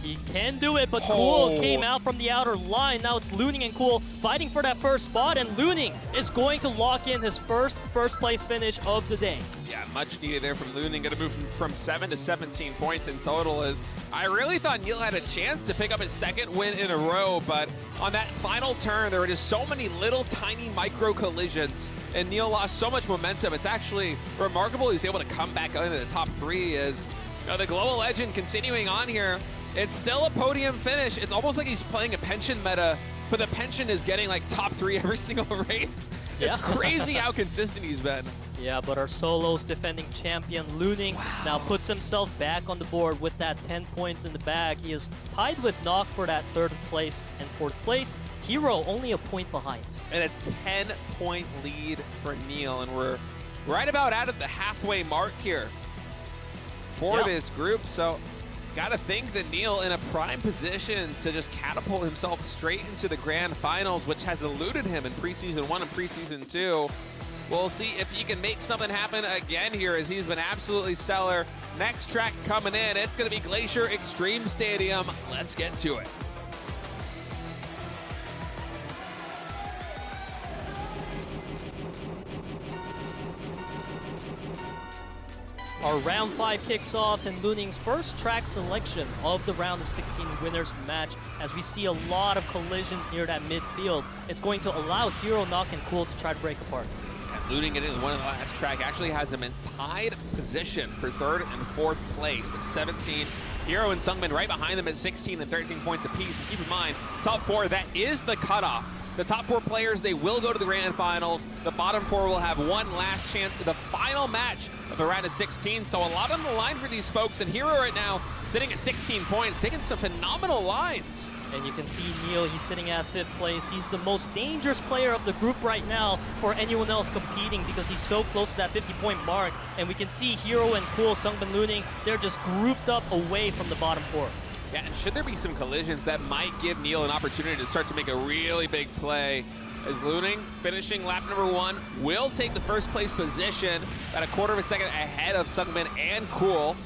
He can do it, but Cool came out from the outer line. Now it's Luning and Cool fighting for that first spot, and Luning is going to lock in his first place finish of the day. Yeah, much needed there from Luning. Going to move from 7 to 17 points in total. As I really thought NEAL had a chance to pick up his second win in a row, but on that final turn, there were just so many little tiny micro collisions, and NEAL lost so much momentum. It's actually remarkable he's able to come back into the top 3 as the global legend continuing on here. It's still a podium finish. It's almost like he's playing a pension meta, but the pension is getting like top 3 every single race. It's crazy how consistent he's been. Yeah, but our solos defending champion Luning now puts himself back on the board with that 10 points in the bag. He is tied with Nock for that 3rd place and 4th place. Hero only a point behind. And a 10-point lead for NEAL, and we're right about out of the halfway mark here for this group. So gotta think that NEAL in a prime position to just catapult himself straight into the grand finals, which has eluded him in preseason 1 and preseason 2. We'll see if he can make something happen again here, as he's been absolutely stellar. Next track coming in, it's gonna be Glacier Extreme Stadium. Let's get to it. Our round 5 kicks off, and Luning's first track selection of the round of 16 winners match, as we see a lot of collisions near that midfield. It's going to allow Hero, Nock, and Cool to try to break apart. And Luning getting one of the last track actually has him in tied position for 3rd and 4th place at 17. Hero and SUNGBIN right behind them at 16 and 13 points apiece. And keep in mind, top 4, that is the cutoff. The top 4 players, they will go to the grand finals. The bottom 4 will have one last chance in the final match of the round of 16. So a lot on the line for these folks. And Hero right now sitting at 16 points, taking some phenomenal lines. And you can see NEAL, he's sitting at 5th place. He's the most dangerous player of the group right now for anyone else competing, because he's so close to that 50-point mark. And we can see Hero and Cool, SUNGBIN, Luning, they're just grouped up away from the bottom 4. Yeah, and should there be some collisions, that might give NEAL an opportunity to start to make a really big play, as Luning, finishing lap number 1, will take the first place position at a 1/4 of a second ahead of SUNGBIN and Cool.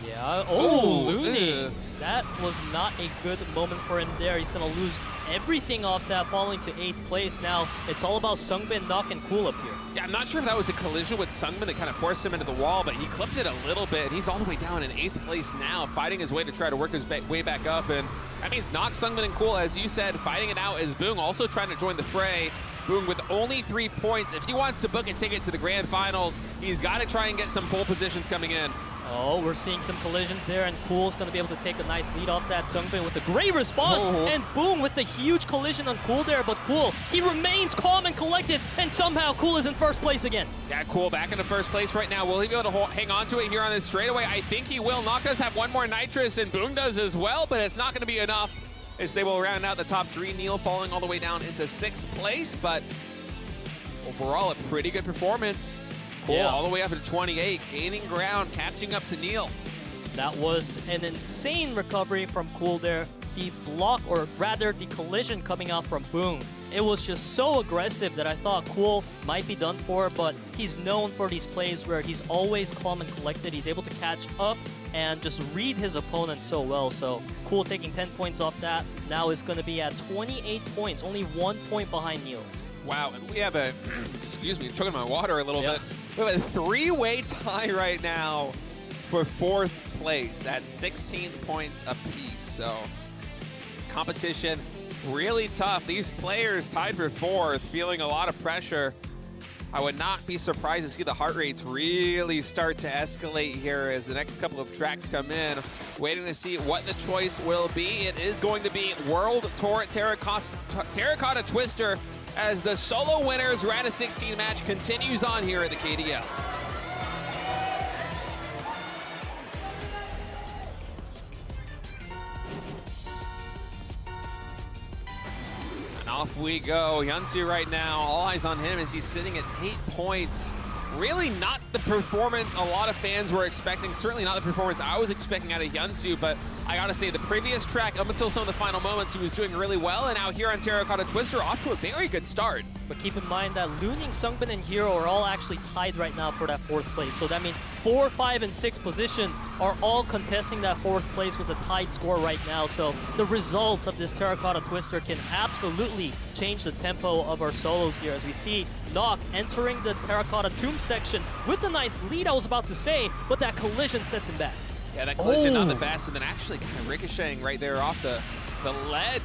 Yeah, Luning. That was not a good moment for him there. He's going to lose everything off that, falling to 8th place. Now, it's all about SUNGBIN, Nock, and Cool up here. Yeah, I'm not sure if that was a collision with SUNGBIN that kind of forced him into the wall, but he clipped it a little bit, and he's all the way down in 8th place now, fighting his way to try to work his way back up. And that means Nock, SUNGBIN, and Cool, as you said, fighting it out, as BBoong also trying to join the fray. BBoong with only 3 points. If he wants to book a ticket to the grand finals, he's got to try and get some pole positions coming in. Oh, we're seeing some collisions there, and Cool's going to be able to take a nice lead off that. SUNGBIN with a great response, and BBoong with the huge collision on Cool there, but Cool, he remains calm and collected, and somehow Cool is in 1st place again. Yeah, Cool back into 1st place right now. Will he be able to hang on to it here on this straightaway? I think he will. Nock does have one more nitrous, and BBoong does as well, but it's not going to be enough, as they will round out the top 3. NEAL falling all the way down into 6th place, but overall a pretty good performance. Cool, all the way up to 28, gaining ground, catching up to NEAL. That was an insane recovery from Cool there. The block, or rather the collision coming out from BBoong, it was just so aggressive that I thought Cool might be done for, but he's known for these plays where he's always calm and collected. He's able to catch up and just read his opponent so well. So Cool taking 10 points off that, now is going to be at 28 points, only 1 point behind NEAL. Wow, and we have a, excuse me, choking my water a little bit. We have a 3-way tie right now for 4th place at 16 points apiece. So competition really tough. These players tied for 4th, feeling a lot of pressure. I would not be surprised to see the heart rates really start to escalate here as the next couple of tracks come in. Waiting to see what the choice will be. It is going to be World Tour Terracotta Twister, as the solo winners round of 16 match continues on here at the KDL. And off we go. HyunSu right now, all eyes on him as he's sitting at 8 points. Really not the performance a lot of fans were expecting. Certainly not the performance I was expecting out of HyunSu, but I gotta say, the previous track, up until some of the final moments, he was doing really well, and now here on Terracotta Twister, off to a very good start. But keep in mind that Luning, SUNGBIN, and Hero are all actually tied right now for that 4th place. So that means 4, 5, and 6 positions are all contesting that 4th place with a tied score right now. So the results of this Terracotta Twister can absolutely change the tempo of our solos here, as we see Nock entering the Terracotta Tomb section with a nice lead, I was about to say, but that collision sets him back. Yeah, that collision not the best, and then actually kind of ricocheting right there off the ledge.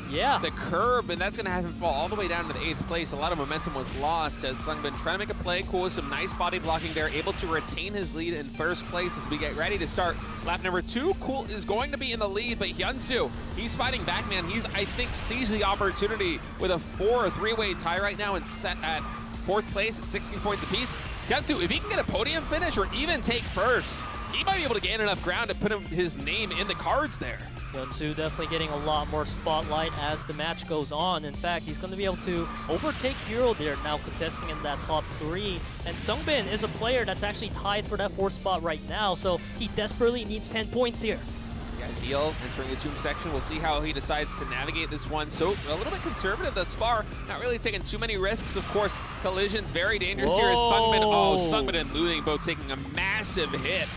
Yeah. The curb, and that's going to have him fall all the way down to the 8th place. A lot of momentum was lost as SUNGBIN trying to make a play. Cool with some nice body blocking there, able to retain his lead in 1st place as we get ready to start lap number 2. Cool is going to be in the lead, but HyunSu, he's fighting back, man. He's, I think, seized the opportunity with a 4-3-way tie right now and set at 4th place at 16 points apiece. HyunSu, if he can get a podium finish or even take 1st, he might be able to gain enough ground to put his name in the cards there. HyunSu definitely getting a lot more spotlight as the match goes on. In fact, he's going to be able to overtake Hero there, now contesting in that top 3. And SUNGBIN is a player that's actually tied for that 4th spot right now, so he desperately needs 10 points here. Yeah, NEAL entering the tomb section. We'll see how he decides to navigate this one. So a little bit conservative thus far, not really taking too many risks. Of course, collisions very dangerous here as SUNGBIN. Oh, SUNGBIN and Luning both taking a massive hit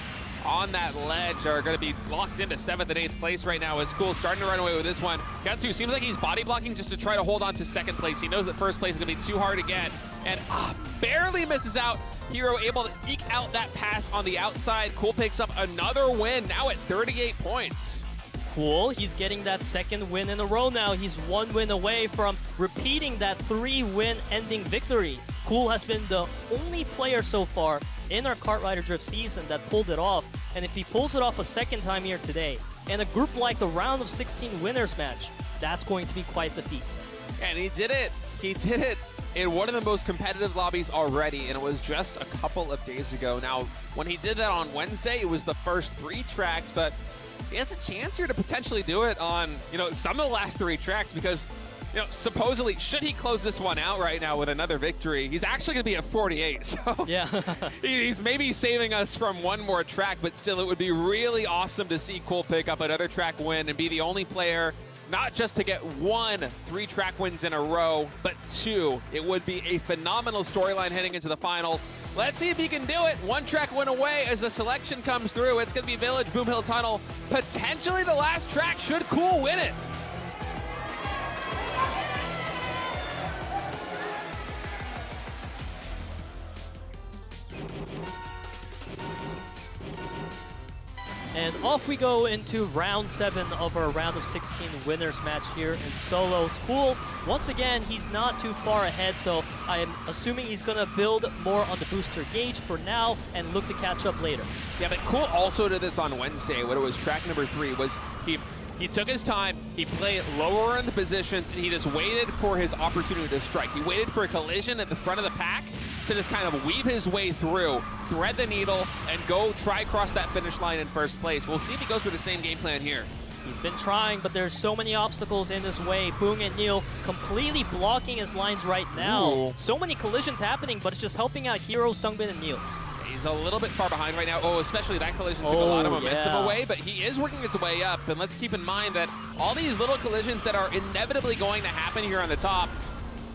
on that ledge, are going to be locked into 7th and 8th place right now. Is Cool starting to run away with this one. HyunSu seems like he's body blocking just to try to hold on to 2nd place. He knows that 1st place is going to be too hard to get, and barely misses out. Hero able to eke out that pass on the outside. Cool picks up another win, now at 38 points. Cool, he's getting that 2nd win in a row now. He's 1 win away from repeating that 3-win ending victory. Cool has been the only player so far in our Kart Rider Drift season that pulled it off, and if he pulls it off a 2nd time here today, in a group like the round of 16 winners match, that's going to be quite the feat. And he did it. He did it in one of the most competitive lobbies already, and it was just a couple of days ago. Now, when he did that on Wednesday, it was the first 3 tracks, but he has a chance here to potentially do it on, some of the last 3 tracks, because supposedly, should he close this one out right now with another victory, he's actually going to be at 48. So yeah, he's maybe saving us from one more track, but still, it would be really awesome to see Cool pick up another track win and be the only player not just to get 1 3-track wins in a row, but 2. It would be a phenomenal storyline heading into the finals. Let's see if he can do it. 1 track win away as the selection comes through. It's going to be Village, Boom Hill Tunnel. Potentially the last track should Cool win it. And off we go into round 7 of our round of 16 winners match here in solos. Cool, once again, he's not too far ahead, so I am assuming he's going to build more on the booster gauge for now and look to catch up later. Yeah, but Cool also did this on Wednesday when it was track number 3, was he took his time, he played lower in the positions, and he just waited for his opportunity to strike. He waited for a collision at the front of the pack to just kind of weave his way through, thread the needle, and go try cross that finish line in 1st place. We'll see if he goes with the same game plan here. He's been trying, but there's so many obstacles in his way. BBoong and NEAL completely blocking his lines right now. Ooh. So many collisions happening, but it's just helping out Hero, SUNGBIN, and NEAL. He's a little bit far behind right now. Oh, especially that collision took a lot of momentum away, but he is working his way up. And let's keep in mind that all these little collisions that are inevitably going to happen here on the top,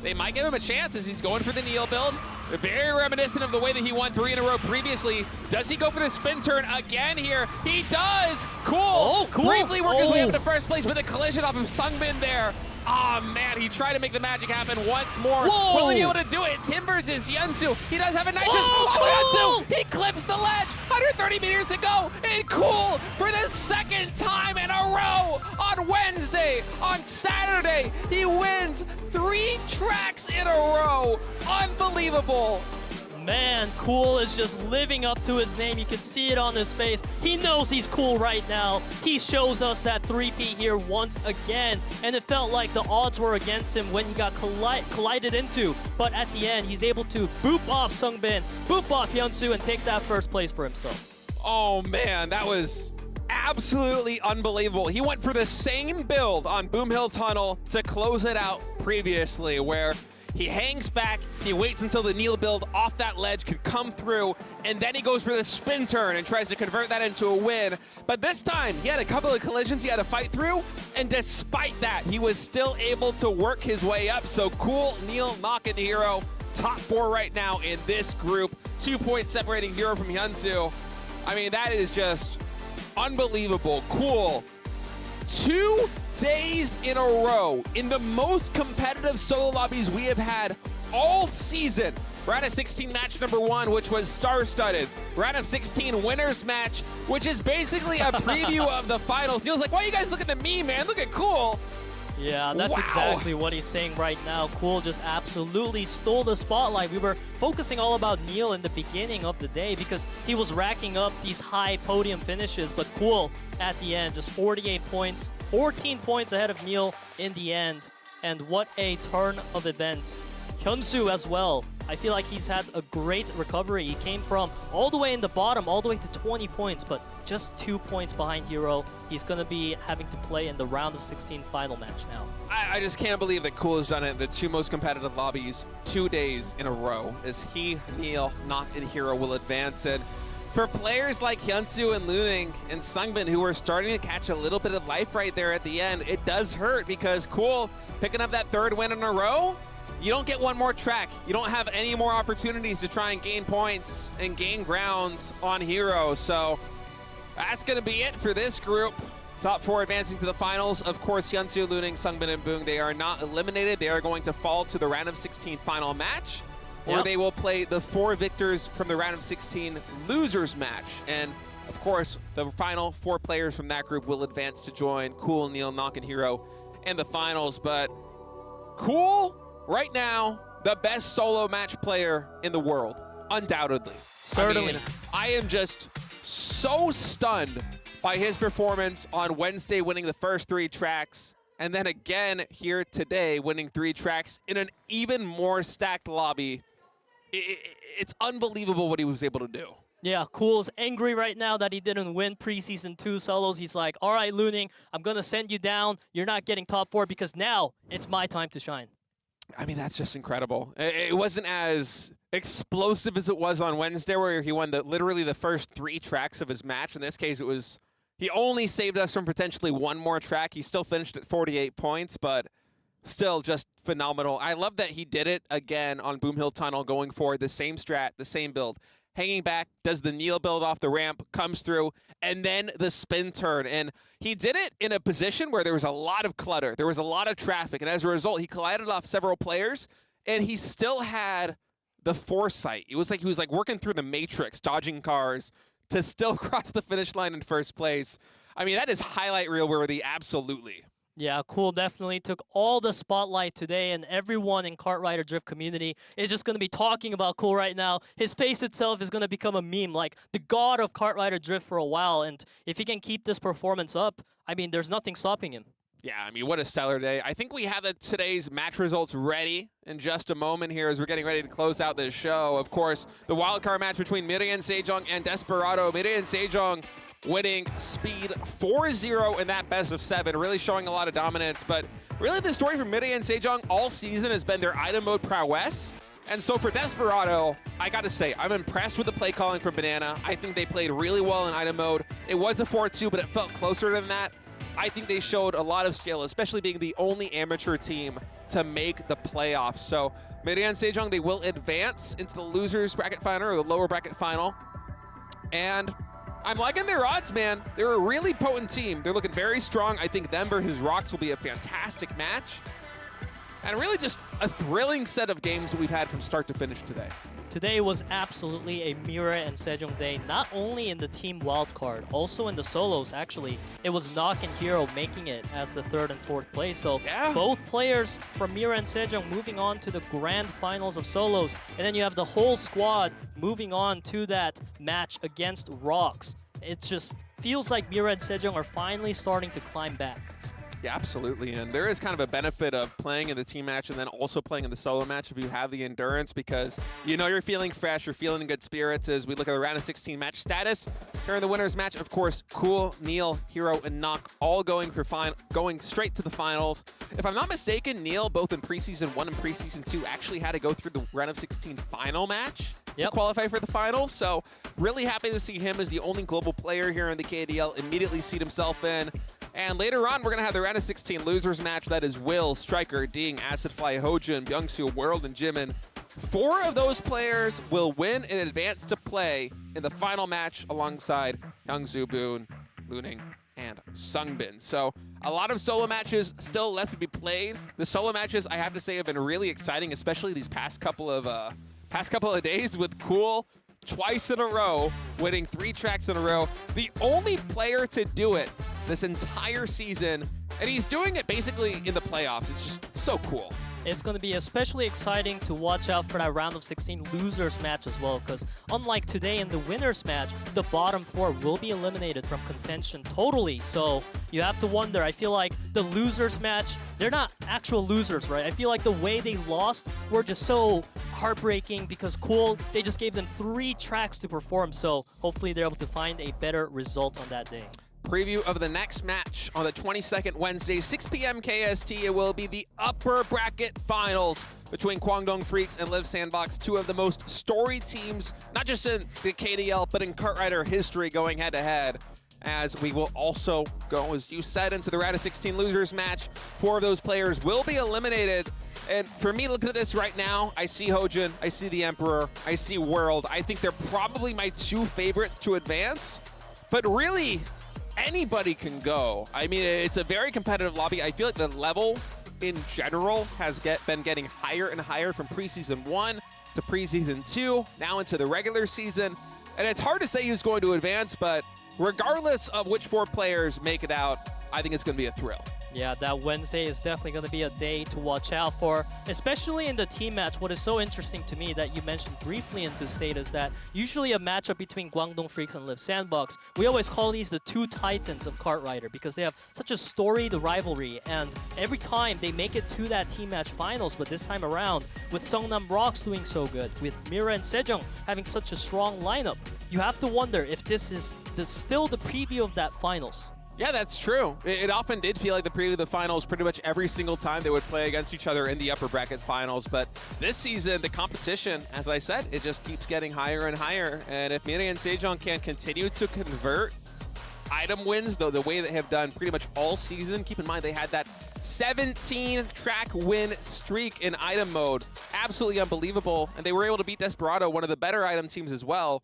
they might give him a chance as he's going for the NEAL build. Very reminiscent of the way that he won 3 in a row previously. Does he go for the spin turn again here? He does! Cool! Oh, Cool! Briefly work his way up to 1st place with a collision off of SUNGBIN there. Oh man, he tried to make the magic happen once more. Whoa. Will he be able to do it? It's him versus HyunSu. He does have a nitrous. Oh, HyunSu! He clips the ledge. 130 meters to go. And Cool for the 2nd time in a row on Wednesday. On Saturday, he wins 3 tracks in a row. Unbelievable. Man, Cool is just living up to his name. You can see it on his face. He knows he's cool right now. He shows us that 3P here once again. And it felt like the odds were against him when he got collided into. But at the end, he's able to boop off SUNGBIN, boop off HyunSu, and take that 1st place for himself. Oh man, that was absolutely unbelievable. He went for the same build on Boom Hill Tunnel to close it out previously, where He hangs back, he waits until the NEAL build off that ledge could come through, and then he goes for the spin turn and tries to convert that into a win. But this time, he had a couple of collisions he had to fight through, and despite that, he was still able to work his way up. So cool, NEAL, Nock, and Hero, top 4 right now in this group. 2 points separating Hero from HyunSu. I mean, that is just unbelievable. Cool. 2 days in a row in the most competitive solo lobbies we have had all season. Round of 16 match number 1, which was star-studded. Round of 16 winners match, which is basically a preview of the finals. Neil's like, why are you guys looking at me, man? Look at Cool. Yeah, that's exactly what he's saying right now. Cool just absolutely stole the spotlight. We were focusing all about NEAL in the beginning of the day because he was racking up these high podium finishes, but Cool at the end, just 48 points, 14 points ahead of NEAL in the end. And what a turn of events. HyunSu as well. I feel like he's had a great recovery. He came from all the way in the bottom, all the way to 20 points, but just 2 points behind Hero. He's going to be having to play in the round of 16 final match now. I just can't believe that Cool has done it in the 2 most competitive lobbies 2 days in a row, as he, NEAL, Nock, and Hero will advance. And for players like HyunSu and Luning and SUNGBIN, who are starting to catch a little bit of life right there at the end, it does hurt because Cool picking up that 3rd win in a row. You don't get one more track. You don't have any more opportunities to try and gain points and gain grounds on Hero. So that's going to be it for this group. Top 4 advancing to the finals. Of course, HyunSu, Luning, SUNGBIN, and BBoong, they are not eliminated. They are going to fall to the round of 16 final match, or they will play the 4 victors from the round of 16 losers match. And of course, the final 4 players from that group will advance to join Cool, NEAL, Nock, and Hero in the finals. But Cool, right now, the best solo match player in the world, undoubtedly. Certainly. I mean, I am just so stunned by his performance on Wednesday, winning the first 3 tracks, and then again here today, winning 3 tracks in an even more stacked lobby. It's unbelievable what he was able to do. Yeah, Cool's angry right now that he didn't win preseason 2 solos. He's like, all right, Luning, I'm going to send you down. You're not getting top 4 because now it's my time to shine. I mean, that's just incredible. It wasn't as explosive as it was on Wednesday, where he won literally the first 3 tracks of his match. In this case, it was, he only saved us from potentially 1 more track. He still finished at 48 points, but still just phenomenal. I love that he did it again on Boom Hill Tunnel, going for the same strat, the same build. Hanging back, does the NEAL build off the ramp, comes through, and then the spin turn. And he did it in a position where there was a lot of clutter. There was a lot of traffic, and as a result, he collided off several players, and he still had the foresight. It was like he was like working through the Matrix, dodging cars, to still cross the finish line in first place. I mean, that is highlight reel worthy, absolutely. Yeah, Cool definitely took all the spotlight today, and everyone in Kart Rider Drift community is just going to be talking about Cool right now. His face itself is going to become a meme, like the god of Kart Rider Drift for a while, and if he can keep this performance up, I mean, there's nothing stopping him. Yeah, I mean, what a stellar day. I think we have today's match results ready in just a moment here as we're getting ready to close out this show. Of course, the wildcard match between MIRAEN, SEJONG, and Desperado. MIRAEN, SEJONG winning speed 4-0 in that best of 7, really showing a lot of dominance. But really the story for MIRAEN, SEJONG all season has been their item mode prowess. And so for Desperado, I gotta say, I'm impressed with the play calling from Banana. I think they played really well in item mode. It was a 4-2, but it felt closer than that. I think they showed a lot of skill, especially being the only amateur team to make the playoffs. So MIRAEN, SEJONG, they will advance into the losers bracket final, or the lower bracket final. And I'm liking their odds, man. They're a really potent team. They're looking very strong. I think them versus Rocks will be a fantastic match. And really just a thrilling set of games that we've had from start to finish today. Today was absolutely a MIRAEN and SEJONG day, not only in the team wildcard, also in the solos, actually. It was Nock and Hero making it as the 3rd and 4th place. So both players from MIRAEN and SEJONG moving on to the grand finals of solos. And then you have the whole squad moving on to that match against Rocks. It just feels like MIRAEN and SEJONG are finally starting to climb back. Yeah, absolutely. And there is kind of a benefit of playing in the team match and then also playing in the solo match if you have the endurance, because you know you're feeling fresh, you're feeling in good spirits. As we look at the round of 16 match status, Here in the winners match, of course, Cool, NEAL, Hero, and Knock all going straight to the finals. If I'm not mistaken, NEAL, both in preseason 1 and preseason 2, actually had to go through the round of 16 final match to qualify for the finals. So really happy to see him as the only global player here in the KDL immediately seat himself in. And later on, we're going to have the round of 16 losers match. That is Will, Striker, Ding, Acidfly, Hojun, Byungsu, World, and Jimin. 4 of those players will win and advance to play in the final match alongside HyunSu, BBoong, Luning, and SUNGBIN. So a lot of solo matches still left to be played. The solo matches, I have to say, have been really exciting, especially these past couple of days with Cool twice in a row, winning 3 tracks in a row. The only player to do it this entire season, and he's doing it basically in the playoffs. It's just so cool. It's going to be especially exciting to watch out for that round of 16 losers match as well, because unlike today in the winners match, the bottom 4 will be eliminated from contention totally. So you have to wonder, I feel like the losers match, they're not actual losers, right? I feel like the way they lost were just so heartbreaking because Cool, they just gave them 3 tracks to perform. So hopefully they're able to find a better result on that day. Preview of the next match on the 22nd Wednesday, 6 p.m. KST. It will be the upper bracket finals between Kwangdong Freaks and Live Sandbox, 2 of the most storied teams, not just in the KDL, but in KartRider history going head-to-head. As we will also go, as you said, into the round of 16 losers match. 4 of those players will be eliminated. And for me, looking at this right now, I see Hojun, I see the Emperor, I see World. I think they're probably my 2 favorites to advance. But really, anybody can go. I mean, it's a very competitive lobby. I feel like the level in general has been getting higher and higher from preseason 1 to preseason 2, now into the regular season. And it's hard to say who's going to advance, but regardless of which 4 players make it out, I think it's going to be a thrill. Yeah, that Wednesday is definitely going to be a day to watch out for, especially in the team match. What is so interesting to me that you mentioned briefly into state is that usually a matchup between Kwangdong Freaks and Live Sandbox, we always call these the 2 titans of KartRider because they have such a storied rivalry, and every time they make it to that team match finals. But this time around, with Seongnam Rocks doing so good, with MIRAEN and SEJONG having such a strong lineup, you have to wonder if this is still the preview of that finals. Yeah, that's true. It often did feel like the preview of the finals pretty much every single time they would play against each other in the upper bracket finals. But this season, the competition, as I said, it just keeps getting higher and higher. And if MIRAEN and SEJONG can continue to convert item wins, though the way they have done pretty much all season, keep in mind they had that 17-track win streak in item mode. Absolutely unbelievable. And they were able to beat Desperado, one of the better item teams as well.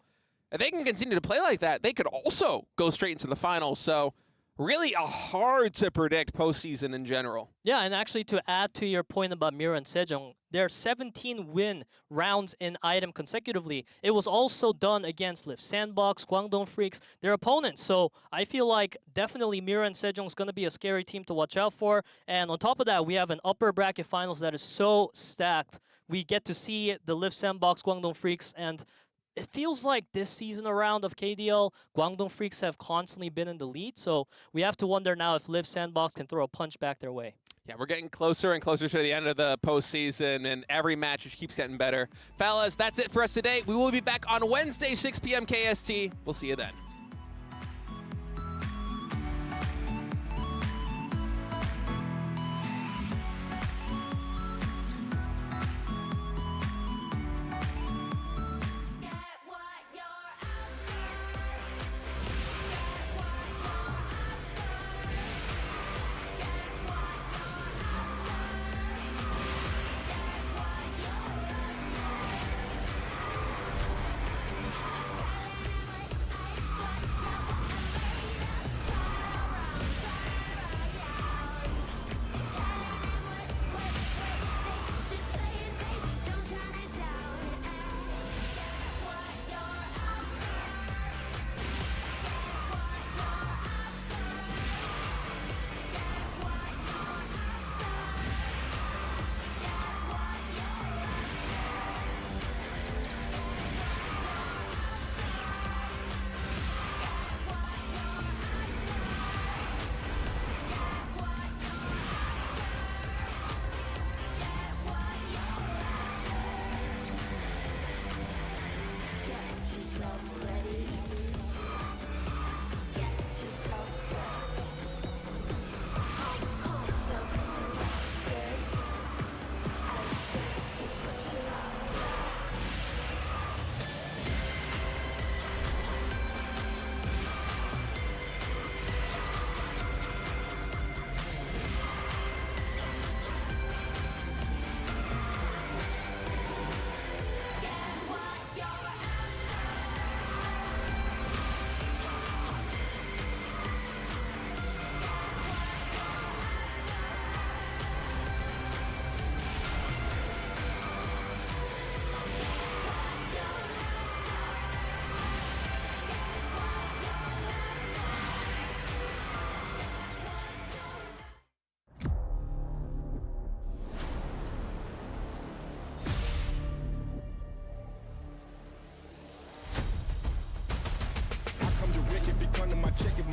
If they can continue to play like that, they could also go straight into the finals. So really a hard to predict postseason in general. Yeah, and actually to add to your point about MIRAEN and SEJONG, their 17-win rounds in item consecutively, it was also done against Live Sandbox, Kwangdong Freaks, their opponents. So I feel like definitely MIRAEN and SEJONG is going to be a scary team to watch out for. And on top of that, we have an upper bracket finals that is so stacked. We get to see the Live Sandbox, Kwangdong Freaks, and it feels like this season around of KDL, Kwangdong Freaks have constantly been in the lead, so we have to wonder now if Live Sandbox can throw a punch back their way. Yeah, we're getting closer and closer to the end of the postseason, and every match just keeps getting better. Fellas, that's it for us today. We will be back on Wednesday, 6 p.m. KST. We'll see you then.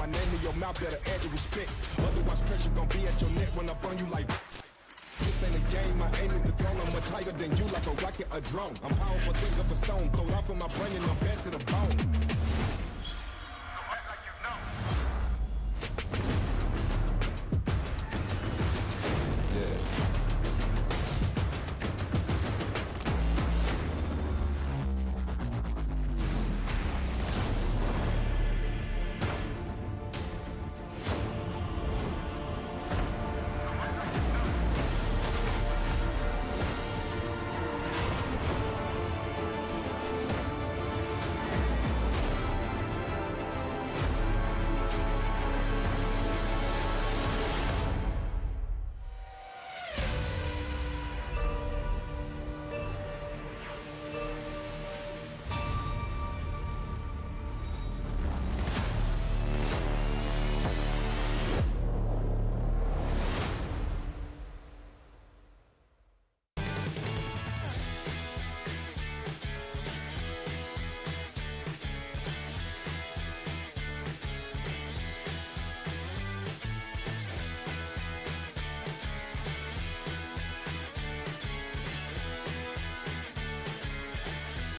my name in your mouth, better add your respect. Otherwise, pressure gon' be at your neck when I burn you like. This ain't a game, my aim is the throne. I'm much higher than you, like a rocket, a drone. I'm powerful, think of a stone, throw it off in my brain and I'm bad to the bone.